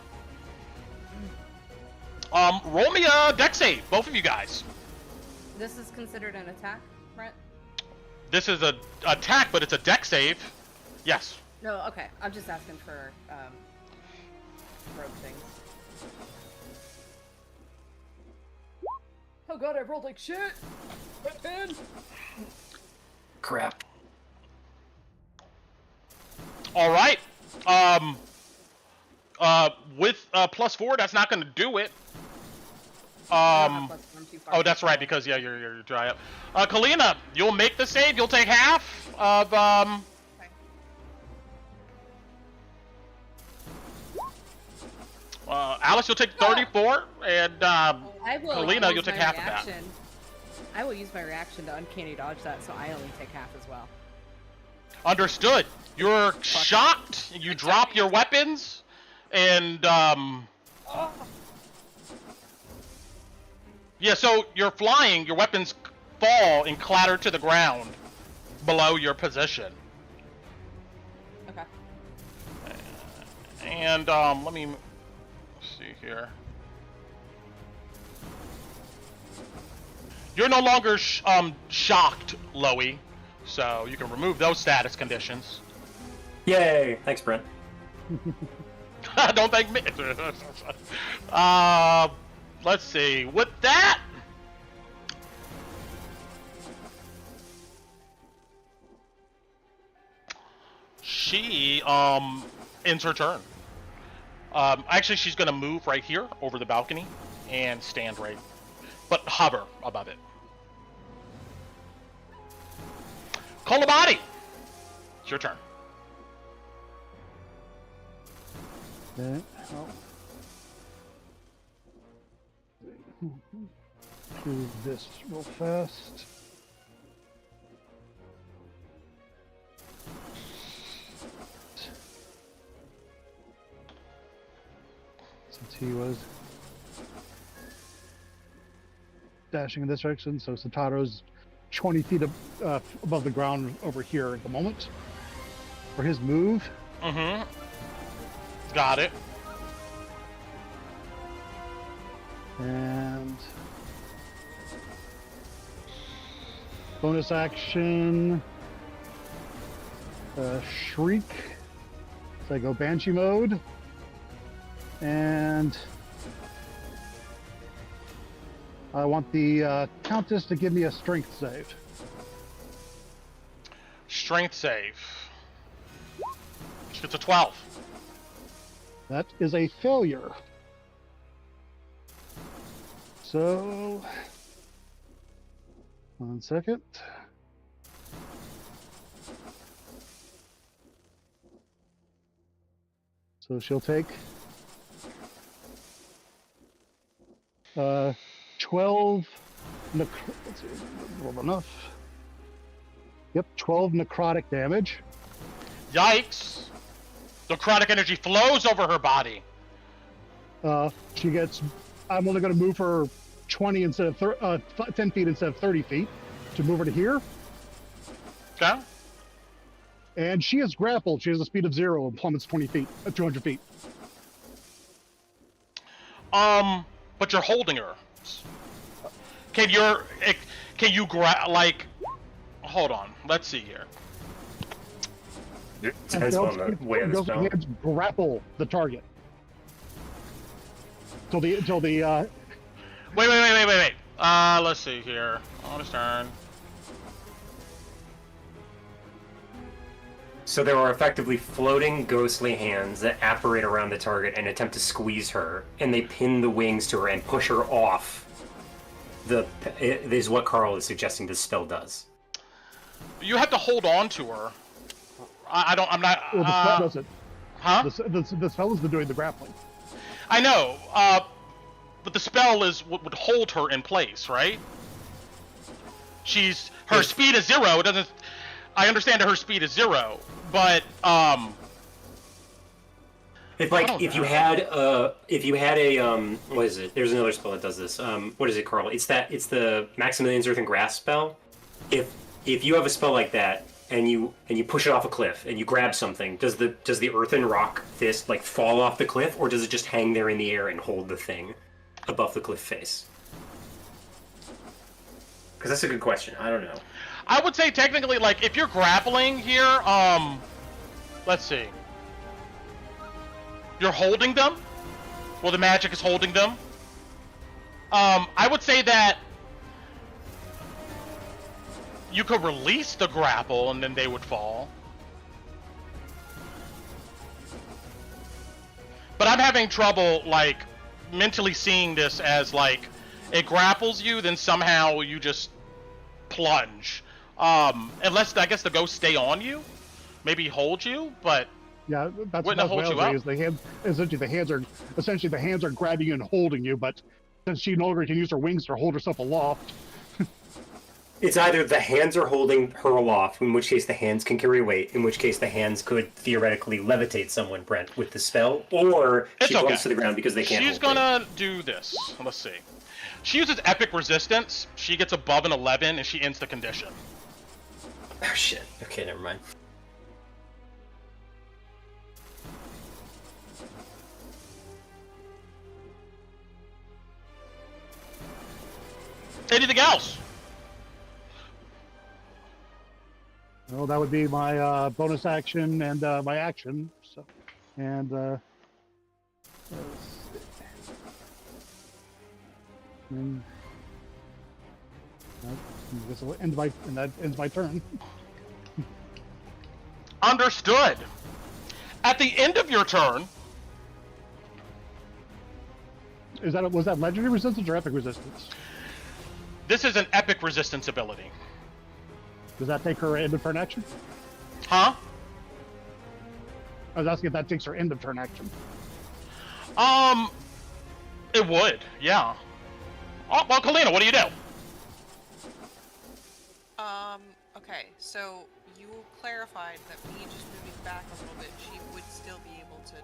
Roll me a dex save, both of you guys. This is considered an attack, Brent? This is an attack, but it's a dex save. Yes. No, okay. I'm just asking for rogue things. Oh god, I rolled like shit! Man. Crap. All right. With +4, that's not going to do it. Oh, that's right, because yeah, you're dry up. Kalina, you'll make the save. You'll take half of Alice, you'll take 34, and Kalina, you'll take half of that. I will use my reaction to uncanny dodge that, so I only take half as well. Understood. You're shocked. You drop your weapons, and Yeah, so you're flying, your weapons fall and clatter to the ground below your position. Okay. And let me see here. You're no longer shocked, Loey, so you can remove those status conditions. Yay! Thanks, Brent. Don't thank me. Let's see. With that, she ends her turn. Actually, she's gonna move right here over the balcony and stand right, but hover above it. Kolabati, it's your turn. Okay. Do this real fast. Since he was dashing in this direction, so Satoru's 20 feet above the ground over here at the moment for his move. Mm-hmm. Got it. And bonus action, shriek. So I go banshee mode, and I want the Countess to give me a strength save. Strength save. It's a 12. That is a failure. So, 1 second. So she'll take 12 let's see, roll enough. Yep, 12 necrotic damage. Yikes! The necrotic energy flows over her body. She gets. I'm only going to move her 20 instead of 10 feet instead of 30 feet to move her to here. Okay. And she is grappled. She has a speed of 0 and plummets 20 feet, 200 feet. But you're holding her. Can you like? Hold on. Let's see here. It depends on the way of the spell. Hands grapple the target. Till the Wait. Let's see here. On his turn. So there are effectively floating ghostly hands that apparate around the target and attempt to squeeze her, and they pin the wings to her and push her off. It is what Carl is suggesting this spell does. You have to hold on to her. I'm not. Well, the spell doesn't. Huh? The spell is doing the grappling. I know. But the spell would hold her in place, right? Her speed is 0. It doesn't. I understand that her speed is 0, but if you had a what is it? There's another spell that does this. What is it, Carl? It's the Maximilian's Earth and Grass spell. If you have a spell like that and you push it off a cliff and you grab something, does the earthen rock fist like fall off the cliff, or does it just hang there in the air and hold the thing above the cliff face? Because that's a good question. I don't know. I would say technically, like, if you're grappling here, let's see. You're holding them? Well, the magic is holding them. I would say that you could release the grapple and then they would fall. But I'm having trouble, like, mentally seeing this as, like, it grapples you, then somehow you just plunge. Unless, I guess, the ghosts stay on you, maybe hold you, but yeah, that's wouldn't it hold you up? Is the hands, essentially the hands are grabbing you and holding you, but since she no longer can use her wings to hold herself aloft. It's either the hands are holding her aloft, in which case the hands can carry weight, in which case the hands could theoretically levitate someone, Brent, with the spell, or she It's falls okay. to the ground because they can't She's hold gonna do this. Let's see. She uses epic resistance. She gets above an 11, and she ends the condition. weight. Oh, shit. Okay, never mind. Anything else? Well, that would be my bonus action and my action. So, and let's see. And this will end my, and that ends my turn. Understood. At the end of your turn, Was that legendary resistance or epic resistance? this is an epic resistance ability. Does that take her end of turn action? Huh? I was asking if that takes her end of turn action. It would, yeah. Oh, well, Kalina, what do you do? Okay, so you clarified that me just moving back a little bit, she would still be able to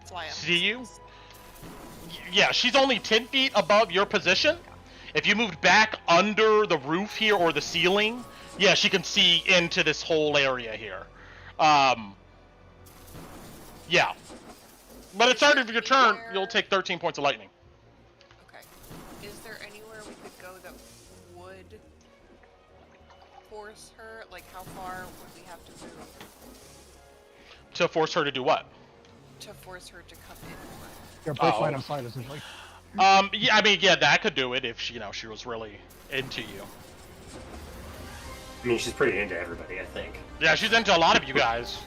fly up. See you? Yeah, she's only 10 feet above your position. If you moved back under the roof here or the ceiling, yeah, she can see into this whole area here. Yeah. But at the start of your turn, you'll take 13 points of lightning. Okay. Is there anywhere we could go that would force her? Like, how far would we have to move To force her to do what? to force her to come in? Your break line of sight, essentially. Yeah, I mean, yeah, that could do it if she, she was really into you. I mean, she's pretty into everybody, I think. Yeah, she's into a lot of you guys.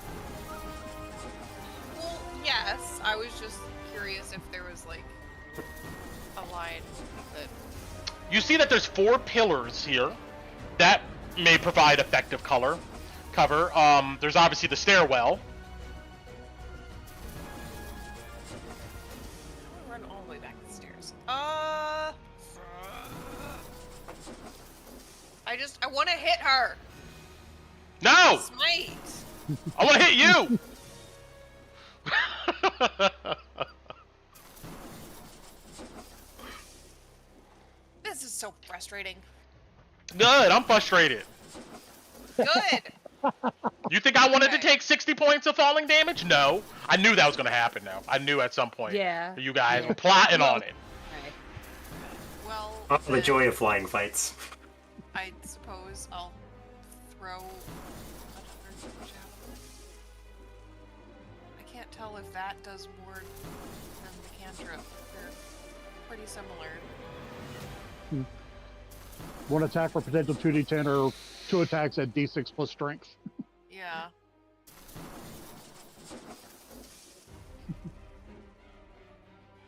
Well, yes. I was just curious if there was, like, a line that... You see that there's 4 pillars here that may provide effective cover. There's obviously the stairwell. Run all the way back the stairs. I want to hit her. No! Smite. I want to hit you! This is so frustrating. Good, I'm frustrated. Good. You think I wanted to Okay. take 60 points of falling damage? No. I knew that was going to happen now. I knew at some point Yeah. you guys Yeah. were plotting on it. Okay. Well, Oh, the then joy of flying fights. I suppose I'll throw another javelin. I can't tell if that does more than the cantrip. They're pretty similar. One attack for potential 2d10 or 2 attacks at d6 plus strength. Yeah.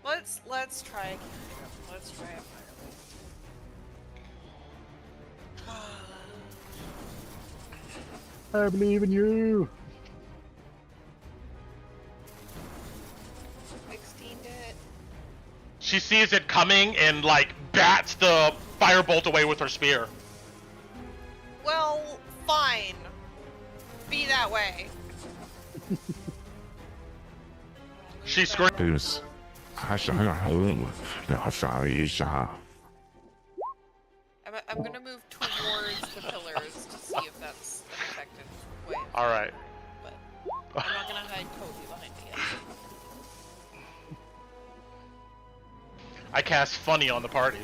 Let's try a cantrip. Let's try a fire. I believe in you. 16 to hit. She sees it coming and, bats the firebolt away with her spear. Well, fine. Be that way. She screams. 就是还想想还问我，然后杀了一杀。 I'm gonna move towards the pillars to see if that's an effective way. of Alright. But I'm not gonna hide totally behind it yet. I cast funny on the party.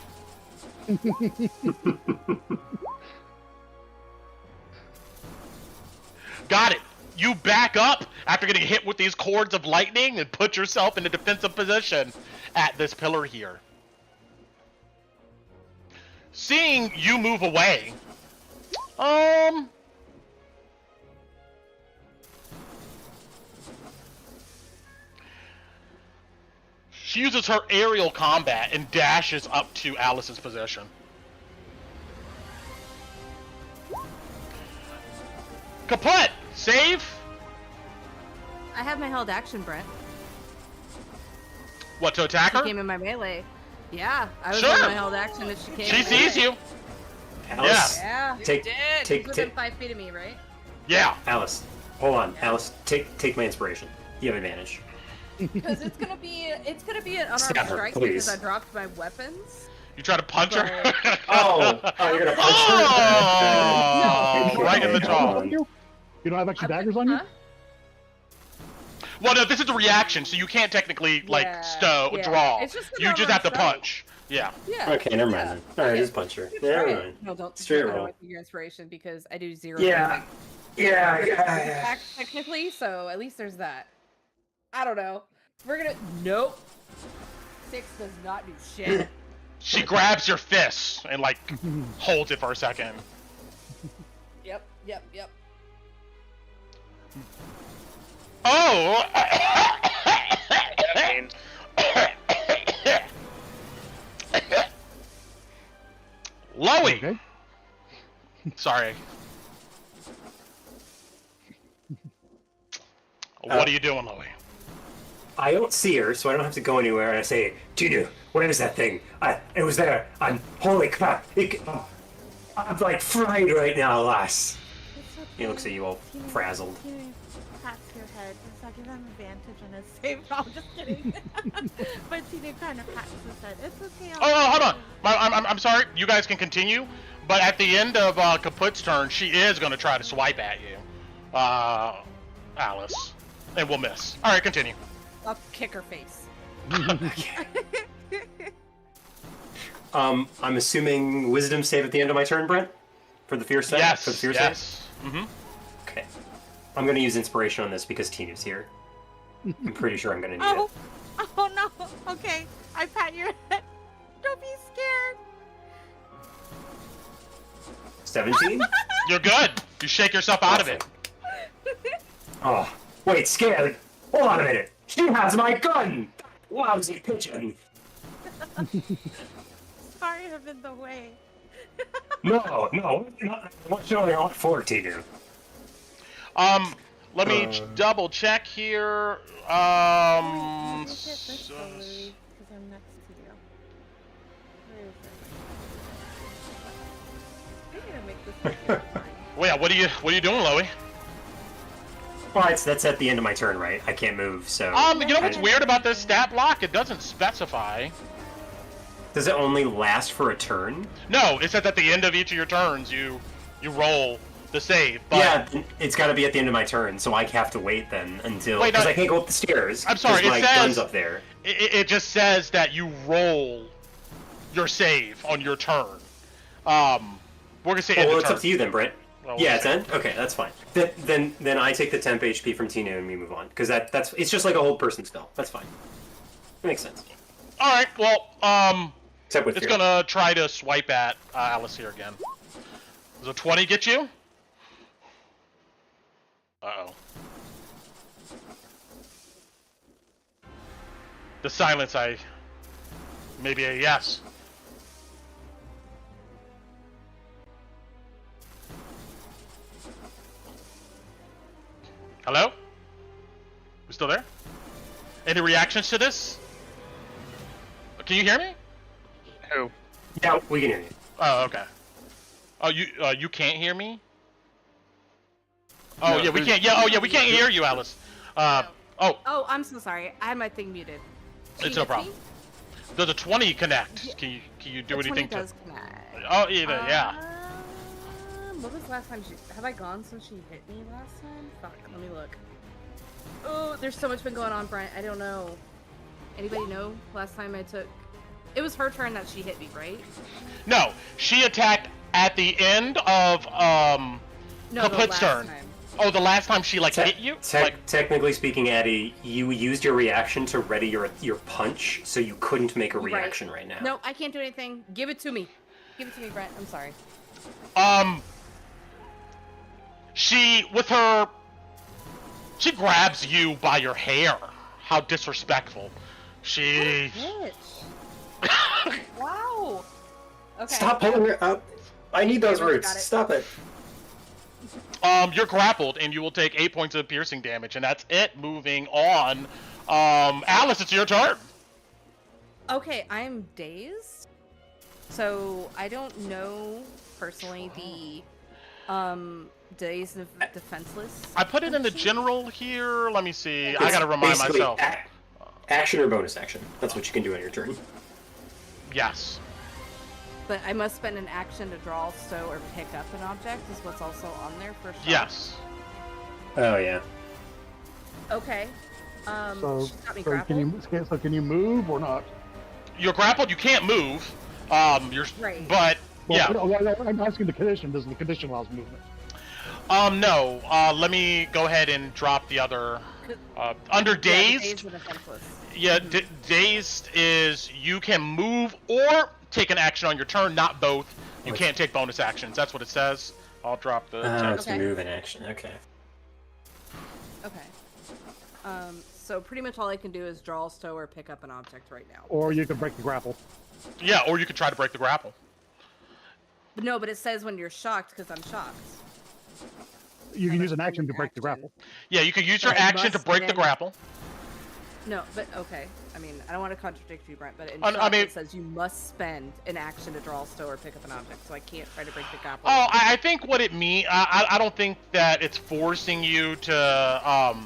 Got it. You back up after getting hit with these cords of lightning and put yourself in a defensive position at this pillar here. Seeing you move away, she uses her aerial combat and dashes up to Alice's position. Kaput! Save! I have my held action, Brent. What, to attack She her? came in my melee. Yeah, I was Sure. on my held action and she came. She in sees melee. you. Alice, Yeah. You Take- did. take- He's within 5 feet of me, right? Yeah. Alice, hold on. Alice, take my inspiration. You have advantage. Because it's gonna be an unarmed Stab her, strike please. because I dropped my weapons. You try to punch her. Oh, you're gonna punch her? Oh, No. right in the Okay, jaw. hold on. You don't have extra daggers on you? Huh? Well, no, this is a reaction, so you can't technically like Yeah. draw. It's just an You just have to unarmed strike. punch. Yeah. Yeah. Okay, never mind Yeah. then. Alright, Okay. just punch her. Good Never try. mind. No, don't. Straight I roll. don't want your inspiration because I do 0. Yeah. Yeah. Technically, so at least there's that. I don't know. We're gonna. Nope. 6 does not do shit. She grabs your fist and like holds it for a second. Yep. Oh! Loey! Okay. Sorry. What are you doing, Loey? I don't see her, so I don't have to go anywhere. And I say, Gina, where is that thing? It was there. Holy crap! I'm like fried right now, lass. It's okay. He looks at you all Tina- frazzled. Tina pats your head. Does that give him advantage on his save? No, I'm just kidding. But Tina kind of pats his head. It's okay. Oh, hold on. I'm sorry. You guys can continue, but at the end of Kaput's turn, she is going to try to swipe at you, Alice, and we'll miss. All right, continue. I'll kick her face. I'm assuming wisdom save at the end of my turn, Brent? For the fear save? Yes. For the fear Yes. save? Okay. I'm gonna use inspiration on this because Tinu's here. I'm pretty sure I'm gonna need Oh, it. oh no. Okay, I pat your head. Don't be scared. 17? You're good. You shake yourself out of it. Oh, wait, scared. Hold on a minute. She has my gun! Lousy pigeon. Sorry, I'm in the way. No, what's going on for, Tinu? Let me double check here. Make it this way, Louie, because I'm next to you. Where is it? I'm gonna make this fine. Well, yeah, what are you doing, Loey? Well, that's at the end of my turn, right? I can't move, so... You know what's weird about this stat block? It doesn't specify. Does it only last for a turn? No, it says at the end of each of your turns, you roll the save. But Yeah, it's got to be at the end of my turn, so I have to wait then until... Wait, Because no, I can't go up the stairs. I'm sorry, 'cause my it says- gun's up there. It just says that you roll your save on your turn. We're gonna say end Well, of it's turn. up to you then, Brett. Well, Yeah, we'll it's see. end? Okay, that's fine. Then I take the temp HP from Tina and we move on. Because that's it's just like a whole person spell. That's fine. It makes sense. All right. Well, Except with it's fear. gonna try to swipe at Alice here again. Does a 20 get you? Uh-oh. The silence, maybe a yes. Hello? We still there? Any reactions to this? Can you hear me? Who? Yeah, we can hear you. Oh, okay. Oh, you can't hear me? Oh, No, yeah, we who's- can't. Yeah, oh, yeah, we can't hear you, Alice. Oh, Oh, I'm so sorry. I had my thing muted. it's no problem. Does a 20 connect? Can you do The 20 anything to? does connect. Oh, yeah. What was the last time have I gone since she hit me last time? Fuck, let me look. Oh, there's so much been going on, Brian. I don't know. Anybody know last time I took... It was her turn that she hit me, right? No, she attacked at the end of No, the Kaput's last turn. time. Oh, the last time she like hit you? Like, Technically speaking, Addie, you used your reaction to ready your punch, so you couldn't make a Right. reaction right now. No, I can't do anything. Give it to me. Give it to me, Brent. I'm sorry. she grabs you by your hair. How disrespectful. She. Bitch. Wow. Okay. Stop pulling her up. I need those Okay, we roots. got it. Stop it. You're grappled, and you will take 8 points of piercing damage, and that's it. Moving on. Alice, it's your turn. Okay, I'm dazed. So I don't know personally the days of defenseless. I put it in the function. general here. Let me see. I gotta remind Basically, myself. Action or bonus action. That's what you can do on your turn. Yes. But I must spend an action to draw, stow, or pick up an object. Is what's also on there for shock. Yes. Oh yeah. Okay. So, She's got me so grappled. can you move or not? You're grappled. You can't move. You're. Right. But yeah. I'm asking the condition. Does the condition allows movement? No. Let me go ahead and drop the other. Under Yeah, dazed. dazed and defenseless. Yeah, dazed is you can move or take an action on your turn, not both. You can't take bonus actions. That's what it says. I'll drop the text. It's a move in action. Okay. Okay. So pretty much all I can do is draw, stow, or pick up an object right now. Or you can break the grapple. Yeah, or you could try to break the grapple. But no, but it says when you're shocked because I'm shocked. You can How use much an action to an break the action? grapple. Yeah, you could use your But I action to must break the then- grapple. No, but okay. I mean, I don't want to contradict you, Brent, but in I shock, mean- it says you must spend an action to draw, stow, or pick up an object, so I can't try to break the grapple. Oh, I think what it means. I don't think that it's forcing you to.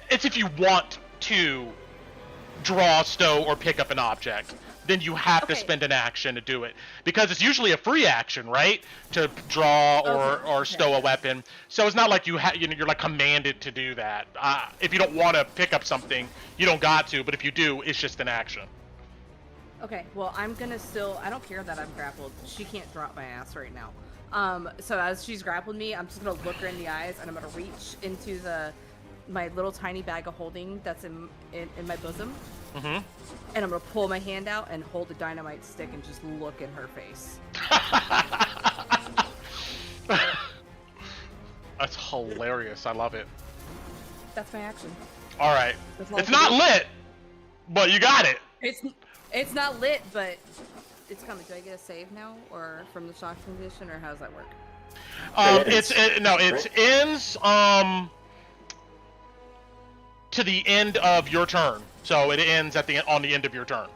It's if you want to draw, stow, or pick up an object, then you have to Okay. spend an action to do it, because it's usually a free action, right? To draw or Okay. stow a weapon. So it's not like you're like commanded to do that. If you don't want to pick up something, you don't got to. But if you do, it's just an action. Okay, well, I'm gonna still. I don't care that I'm grappled. She can't drop my ass right now. So as she's grappled me, I'm just gonna look her in the eyes, and I'm gonna reach into my little tiny bag of holding that's in my bosom, Mm-hmm. and I'm gonna pull my hand out and hold the dynamite stick and just look in her face. That's hilarious. I love it. That's my action. All right. That's all It's I can not do. lit, but you got it. It's not lit, but it's coming. Do I get a save now, or from the shock condition, or how does that work? It ends to the end of your turn. So it ends on the end of your turn.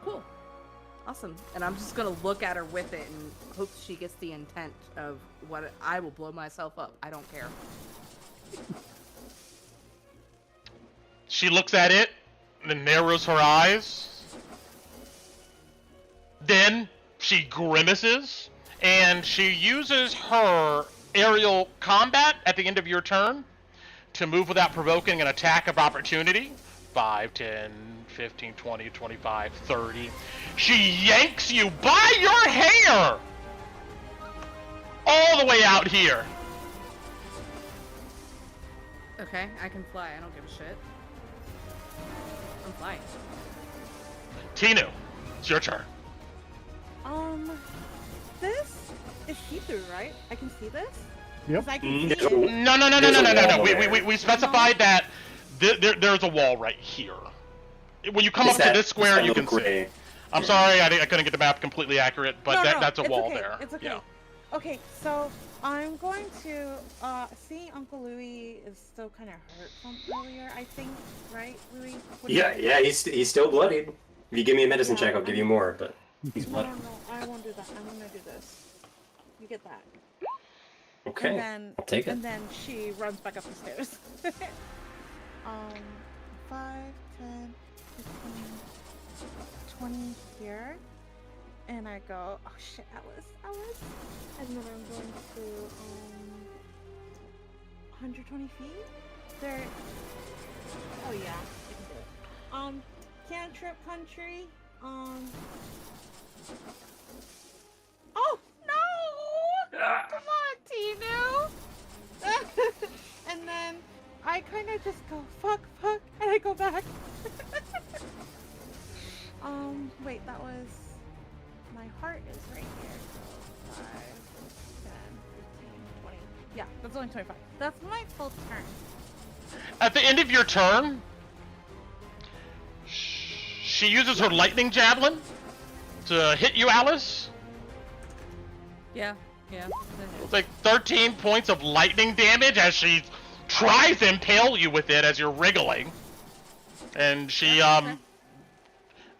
Cool. Awesome. And I'm just gonna look at her with it and hope she gets the intent of what I will blow myself up. I don't care. She looks at it and then narrows her eyes. Then she grimaces and she uses her aerial combat at the end of your turn to move without provoking an attack of opportunity. 5, 10, 15, 20, 25, 30. She yanks you by your hair all the way out here. Okay, I can fly. I don't give a shit. I'm flying. Tinu, it's your turn. This is see-through, right? I can see this? Yep. 'Cause I can see There's a- it. No. There's a wall there. We specified that there's a wall right here. When you come It's up to that- this square, it's you that can little see. gray. I'm sorry, I couldn't get the map completely accurate, but No, that's a it's wall okay. there. It's okay. Yeah. Okay, so I'm going to see Uncle Louis is still kind of hurt from earlier, I think, right, Louis? Yeah, he's still bloodied. If you give me a medicine Yeah, check, I'll give you more, but he's No, bloody. I won't do that. I'm gonna do this. You get that. Okay, And then, I'll take it. And then she runs back up the stairs. 5, 10, 15, 20 here. And I go, oh shit, Alice. And then I'm going to, 120 feet? There. Oh yeah, I can do it. Cantrip country. Oh no! Come on, Tinu! And then I kind of just go fuck, and I go back. Wait, that was my heart is right here. So 5, 10, 15, 20. Yeah, that's only 25. That's my full turn. At the end of your turn, she uses her lightning javelin to hit you, Alice. Yeah. It's like 13 points of lightning damage as she tries to impale you with it as you're wriggling. And she,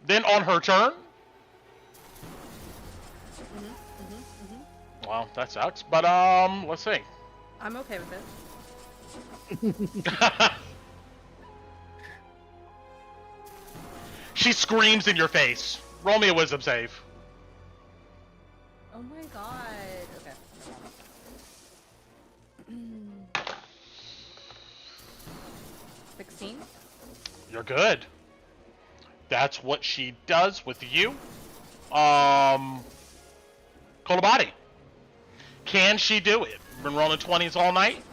then on her turn, Well, that sucks. But let's see. I'm okay with it. She screams in your face. Roll me a wisdom save. Oh my god. Okay. 16? You're good. That's what she does with you. Kolobati. Can she do it? Been rolling 20s all night?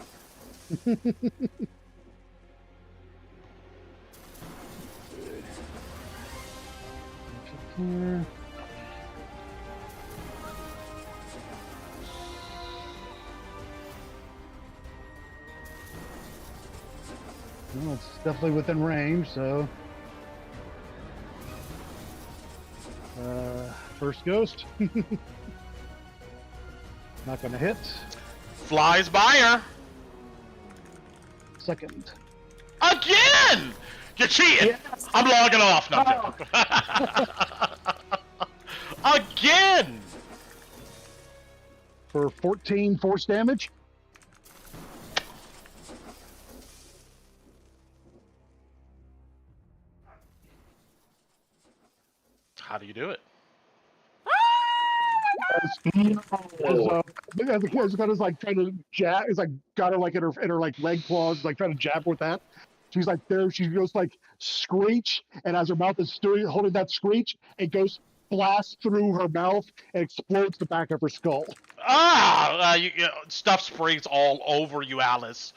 Well, it's definitely within range, so. First ghost. Not gonna hit. Flies by her. Second. Again! You're cheating! Yes. I'm logging off now. Again! For 14 force damage. How do you do it? As the kid's kind of like trying to jab, it's like got her like in her like leg claws, like trying to jab with that. She's like there, she goes like screech, and as her mouth is holding that screech, it goes blasts through her mouth and explodes the back of her skull. Stuff sprays all over you, Alice.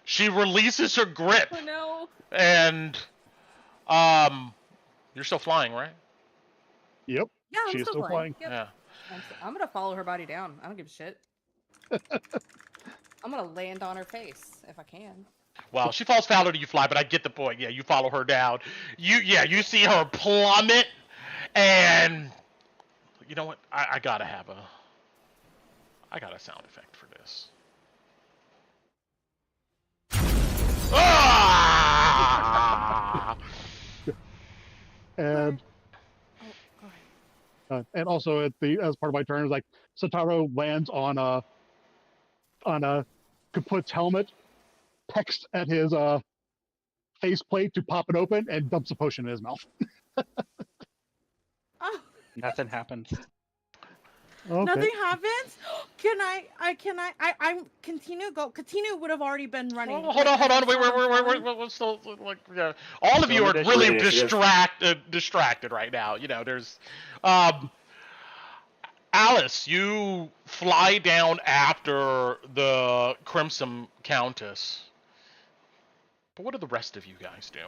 She releases her grip, Oh no. and you're still flying, right? Yep. Yeah, I'm She is still flying. Yep. Yeah. I'm gonna follow her body down. I don't give a shit. I'm gonna land on her face if I can. Well, she falls foul to you fly, but I get the point. Yeah, you follow her down. You see her plummet, and you know what? I gotta have I got a sound effect for this. Ah! And and also as part of my turn, is like Sataro lands on Kaput's helmet, pecks at his faceplate to pop it open, and dumps a potion in his mouth. Oh, Nothing happens. Okay. nothing happens. I'm continue go. Continue would have already been running. Oh, hold on. Wait. We're still like, yeah. All of you are Initiative. really Initiative. distracted right now. You know, there's, Alice, you fly down after the Crimson Countess. But what do the rest of you guys do?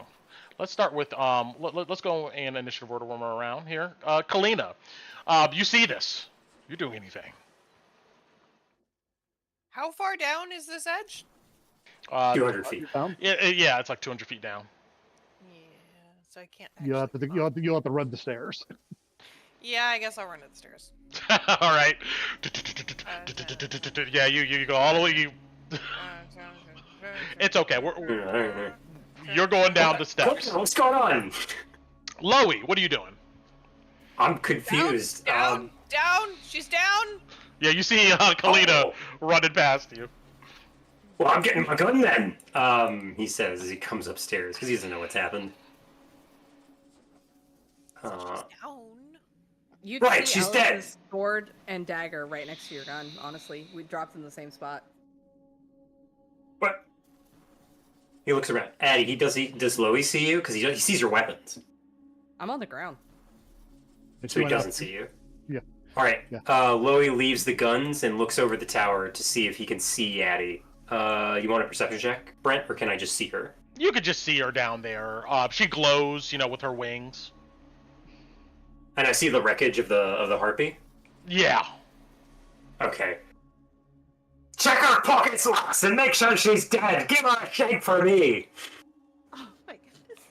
Let's start with let's go in initiative order when we're around here. Kalina, you see this? You do anything? How far down is this edge? 200 feet. Yeah, it's like 200 feet down. Yeah, so I can't. You'll have actually to you'll have to run the stairs. Yeah, I guess I'll run upstairs. All right. Yeah, you go all the way. It's okay. You're going down the steps. What's going on? Loey, what are you doing? I'm confused. Down. She's down. Yeah, you see Kalina running past you. Well, I'm getting my gun then. He says as he comes upstairs because he doesn't know what's happened. She's down. You'd Right, see she's dead. Alice's sword and dagger right next to your gun. Honestly, we dropped in the same spot. What? He looks around. Addie, does Loey see you? Because he sees your weapons. I'm on the ground. So he doesn't see you? Yeah. Alright. Yeah. Loey leaves the guns and looks over the tower to see if he can see Addie. You want a perception check, Brent, or can I just see her? You could just see her down there. She glows, with her wings. And I see the wreckage of the harpy? Yeah. Okay. Check her pockets last and make sure she's dead! Give her a shake for me! Oh my goodness.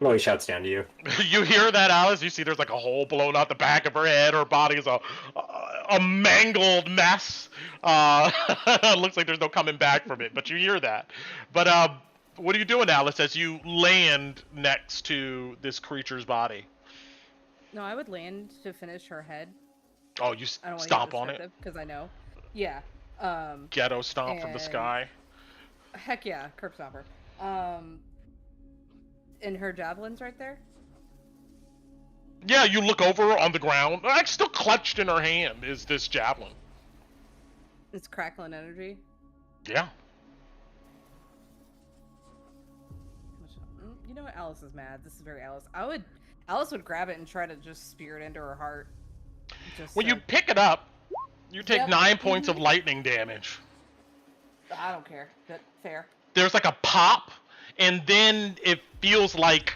Loey shouts down to you. You hear that, Alice? You see there's like a hole blown out the back of her head. Her body is a mangled mess. Looks like there's no coming back from it, but you hear that. But what are you doing, Alice, as you land next to this creature's body? No, I would land to finish her head. Oh, you I don't want to stomp on it? because I know. Yeah. Ghetto stomp from the and- sky? Heck yeah, curb stomper. And her javelin's right there. Yeah, you look over on the ground. Like, still clutched in her hand is this javelin. It's crackling energy. Yeah. You know what? Alice is mad. This is very Alice. Alice would grab it and try to just spear it into her heart. When you pick it up, you take Yep. 9 points of lightning damage. I don't care. But fair. There's like a pop, and then it feels like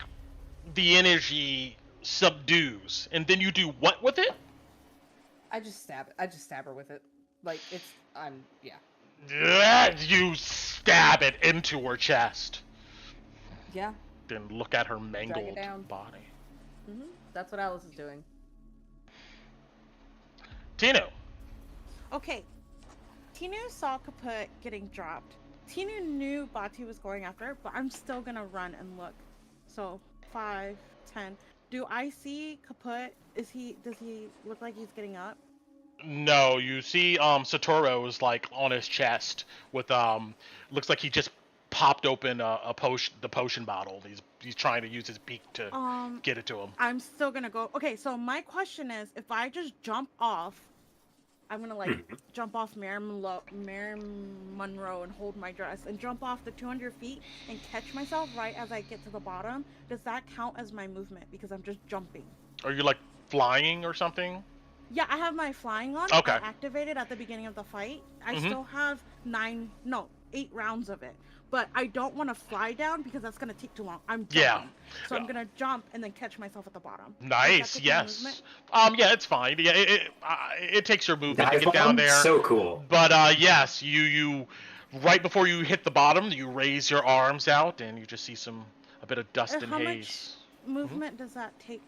the energy subdues. And then you do what with it? I just stab it. I just stab her with it. Like yeah. You stab it into her chest. Yeah. Then look at her mangled down. body. That's what Alice is doing. Tino. Okay. Tinu saw Kaput getting dropped. Tinu knew Bati was going after her, but I'm still gonna run and look. So 5, 10. Do I see Kaput? Does he look like he's getting up? No, you see Satoru is like on his chest with looks like he just popped open the potion bottle. He's trying to use his beak to get it to him. I'm still gonna go. Okay, so my question is, if I just jump off, I'm gonna like jump off Marilyn Monroe and hold my dress and jump off the 200 feet and catch myself right as I get to the bottom. Does that count as my movement because I'm just jumping? Are you like flying or something? Yeah, I have my flying on. Okay. I activated at the beginning of the fight. I still have 8 rounds of it. But I don't want to fly down because that's going to take too long. I'm jumping. Yeah. So I'm going to jump and then catch myself at the bottom. Nice, yes. Yeah, it's fine. Yeah, it takes your movement to Dive get down bomb? there. So cool. But yes, you right before you hit the bottom, you raise your arms out and you just see a bit of dust and how haze. much movement does that take?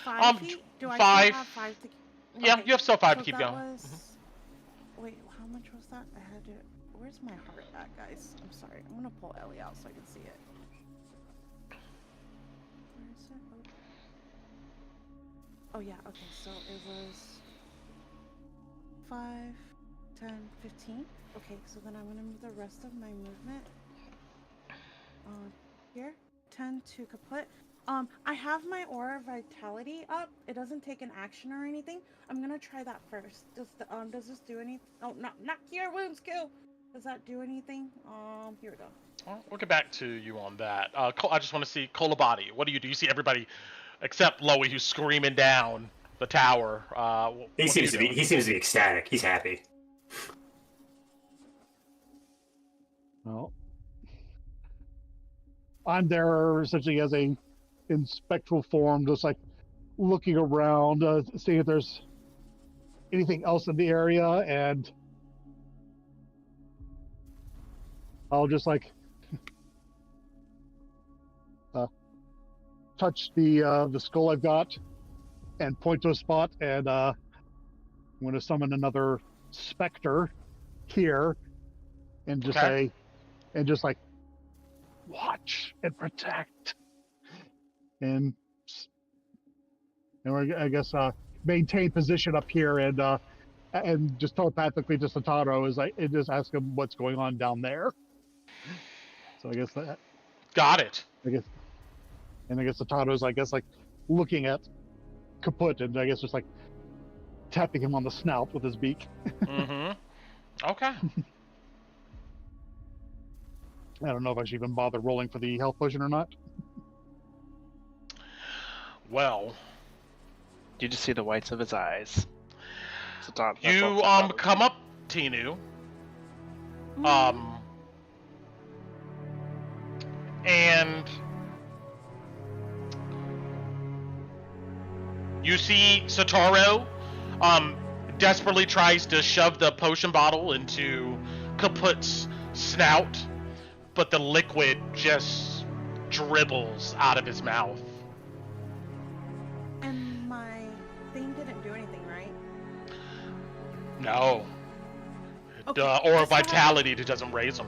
5 feet? Do I 5. still have 5 to... Yeah, Okay, you have still 5 to so keep that going. was... Wait, how much was that? I had to... Where's my heart at, guys? I'm sorry. I'm gonna pull Ellie out so I can see it. Where is it? Oh yeah, okay, so it was 5, 10, 15. Okay, so then I'm gonna move the rest of my movement. Here, 10 to kaput. I have my aura of vitality up. It doesn't take an action or anything. I'm gonna try that first. Does this do anything? Oh, not cure wounds, kill. Does that do anything? Here we go. Well, we'll get back to you on that. I just want to see Kolabadi. What do? You see everybody except Loey who's screaming down the tower. He seems to be ecstatic. He's happy. Well, I'm there essentially as in spectral form, just like looking around, seeing if there's anything else in the area, and I'll just like touch the skull I've got and point to a spot, and I'm going to summon another specter here, and just say, and just like watch and protect, and I guess maintain position up here, and just telepathically to Satoru is like, and just ask him what's going on down there. So I guess that. Got it. I guess Satoru's, I guess, like looking at Kaput, and I guess just like tapping him on the snout with his beak. Okay. I don't know if I should even bother rolling for the health potion or not. Well, You just see the whites of his eyes. You come up, Tinu. And you see Satoru desperately tries to shove the potion bottle into Kaput's snout, but the liquid just dribbles out of his mouth. And my thing didn't do anything, right? No. Okay, Or vitality doesn't raise him.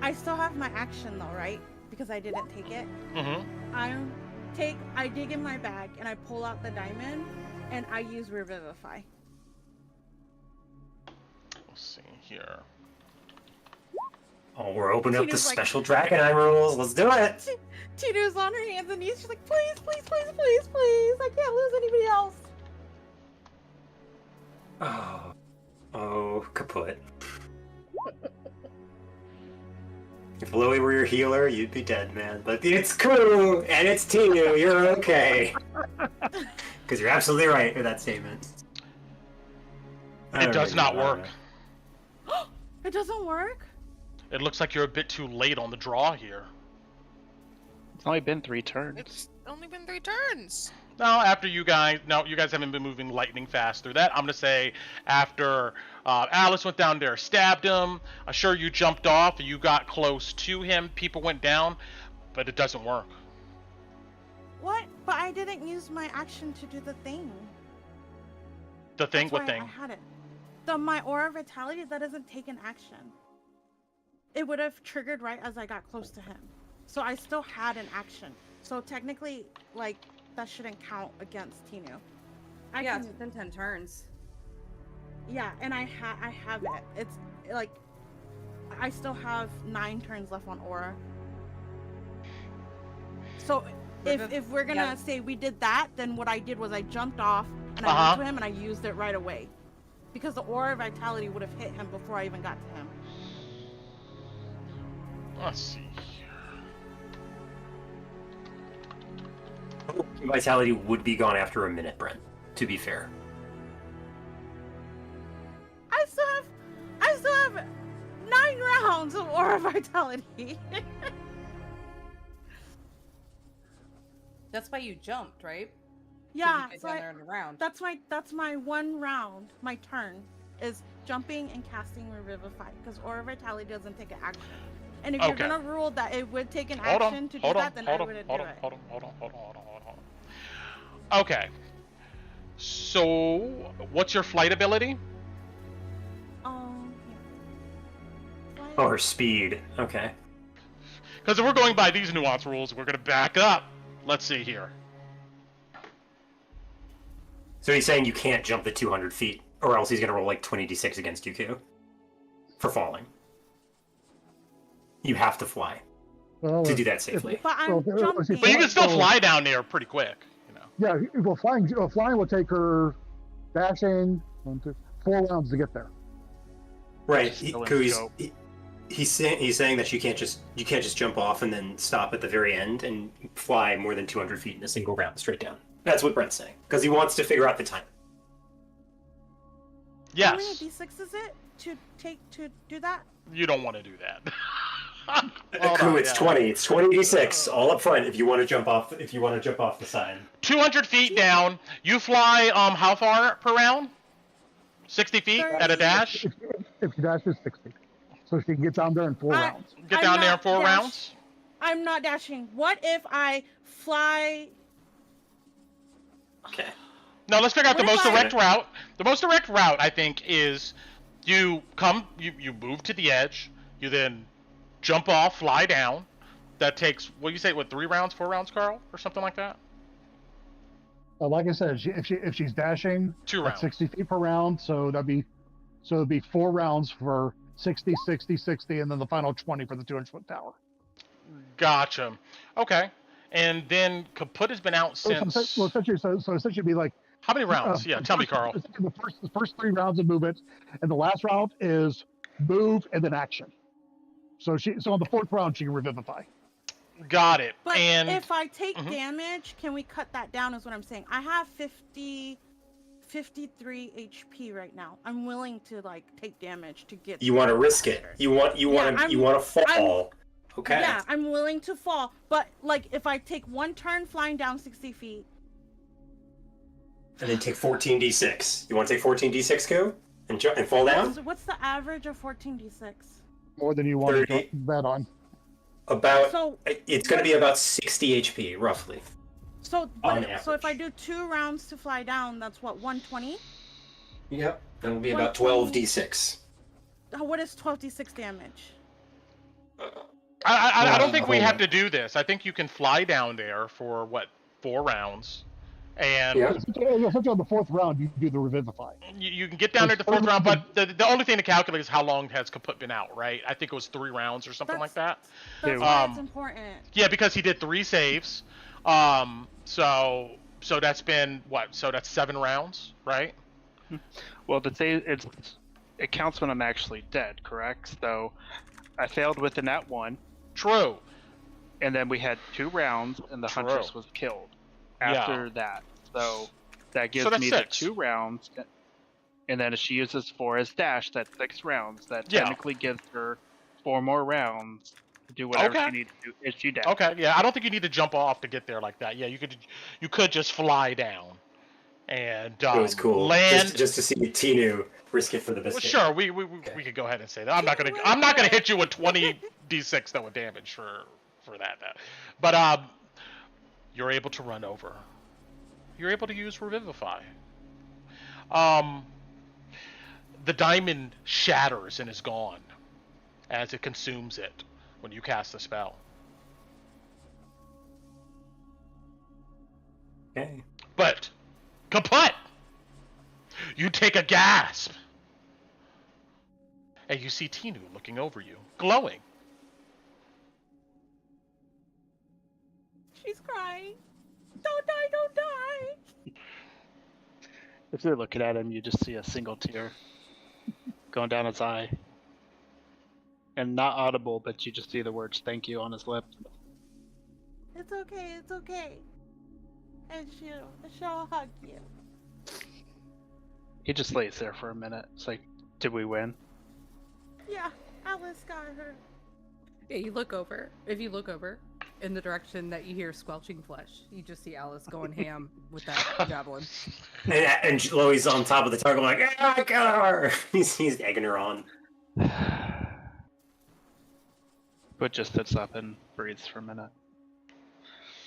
I still have my action though, right? Because I didn't take it. I dig in my bag and I pull out the diamond and I use Revivify. Let's see here. Oh, we're opening up the Tina's like- special Drakkenheim rules. Let's do it. Tina's on her hands and knees. She's like, please, please, please, please, please. I can't lose anybody else. Oh, kaput. If Louie were your healer, you'd be dead, man. But it's cool, and it's Tinu. You're okay. Because you're absolutely right with that statement. It does not work. It doesn't work? It looks like you're a bit too late on the draw here. It's only been 3 turns. It's only been 3 turns. Now, after you guys, you guys haven't been moving lightning fast through that. I'm gonna say after Alice went down there, stabbed him. I'm sure you jumped off, you got close to him. People went down, but it doesn't work. What? But I didn't use my action to do the thing. The thing, That's what why thing? I had it. My aura of vitality, that doesn't take an action. It would have triggered right as I got close to him. So I still had an action. So technically, like, that shouldn't count against Tinu. Yeah, it's within 10 turns. Yeah, and I have it. It's like I still have 9 turns left on aura. So if we're gonna say we did that, then what I did was I jumped off and I went to him and I used it right away. Because the aura of vitality would have hit him before I even got to him. Let's see. Vitality would be gone after a minute, Brent, to be fair. I still have 9 rounds of aura vitality. That's why you jumped, right? Yeah, so down there in the round. that's my 1 round. My turn is jumping and casting Revivify because aura vitality doesn't take an action. And if you're gonna rule that it would take an action to do that, then I wouldn't do it. Hold on. Okay. So, what's your flight ability? Oh, her speed. Okay. Because if we're going by these nuance rules, we're gonna back up. Let's see here. So he's saying you can't jump the 200 feet, or else he's gonna roll like 20d6 against you, Q, for falling. You have to fly to do that safely. But I'm jumping. But you can still fly down there pretty quick, you know. Yeah, well, flying will take her dashing 4 rounds to get there. Right. He's saying that you can't just jump off and then stop at the very end and fly more than 200 feet in a single round straight down. That's what Brent's saying because he wants to figure out the time. Yes. How many d6 is it to do that? You don't want to do that. It's 20. It's 20d6 all up front if you want to jump off. If you want to jump off the side. 200 feet down. You fly. How far per round? 60 feet 30. at a dash. If she dashes 60, so she can get down there in 4 rounds. Get down there in 4 rounds. I'm not dashing. What if I fly? Okay. Now let's figure out the most direct route. The most direct route, I think, is you move to the edge. You then jump off, fly down. That takes, what do you say, 3 rounds, 4 rounds, Carl? Or something like that? Like I said, if she's dashing 2 at rounds. 60 feet per round, so it'd be 4 rounds for 60, 60, 60, and then the final 20 for the 200-foot tower. Gotcha. Okay. And then Kaput has been out since... So essentially it'd be like... How many rounds? Tell me, Carl. The first 3 rounds of movement, and the last round is move and then action. So on the 4th round, she can revivify. Got it. But and if I take damage, can we cut that down is what I'm saying. I have 53 HP right now. I'm willing to take damage to get. You want to risk it. You want to fall. Okay. Yeah, I'm willing to fall. But if I take 1 turn flying down 60 feet. And then take 14d6. You want to take 14d6, go? And fall down? What's the average of 14d6? More than you want to bet on. It's going to be about 60 HP, roughly. So if I do 2 rounds to fly down, that's what, 120? Yep. That'll be about 12d6. What is 12d6 damage? I don't think we have to do this. I think you can fly down there for 4 rounds, And Yeah. Essentially on the fourth round, you do the revivify. you can get down there to the fourth round, but the only thing to calculate is how long has Kaput been out, right? I think it was 3 rounds or something like that. That's why it's important. Yeah, because he did 3 saves. So that's been what? So that's 7 rounds, right? Well, it counts when I'm actually dead, correct? So I failed with the nat 1, True. and then we had 2 rounds, and the True. Huntress was killed after that. So that gives that's me 6. the 2 rounds, and then if she uses 4 as dash, that's 6 rounds. That Yeah. technically gives her 4 more rounds to do whatever she needs to do if she dashes. Okay, yeah, I don't think you need to jump off to get there like that. Yeah, you could just fly down and It was cool. land. Just to see Tinu risk it for the Well, biscuit. sure, we could go ahead and say that. I'm not gonna hit you with 20 d6 that would damage for that. But you're able to run over. You're able to use Revivify. The diamond shatters and is gone as it consumes it when you cast the spell. Okay. But kaput! You take a gasp, and you see Tinu looking over you, glowing. She's crying. Don't die, don't die. If you're looking at him, you just see a single tear going down his eye. And not audible, but you just see the words "thank you" on his lips. It's okay, it's okay. And she'll hug you. He just lays there for a minute. It's like, did we win? Yeah, Alice got her. Yeah, you look over. If you look over in the direction that you hear squelching flesh, you just see Alice going ham with that javelin. And Chloe's on top of the target like, I got her! He's egging her on. But just sits up and breathes for a minute.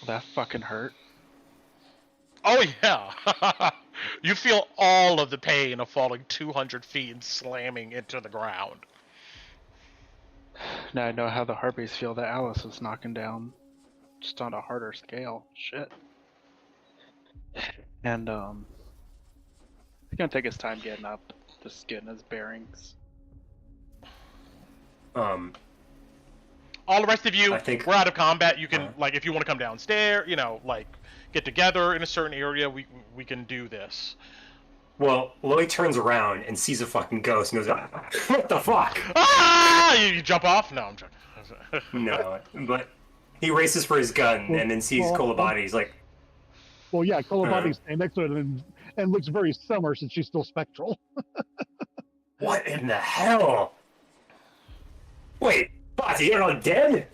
That fucking hurt. Oh yeah! You feel all of the pain of falling 200 feet and slamming into the ground. Now I know how the harpies feel that Alice is knocking down, just on a harder scale. Shit. And he's gonna take his time getting up, just getting his bearings. All the rest of you, I think- we're out of combat. You can, like, if you want to come downstairs, like, get together in a certain area, we can do this. Well, Loey turns around and sees a fucking ghost and goes, what the fuck? Ah! You jump off? No, I'm joking. No, but he races for his gun and then sees Kolabadi. He's like, Well, yeah, Kolabadi's standing next to it and looks very similar since she's still spectral. what in the hell? Wait, Bati, you're not dead?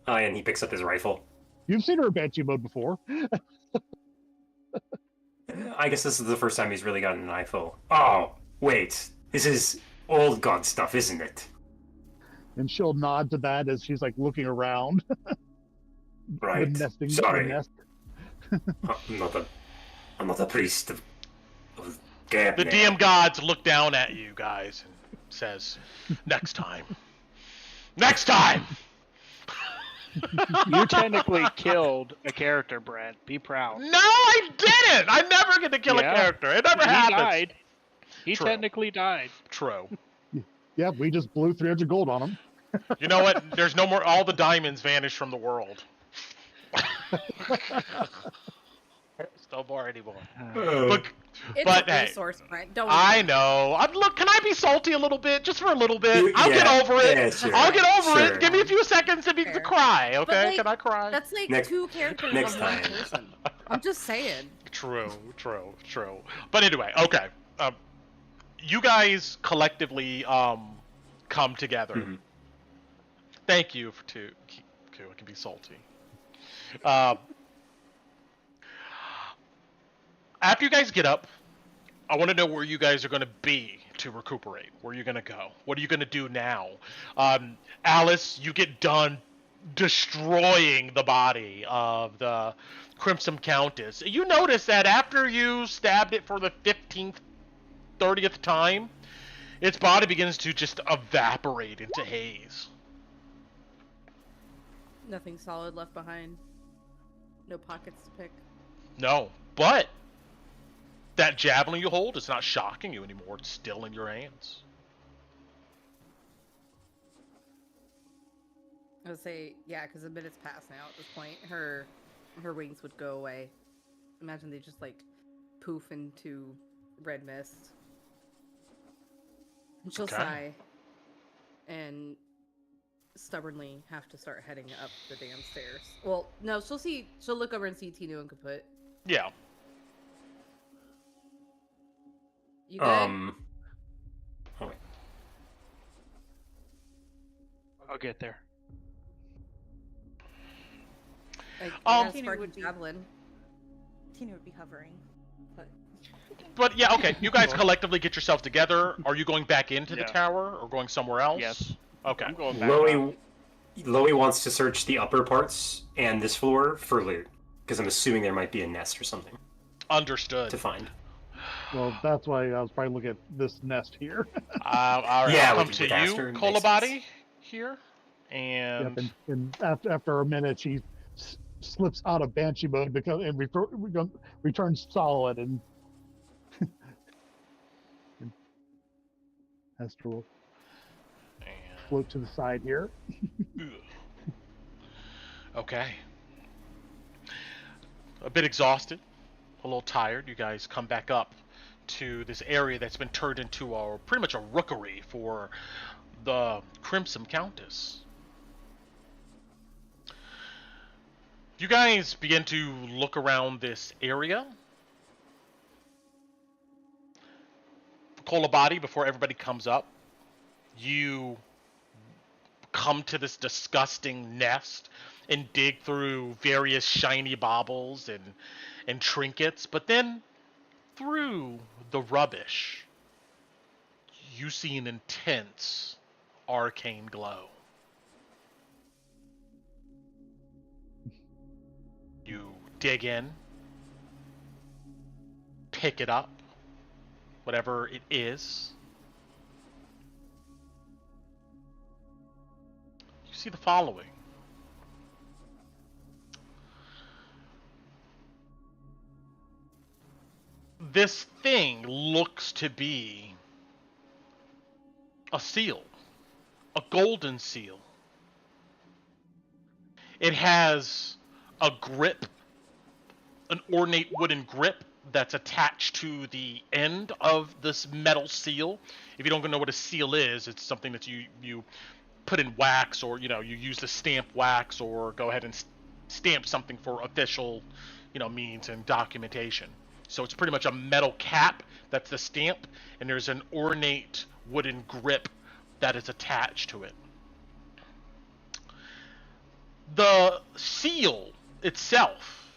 Oh, and he picks up his rifle. You've seen her in Banshee mode before. I guess this is the first time he's really gotten an rifle. Oh, wait. This is old god stuff, isn't it? And she'll nod to that as she's like looking around. Right. Nesting, Sorry. nest. I'm not a priest of Gab. The DM gods look down at you guys and says, next time. Next time! You technically killed a character, Brent. Be proud. No, I didn't! I never get to kill a character. It never happens. Died. He True. technically died. True. Yeah, we just blew 300 gold on him. You know what? There's no more. All the diamonds vanished from the world. No more anymore. Look, It's but a hey, resource, Brent. Don't I worry. know. Look, can I be salty a little bit, just for a little bit? You- I'll yeah, get over it. yeah, sure, I'll get over sure. it. Give me a few seconds to Fair. cry. But, Okay? like, Can I cry? That's like Next- 2 characters next of one time. person. I'm just saying. True. But anyway, okay. You guys collectively come together. Mhm. Thank you for I can be salty. After you guys get up, I want to know where you guys are going to be to recuperate. Where are you going to go? What are you going to do now? Alice, you get done destroying the body of the Crimson Countess. You notice that after you stabbed it for the 15th, 30th time, its body begins to just evaporate into haze. Nothing solid left behind. No pockets to pick. No, But that javelin you hold is not shocking you anymore. It's still in your hands. I would say, yeah, because the minutes pass now at this point. Her wings would go away. Imagine they just like poof into red mist. And she'll Okay. sigh and stubbornly have to start heading up the damn stairs. Well, no, she'll look over and see Tinu and Kaput. Yeah. You good? Oh, wait. I'll get there. Like, Tina spark would be- javelin. Tina would be hovering, but But yeah, okay. You guys collectively get yourself together. Are you going back into the Yeah. tower or going somewhere else? Yes. Okay. I'm going back up. Loey wants to search the upper parts and this floor for loot, because I'm assuming there might be a nest or something Understood. to find. Well, that's why I was probably looking at this nest here. All right. Yeah, I'll come with to Aster, you, makes Kolabadi, sense. here. And Yep, and after a minute, she slips out of banshee mode and returns solid and has to float to the side here. Okay. A bit exhausted, a little tired. You guys come back up to this area that's been turned into pretty much a rookery for the Crimson Countess. You guys begin to look around this area. Kolabadi, before everybody comes up, you come to this disgusting nest and dig through various shiny baubles and trinkets, but then through the rubbish, you see an intense arcane glow. You dig in, pick it up, whatever it is. You see the following. This thing looks to be a seal, a golden seal. It has a grip, an ornate wooden grip that's attached to the end of this metal seal. If you don't know what a seal is, it's something that you put in wax, or you use to stamp wax, or go ahead and stamp something for official means and documentation. So it's pretty much a metal cap that's the stamp, and there's an ornate wooden grip that is attached to it. The seal itself,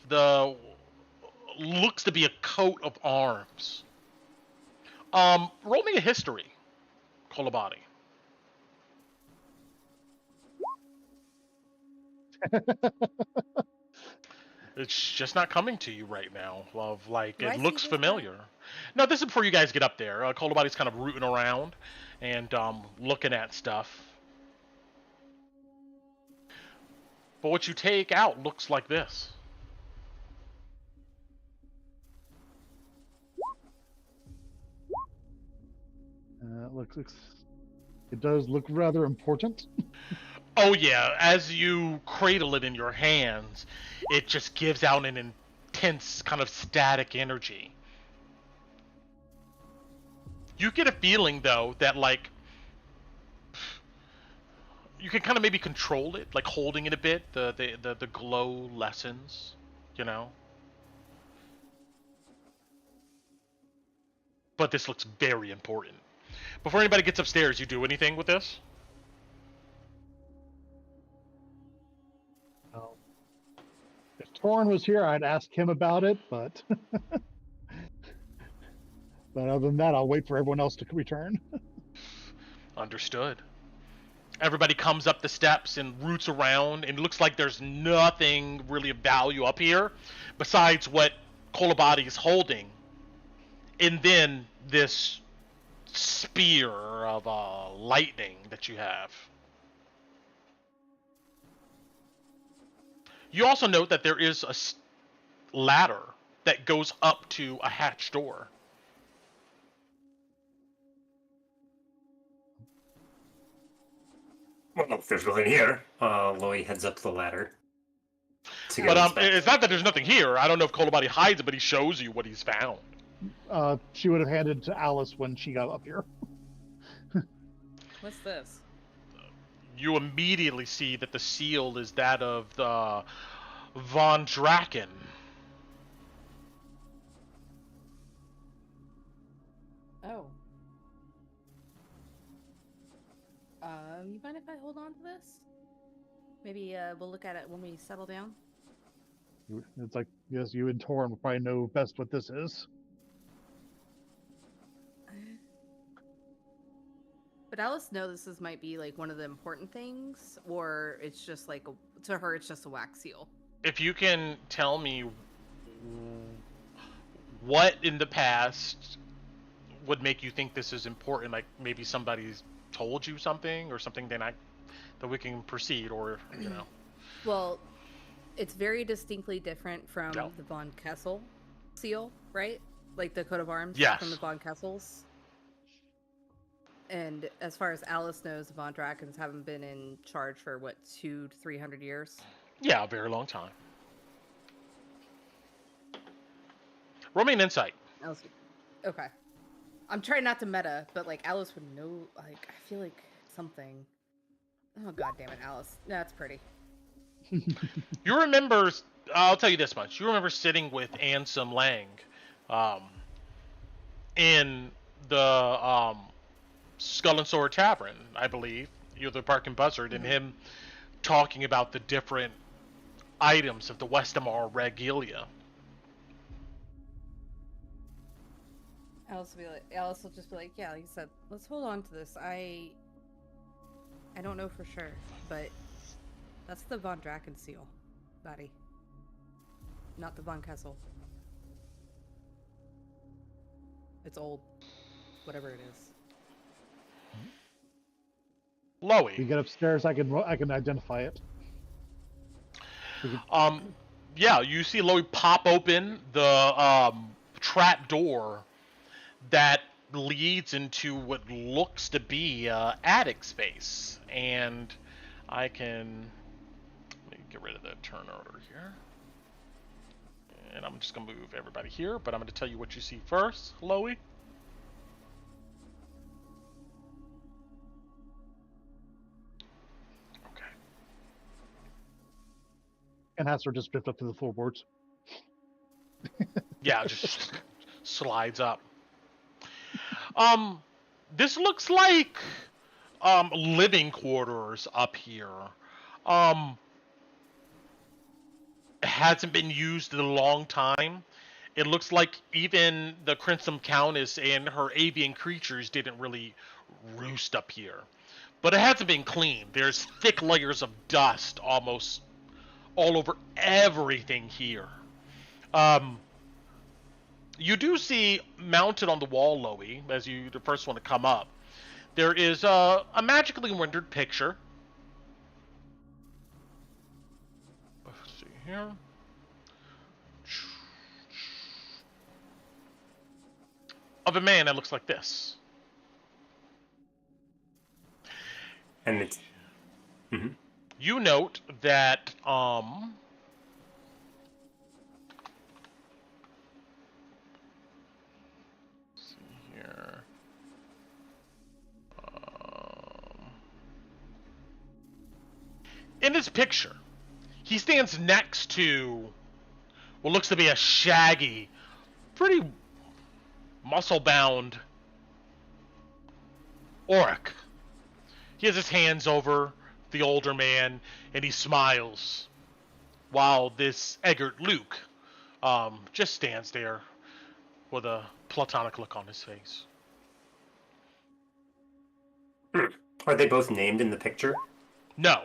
looks to be a coat of arms. Roll me a history, Kolabadi. It's just not coming to you right now. It looks familiar. No, this is before you guys get up there. Kolabadi's kind of rooting around and looking at stuff. But what you take out looks like this. It does look rather important. Oh yeah, as you cradle it in your hands, it just gives out an intense kind of static energy. You get a feeling though that you can kind of maybe control it, like holding it a bit. The glow lessens, But this looks very important. Before anybody gets upstairs, you do anything with this? If Torrin was here, I'd ask him about it, but but other than that, I'll wait for everyone else to return. Understood. Everybody comes up the steps and roots around, and it looks like there's nothing really of value up here besides what Kolabadi is holding. And then this spear of lightning that you have. You also note that there is a ladder that goes up to a hatch door. Well, if there's nothing here, Loy heads up the ladder. To go But inspect. it's not that there's nothing here. I don't know if Kolobati hides it, but he shows you what he's found. She would have handed to Alice when she got up here. What's this? You immediately see that the seal is that of the Von Draken. Oh. You mind if I hold on to this? Maybe we'll look at it when we settle down. It's like, yes, you and Torin will probably know best what this is. But Alice knows this might be like one of the important things, or it's just like to her, it's just a wax seal. If you can tell me what in the past would make you think this is important, like maybe somebody's told you something or something, then that we can proceed, or you know. Well, it's very distinctly different from No. the Von Kessel seal, right? Like the coat of arms Yes. from the Von Kessels. And as far as Alice knows, the Von Drakens haven't been in charge for what, 200 to 300 years? Yeah, a very long time. Roll me an insight. Alice, okay. I'm trying not to meta, but like Alice would know. Like I feel like something. Oh god damn it, Alice. That's pretty. You remember, I'll tell you this much. You remember sitting with Ansem Lang in the Skull and Sword Tavern, I believe. You're the Bark and Buzzard, and him talking about the different items of the Westamar Regalia. Alice will just be like, yeah, like you said, let's hold on to this. I don't know for sure, but that's the Von Draken seal, buddy. Not the Von Kessel. It's old. Whatever it is. We Loey. get upstairs, I can identify it. Yeah, you see Loey pop open the trap door that leads into what looks to be attic space, and let me get rid of the turn order here, and I'm just gonna move everybody here, but I'm gonna tell you what you see first, Loey. Okay. And has her just drift up to the floorboards. Yeah, it just slides up. This looks like living quarters up here. It hasn't been used in a long time. It looks like even the Crimson Countess and her avian creatures didn't really roost up here. But it hasn't been cleaned. There's thick layers of dust almost all over everything here. You do see mounted on the wall, Loey, as you the first one to come up, there is a magically rendered picture. Let's see here. Of a man that looks like this. And it's... You note that, in this picture, he stands next to what looks to be a shaggy, pretty muscle-bound orc. He has his hands over the older man, and he smiles, while this Eggert Luke just stands there with a platonic look on his face. Are they both named in the picture? No.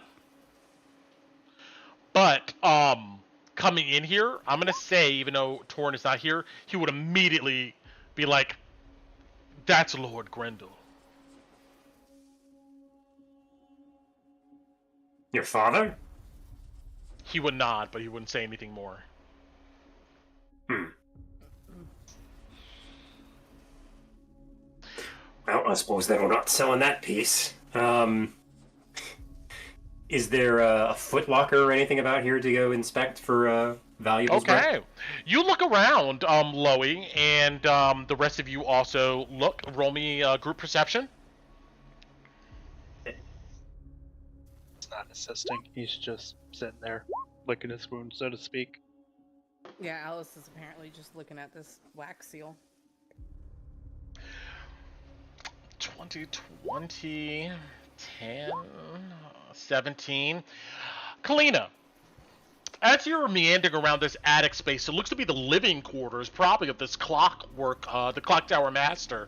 But, coming in here, I'm gonna say, even though Torrin is not here, he would immediately be like, that's Lord Grendel. Your father? He would nod, but he wouldn't say anything more. Well, I suppose they were not selling that piece. Is there a foot locker or anything about here to go inspect for valuables? Brett? Okay. You look around, Loey, and the rest of you also look. Roll me group perception. He's not assisting. He's just sitting there, licking his wound, so to speak. Yeah, Alice is apparently just looking at this wax seal. 20, 10, 17. Kalina, as you're meandering around this attic space, it looks to be the living quarters, probably of this clockwork, the clock tower master.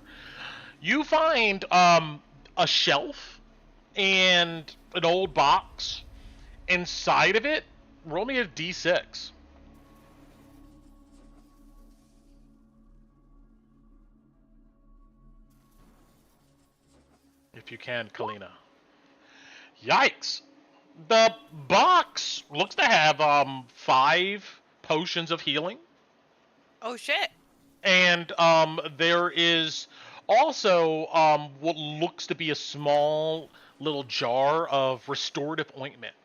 You find a shelf and an old box. Inside of it, roll me a d6. If you can, Kalina. Yikes! The box looks to have 5 potions of healing. Oh shit! And there is also what looks to be a small little jar of restorative ointment.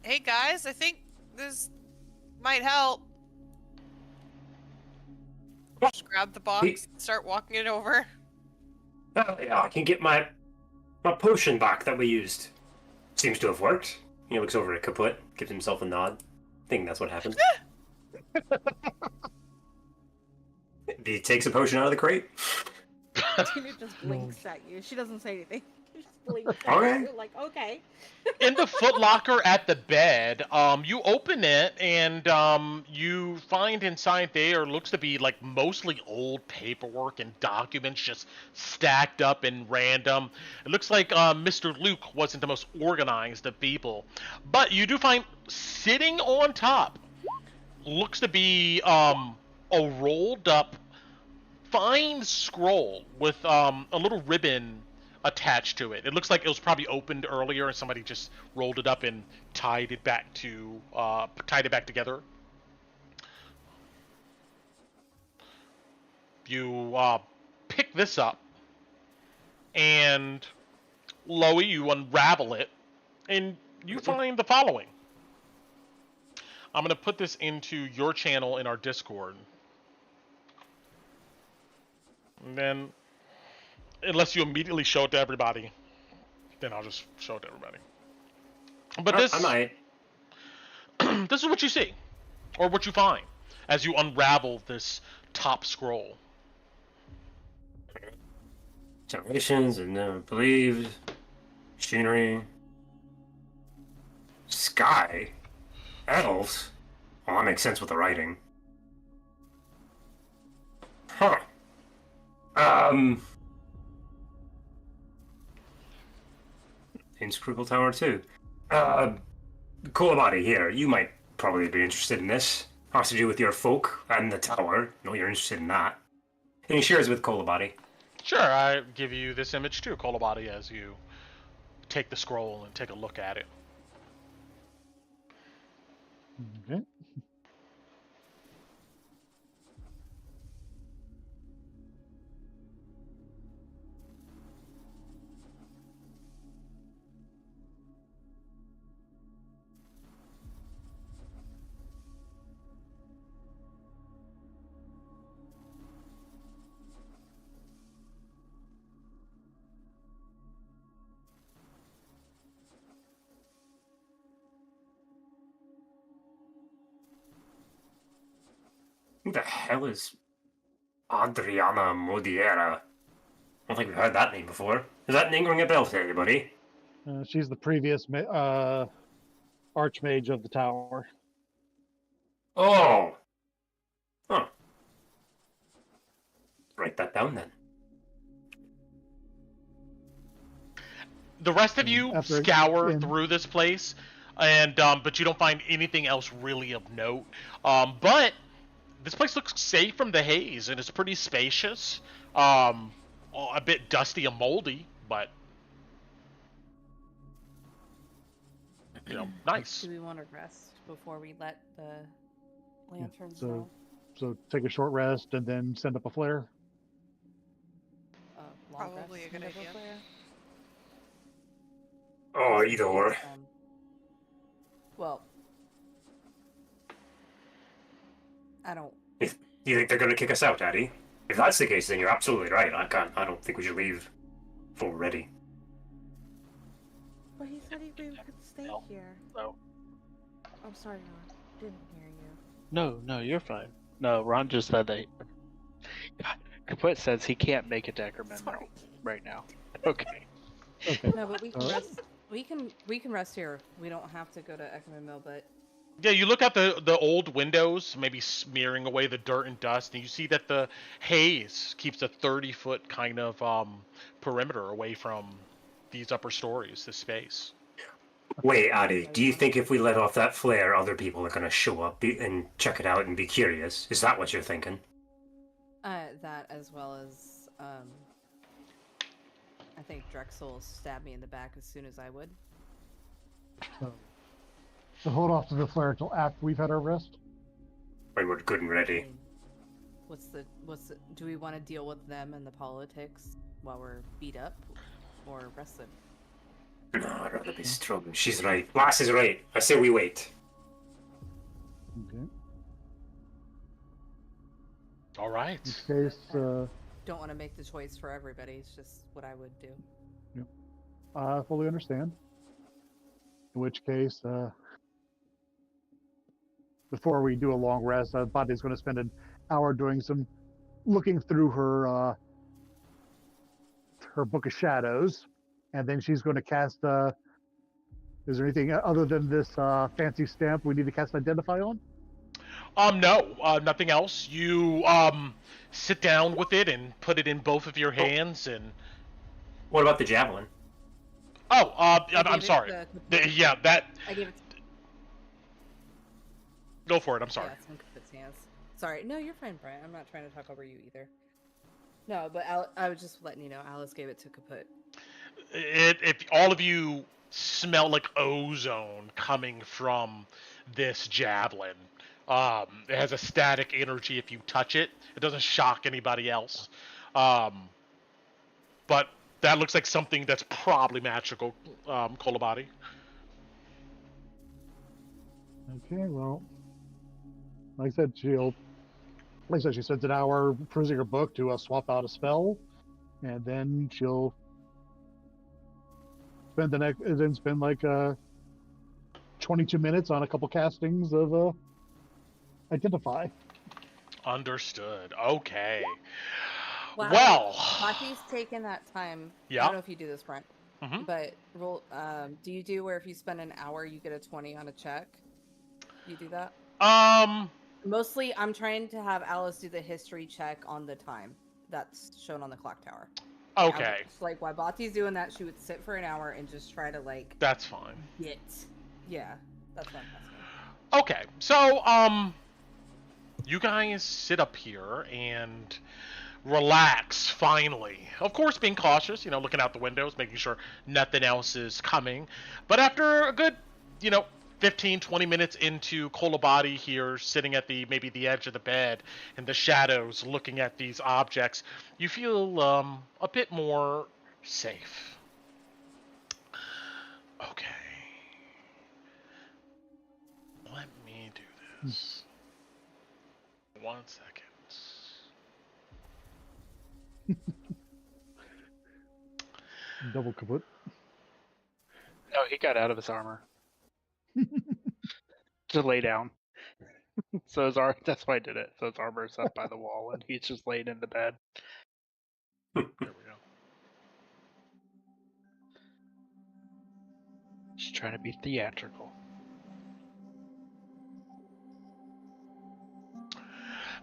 Hey guys, I think this might help. Just grab the box, start walking it over. Yeah, I can get my potion back that we used. Seems to have worked. He looks over at Kaput, gives himself a nod. I think that's what happened. He takes a potion out of the crate. Tina just blinks at you. She doesn't say anything. She just blinks at Okay. you. You're like, okay. In the footlocker at the bed, you open it and you find inside there looks to be like mostly old paperwork and documents just stacked up in random. It looks like Mr. Luke wasn't the most organized of people, but you do find sitting on top looks to be a rolled up fine scroll with a little ribbon attached to it. It looks like it was probably opened earlier and somebody just rolled it up and tied it back together. You pick this up and Loey, you unravel it and you find the following. I'm going to put this into your channel in our Discord. And then, unless you immediately show it to everybody, then I'll just show it to everybody. But this, I might. this is what you see, or what you find, as you unravel this top scroll. Generations and believed. Machinery. Sky. Elves. Well, that makes sense with the writing. Huh. Inscrutable Tower too. Kolabadi here. You might probably be interested in this. Has to do with your folk and the tower. I know you're interested in that. And he shares with Kolabadi. Sure, I give you this image too, Kolabadi, as you take the scroll and take a look at it. Okay. Who the hell is Adriana Modiera? I don't think we've heard that name before. Does that name ring a bell to anybody? She's the previous archmage of the tower. Oh! Huh. Write that down then. The rest of you scour through this place, and but you don't find anything else really of note. But this place looks safe from the haze, and it's pretty spacious. A bit dusty and moldy, but you know, nice. Do we want to rest before we let the lanterns so- go? So take a short rest and then send up a flare. a good Double idea. flare? Oh, either or. Well, I don't. If you think they're going to kick us out, Addy? If that's the case, then you're absolutely right. I don't think we should leave before we're ready. But he said we could stay No. here. No. I'm sorry, Ron. Didn't hear you. No, you're fine. No, Ron just said that. Kaput says he can't make it to Eckerman Sorry. right now. Okay. Okay. No, but we can Alright. rest. We can rest here. We don't have to go to Eckerman Mill, but Yeah, you look at the old windows, maybe smearing away the dirt and dust, and you see that the haze keeps a 30-foot kind of perimeter away from these upper stories, this space. Wait, Addy, do you think if we let off that flare, other people are going to show up and check it out and be curious? Is that what you're thinking? that as well as I think Drexel stabbed me in the back as soon as I would. So hold off to the flare until after we've had our rest. When we're good and I ready. mean, what's the, do we want to deal with them and the politics while we're beat up, or rested? No, I'd rather be strong. She's right. Lass is right. I say we wait. Okay. All right. In this case, Don't want to make the choice for everybody. It's just what I would do. I fully understand. In which case, before we do a long rest, Bondi's going to spend an hour doing some looking through her book of shadows, and then she's going to cast. Is there anything other than this fancy stamp we need to cast Identify on? No, nothing else. You sit down with it and put it in both of your hands, and What about the javelin? I'm sorry. Yeah, that. I gave it. Go for it. I'm sorry. Yeah, it's in Kaput's hands. Sorry. No, you're fine, Brian. I'm not trying to talk over you either. No, but I was just letting you know. Alice gave it to Kaput. If all of you smell like ozone coming from this javelin, it has a static energy if you touch it. It doesn't shock anybody else. But that looks like something that's probably magical, Kolobati. Okay, well, like I said, she spends an hour perusing her book to swap out a spell, and then she'll spend like 22 minutes on a couple castings of Identify. Understood. Okay. Wow. Well. Maki's taken that time. Yeah. I don't know if you do this, Brent. Mhm. But roll. Do you do where if you spend an hour, you get a 20 on a check? You do that? Mostly, I'm trying to have Alice do the history check on the time that's shown on the clock tower. Okay. Like while Bati's doing that, she would sit for an hour and just try to like That's fine. get. Yeah, that's what I'm asking. Okay. So, you guys sit up here and relax finally. Of course, being cautious, looking out the windows, making sure nothing else is coming. But after a good, 15, 20 minutes into Kolobati here, sitting at maybe the edge of the bed in the shadows, looking at these objects, you feel a bit more safe. Okay. Let me do this. 1 second. Double kaput. Oh, he got out of his armor. To lay down. So that's why I did it. So his armor is up by the wall and he's just laying in the bed. There we go. Just trying to be theatrical.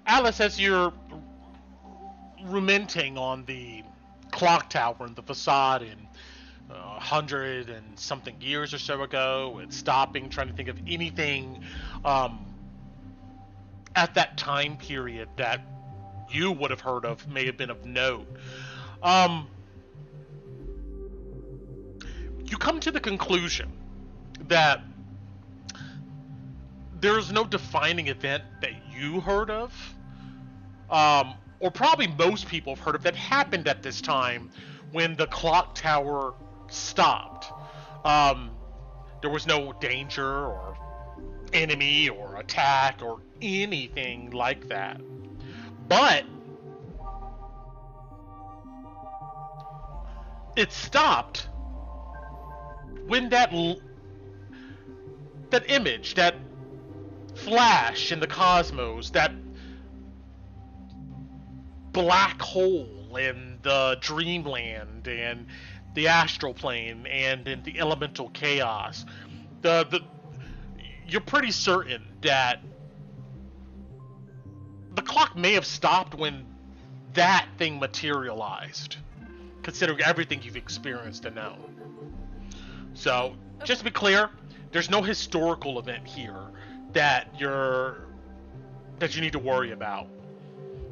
Alice, as you're ruminating on the clock tower and the facade in 100 and something years or so ago, and stopping, trying to think of anything at that time period that you would have heard of, may have been of note. You come to the conclusion that there's no defining event that you heard of, or probably most people have heard of, that happened at this time when the clock tower stopped. There was no danger or enemy or attack or anything like that. But it stopped when that image, that flash in the cosmos, that black hole in the dreamland and the astral plane and in the elemental chaos, you're pretty certain that the clock may have stopped when that thing materialized, considering everything you've experienced and known. So, just to be clear, there's no historical event here that you need to worry about.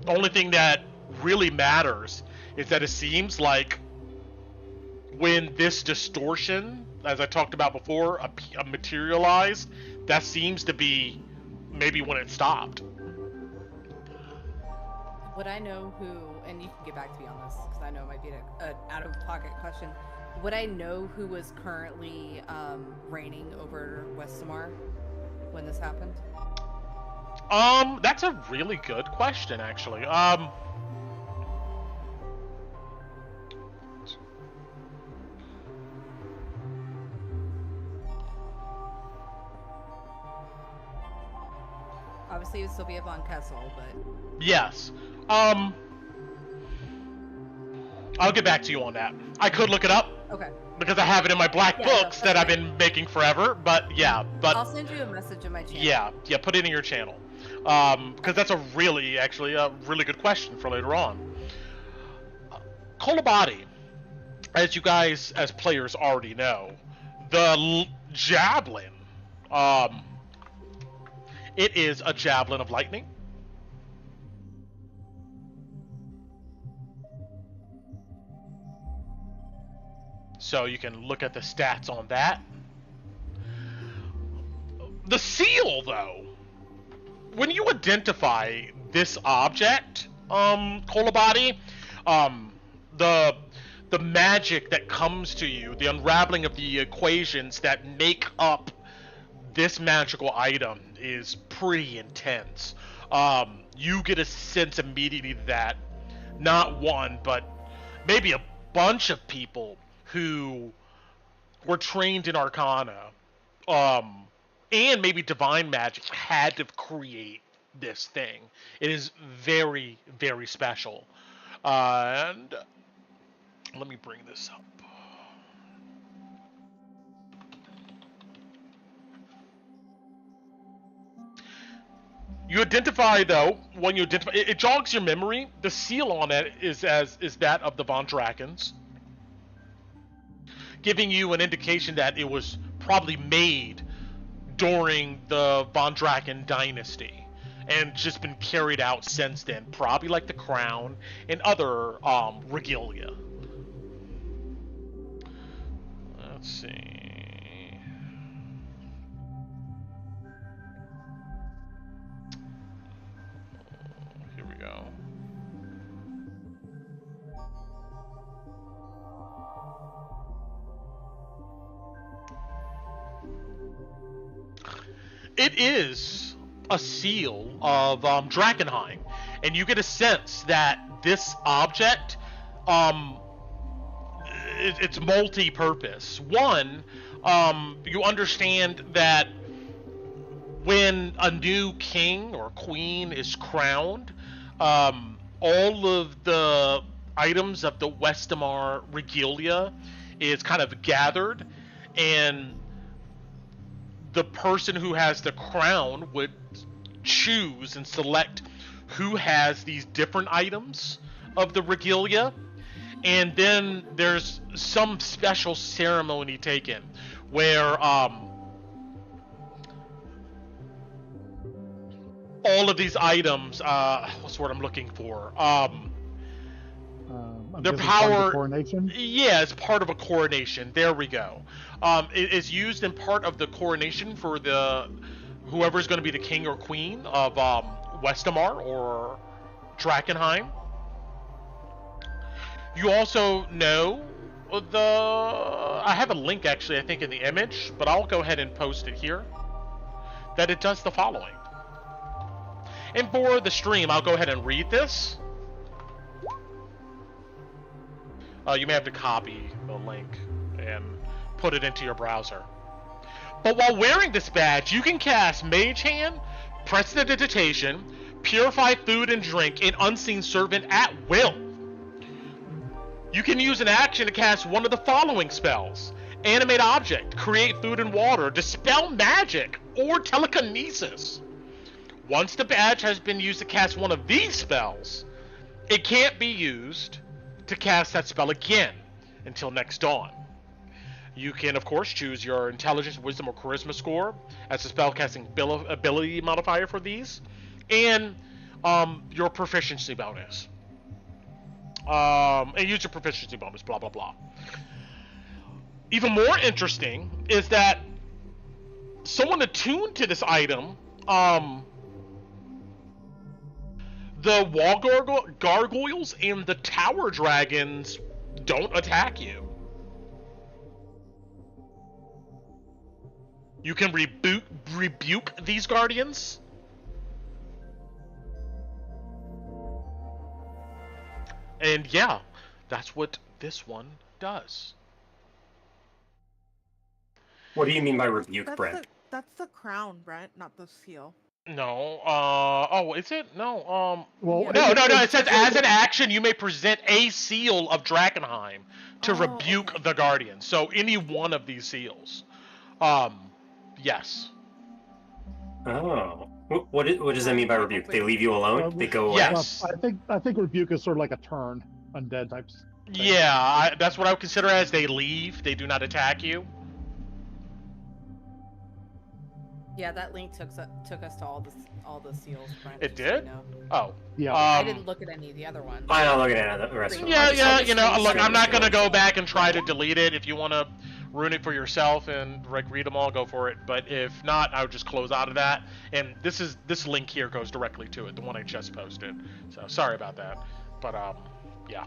The only thing that really matters is that it seems like when this distortion, as I talked about before, materialized, that seems to be maybe when it stopped. Would I know who, and you can get back to me on this, because I know it might be an out-of-pocket question. Would I know who was currently reigning over Westamar when this happened? That's a really good question, actually. Obviously, it would still be a Von Kessel, but... Yes. I'll get back to you on that. I could look it up. Okay. Because I have it in my black books that I've been making forever, but yeah, but... I'll send you a message in my channel. Yeah, put it in your channel. Because that's a really good question for later on. Kolobati, as you guys, as players, already know, the javelin, it is a javelin of lightning. So you can look at the stats on that. The seal, though, when you identify this object, Kolobati, the magic that comes to you, the unraveling of the equations that make up this magical item is pretty intense. You get a sense immediately that not one, but maybe a bunch of people who were trained in Arcana, and maybe Divine Magic had to create this thing. It is very, very special. And let me bring this up. You identify, though, when you identify, it jogs your memory. The seal on it is that of the Von Drakens, giving you an indication that it was probably made during the Von Draken dynasty and just been carried out since then, probably like the crown and other regalia. Let's see. Here we go. It is a seal of Drakkenheim, and you get a sense that this object, it's multi-purpose. One, you understand that when a new king or queen is crowned, all of the items of the Westamar regalia is kind of gathered, and the person who has the crown would choose and select who has these different items of the regalia, and then there's some special ceremony taken where all of these items, what's the word I'm looking for? Their power, coronation? Yeah, it's part of a coronation. There we go. It is used in part of the coronation for the whoever's going to be the king or queen of Westamar, or Drakkenheim. You also know I have a link actually, I think, in the image, but I'll go ahead and post it here, that it does the following. And for the stream, I'll go ahead and read this. You may have to copy the link and put it into your browser. But while wearing this badge, you can cast Mage Hand, Prestidigitation, Purify Food and Drink, and Unseen Servant at will. You can use an action to cast one of the following spells: Animate Object, Create Food and Water, Dispel Magic, or Telekinesis. Once the badge has been used to cast one of these spells, it can't be used to cast that spell again until next dawn. You can, of course, choose your Intelligence, Wisdom, or Charisma score as a spellcasting ability modifier for these, and your proficiency bonus. And use your proficiency bonus, blah, blah, blah. Even more interesting is that someone attuned to this item, the wall gargoyles and the tower dragons don't attack you. You can rebuke these guardians. And yeah, that's what this one does. What do you mean by rebuke, Brent? That's the crown, Brent, not the seal. No, oh, is it? No, Well, no, it says as an action, you may present a seal of Drakkenheim to rebuke the guardian. So any one of these seals. Yes. Oh. What does that mean by rebuke? They leave you alone? They go away? Yes. I think rebuke is sort of like a turn undead types. Yeah, that's what I would consider as they leave. They do not attack you. Yeah, that link took us to all the seals. Brent, It just so you did? know. Oh. Yeah. I didn't look at any of the other ones. I'm not looking at the rest of them. Yeah, you know, look, I'm not gonna go back and try to delete it. If you want to ruin it for yourself and like read them all, go for it. But if not, I would just close out of that. And this link here goes directly to it, the one I just posted. So sorry about that. But yeah.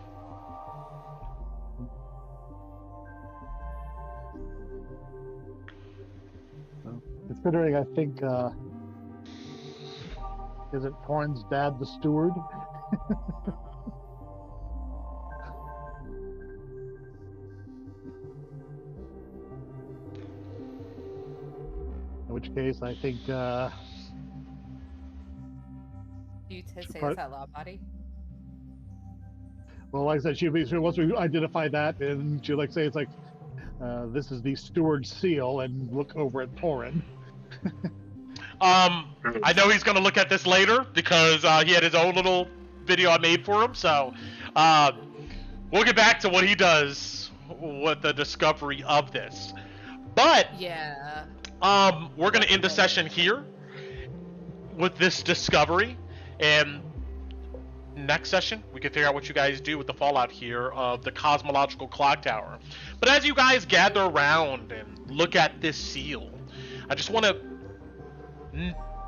Considering, I think, is it Torn's dad, the steward? In which case, I think, Do you say this out loud, buddy? well, like I said, once we identify that, and she like say it's like, this is the steward seal, and look over at Torin. I know he's gonna look at this later because he had his own little video I made for him. So we'll get back to what he does with the discovery of this. But yeah, we're gonna end the session here with this discovery, and next session we can figure out what you guys do with the fallout here of the Cosmological Clocktower. But as you guys gather around and look at this seal, I just want to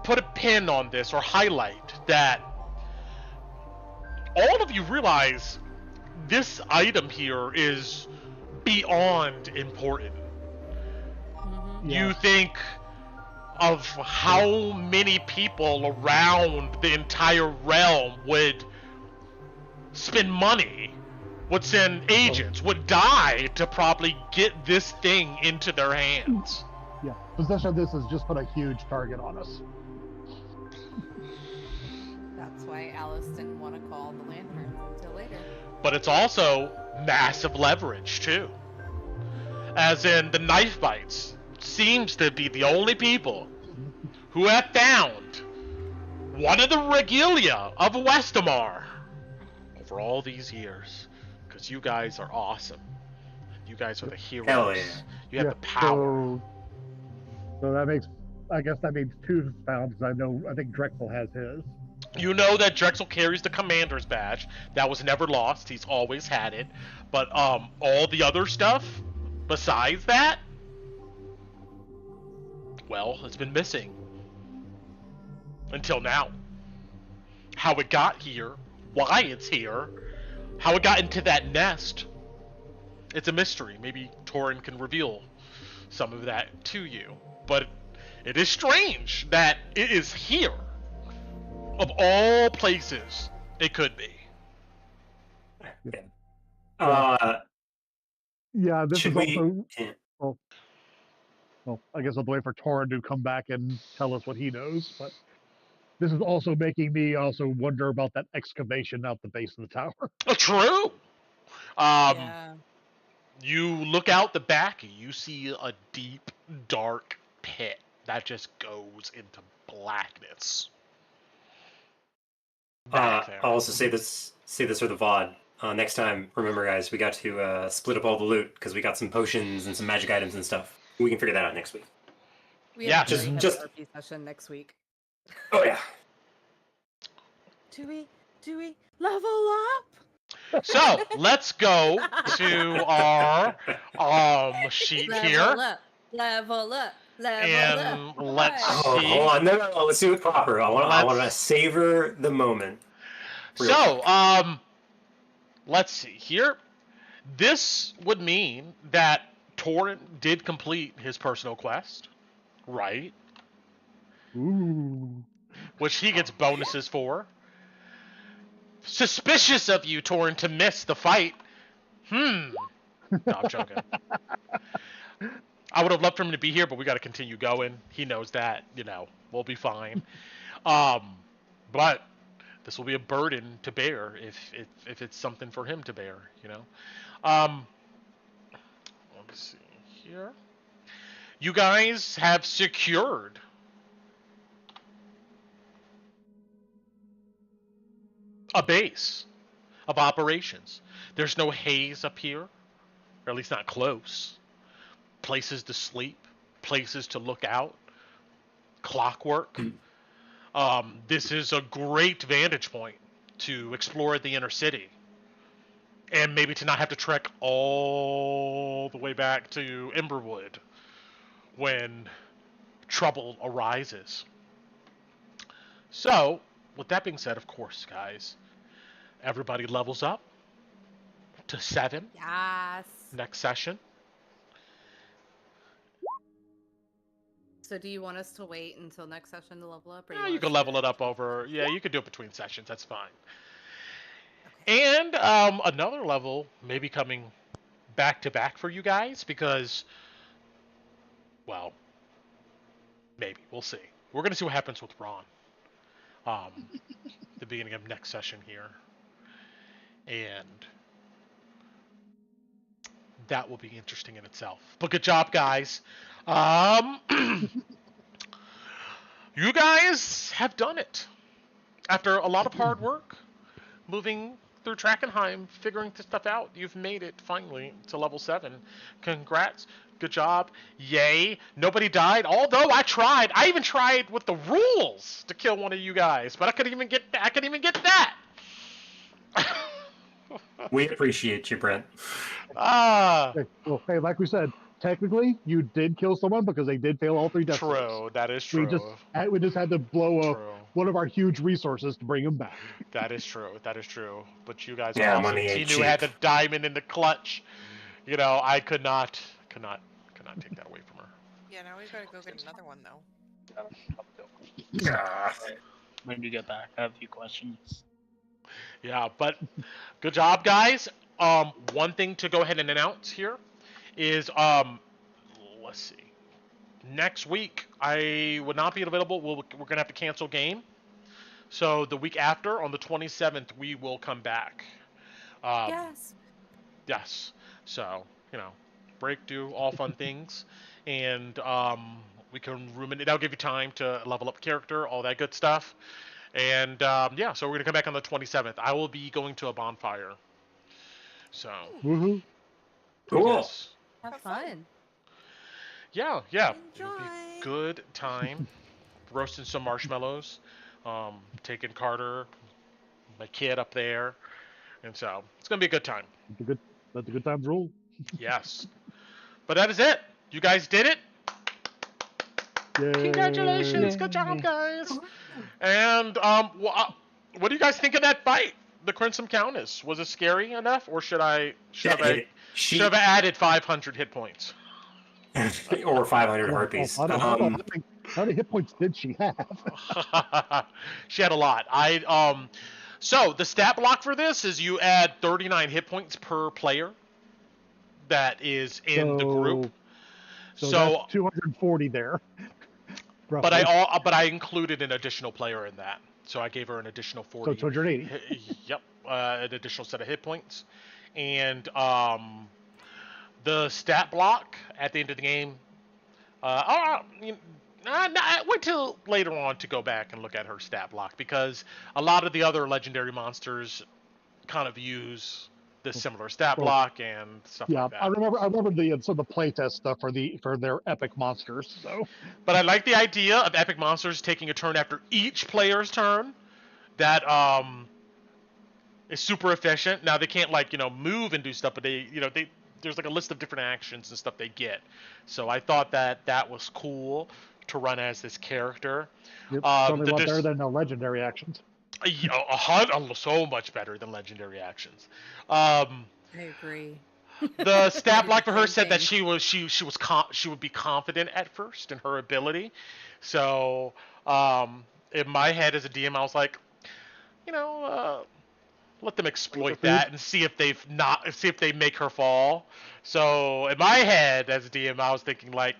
put a pin on this or highlight that all of you realize this item here is beyond important. Yeah. You think of how many people around the entire realm would spend money, would send agents, would die to probably get this thing into their hands. Yeah, possession of this has just put a huge target on us. that's why Alice didn't want to call the lanterns until later. But it's also massive leverage too. As in, the knife bites seems to be the only people who have found one of the regalia of Westamar over all these years. Because you guys are awesome. You guys are the heroes. Hell yeah. You have the power. So that makes, I guess that means 2 found, because I think Drexel has his. You know that Drexel carries the commander's badge. That was never lost. He's always had it. But all the other stuff besides that, well, it's been missing. Until now. How it got here, why it's here, how it got into that nest. It's a mystery. Maybe Torin can reveal some of that to you. But it is strange that it is here. Of all places it could be. Yeah, this Should is we? also. Yeah. Well, I guess I'll wait for Torin to come back and tell us what he knows. But this is also making me also wonder about that excavation out the base of the tower. True. Um, Yeah. You look out the back, you see a deep, dark pit that just goes into blackness. Back there. I'll also say this for the VOD. Next time, remember, guys, we got to split up all the loot because we got some potions and some magic items and stuff. We can figure that out next week. We Yeah, have a very just- heavy RP session next week. Oh yeah. Do we level up? So let's go to our sheet here, Level up. and let's Oh, see. hold on. No. Let's do it proper. I want to savor the moment. Real quick. So, let's see here. This would mean that Torin did complete his personal quest, right? Ooh. Which he gets bonuses for. Suspicious of you, Torin, to miss the fight. No, I'm joking. I would have loved for him to be here, but we got to continue going. He knows that, we'll be fine. But this will be a burden to bear if it's something for him to bear, Let's see here. You guys have secured a base of operations. There's no haze up here, or at least not close. Places to sleep, places to look out, clockwork. This is a great vantage point to explore the inner city. And maybe to not have to trek all the way back to Emberwood when trouble arises. So, with that being said, of course, guys, everybody levels up to 7 Yes. next session. So do you want us to wait until next session to level up? Or You want can us level to- it up over. Yeah, you could do it between sessions. That's fine. And another level may be coming back to back for you guys because, well, maybe we'll see. We're gonna see what happens with Ron. The beginning of next session here, and that will be interesting in itself. But good job, guys. You guys have done it. After a lot of hard work, moving through Drakkenheim, figuring this stuff out, you've made it finally to level 7. Congrats. Good job. Yay. Nobody died. Although I tried. I even tried with the rules to kill one of you guys, but I couldn't even get that. We appreciate you, Brent. Hey, like we said, technically you did kill someone because they did fail all 3 death saves. True. That is true. We just had to blow True. one of our huge resources to bring him back. That is true. That is true. But you guys Yeah, are awesome. money ain't Tinu had the cheap. diamond in the clutch. I could not take that away from her. Yeah, now we've got to go get another one though. When you get back, I have a few questions. Yeah, but good job, guys. One thing to go ahead and announce here is, let's see. Next week, I would not be available. We're going to have to cancel game. So the week after, on the 27th, we will come back. Yes. Yes. So, break, do all fun things. And we can ruminate. That'll give you time to level up character, all that good stuff. And yeah, so we're going to come back on the 27th. I will be going to a bonfire. So. Woohoo! Cool. Yes. Have fun. Yeah. It'll be Enjoy. a good time. Roasting some marshmallows. Taking Carter, my kid up there. And so, it's going to be a good time. Let the good times roll. Yes. But that is it. You guys did it. Yay. Congratulations. Good job, guys. And what do you guys think of that fight? the Crimson Countess? Was it scary enough, or should I She have added 500 hit points? or 500 heartbeats. How many hit points did she have? She had a lot. So the stat block for this is you add 39 hit points per player that is in the group. So that's 240 there. But I included an additional player in that, so I gave her an additional 40. So 280. Yep, an additional set of hit points, and the stat block at the end of the game. Wait till later on to go back and look at her stat block, because a lot of the other legendary monsters kind of use this similar stat block and stuff like that. I remember some of the playtest stuff for their epic monsters. So, but I like the idea of epic monsters taking a turn after each player's turn. That is super efficient. Now they can't move and do stuff, but there's like a list of different actions and stuff they get. So I thought that was cool to run as this character. Certainly a lot better than the legendary actions. So much better than legendary actions. I agree. The stat block for her said that she would be confident at first in her ability. So in my head as a DM, I was like, let them exploit that and see if they make her fall. So in my head as a DM, I was thinking like,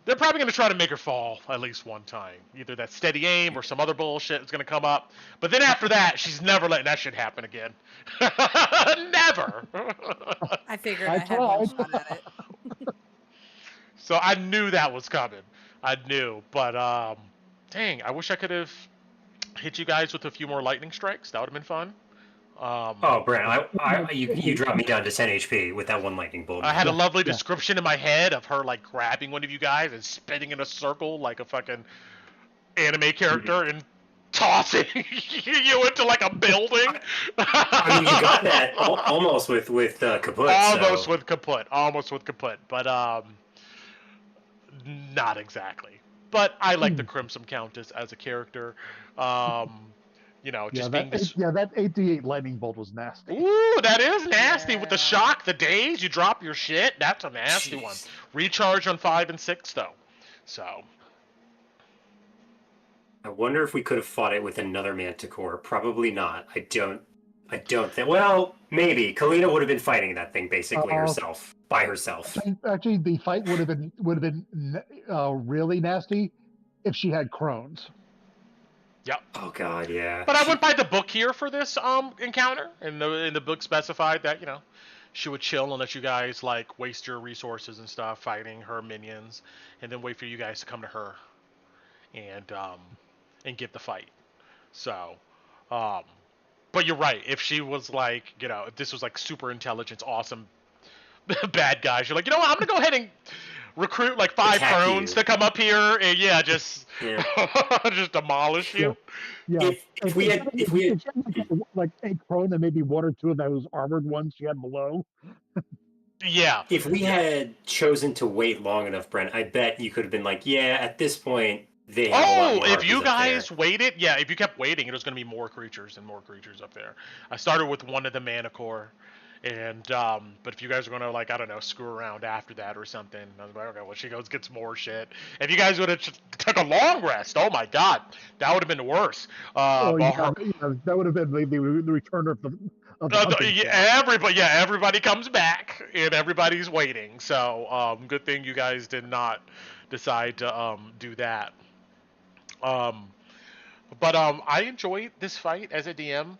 they're probably going to try to make her fall at least one time. Either that steady aim or some other bullshit is going to come up. But then after that, she's never letting that shit happen again. Never. I figured I had one shot at it. So I knew that was coming. I knew. But, dang, I wish I could have hit you guys with a few more lightning strikes. That would have been fun. Brent, you dropped me down to 10 HP with that one lightning bolt. I had a lovely description in my head of her like grabbing one of you guys and spinning in a circle like a fucking anime character and tossing you into like a building. I mean, you got that almost with kaput. Almost with kaput, but not exactly. But I like the Crimson Countess as a character. That 8d8 lightning bolt was nasty. Ooh, that is nasty with the shock, the daze, you drop your shit. That's a nasty one. Recharge on 5 and 6 though. So I wonder if we could have fought it with another Manticore. Probably not. I don't think. Well, maybe Kalina would have been fighting that thing basically by herself. Actually, the fight would have been really nasty if she had Crohn's. Yep. Oh god, yeah. But I went by the book here for this encounter, and the book specified that she would chill and let you guys like waste your resources and stuff fighting her minions, and then wait for you guys to come to her, and get the fight. So, but you're right. If she was like, if this was like super intelligent, awesome bad guys, you're like, what, I'm gonna go ahead and recruit like 5 crones to come up here and just demolish you. Yeah. If we had like a crone and maybe 1 or 2 of those armored ones she had below. Yeah. If we had chosen to wait long enough, Brent, I bet you could have been like, at this point they have a lot more if you guys there. waited, if you kept waiting, it was going to be more creatures and more creatures up there. I started with one of the Manicore. And but if you guys are gonna like, I don't know, screw around after that or something, I was like, okay, well, she goes gets more shit. If you guys would have took a long rest, oh my god, that would have been worse. That would have been the return of the everybody comes back and everybody's waiting. So good thing you guys did not decide to do that. But I enjoyed this fight as a DM.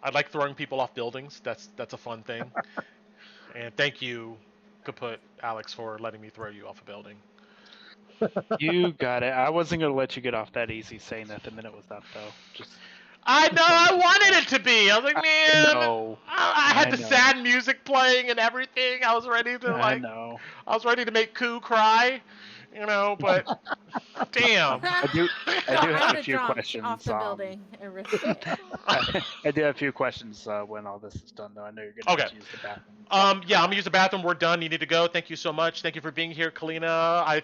I like throwing people off buildings. That's a fun thing. And thank you, Kaput, Alex, for letting me throw you off a building. You got it. I wasn't gonna let you get off that easy saying that the minute was up though. I know. I wanted it to be. I was like, man. I had the know. sad music playing and everything. I was ready to I know. I was ready to make Koo cry. But damn. I do have a few jump questions. off the building and risk it. I do have a few questions when all this is done, though. I know you're going to use the bathroom. I'm gonna use the bathroom. We're done. You need to go. Thank you so much. Thank you for being here, Kalina. I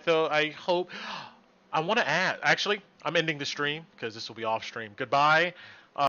I want to add. Actually, I'm ending the stream because this will be off stream. Goodbye.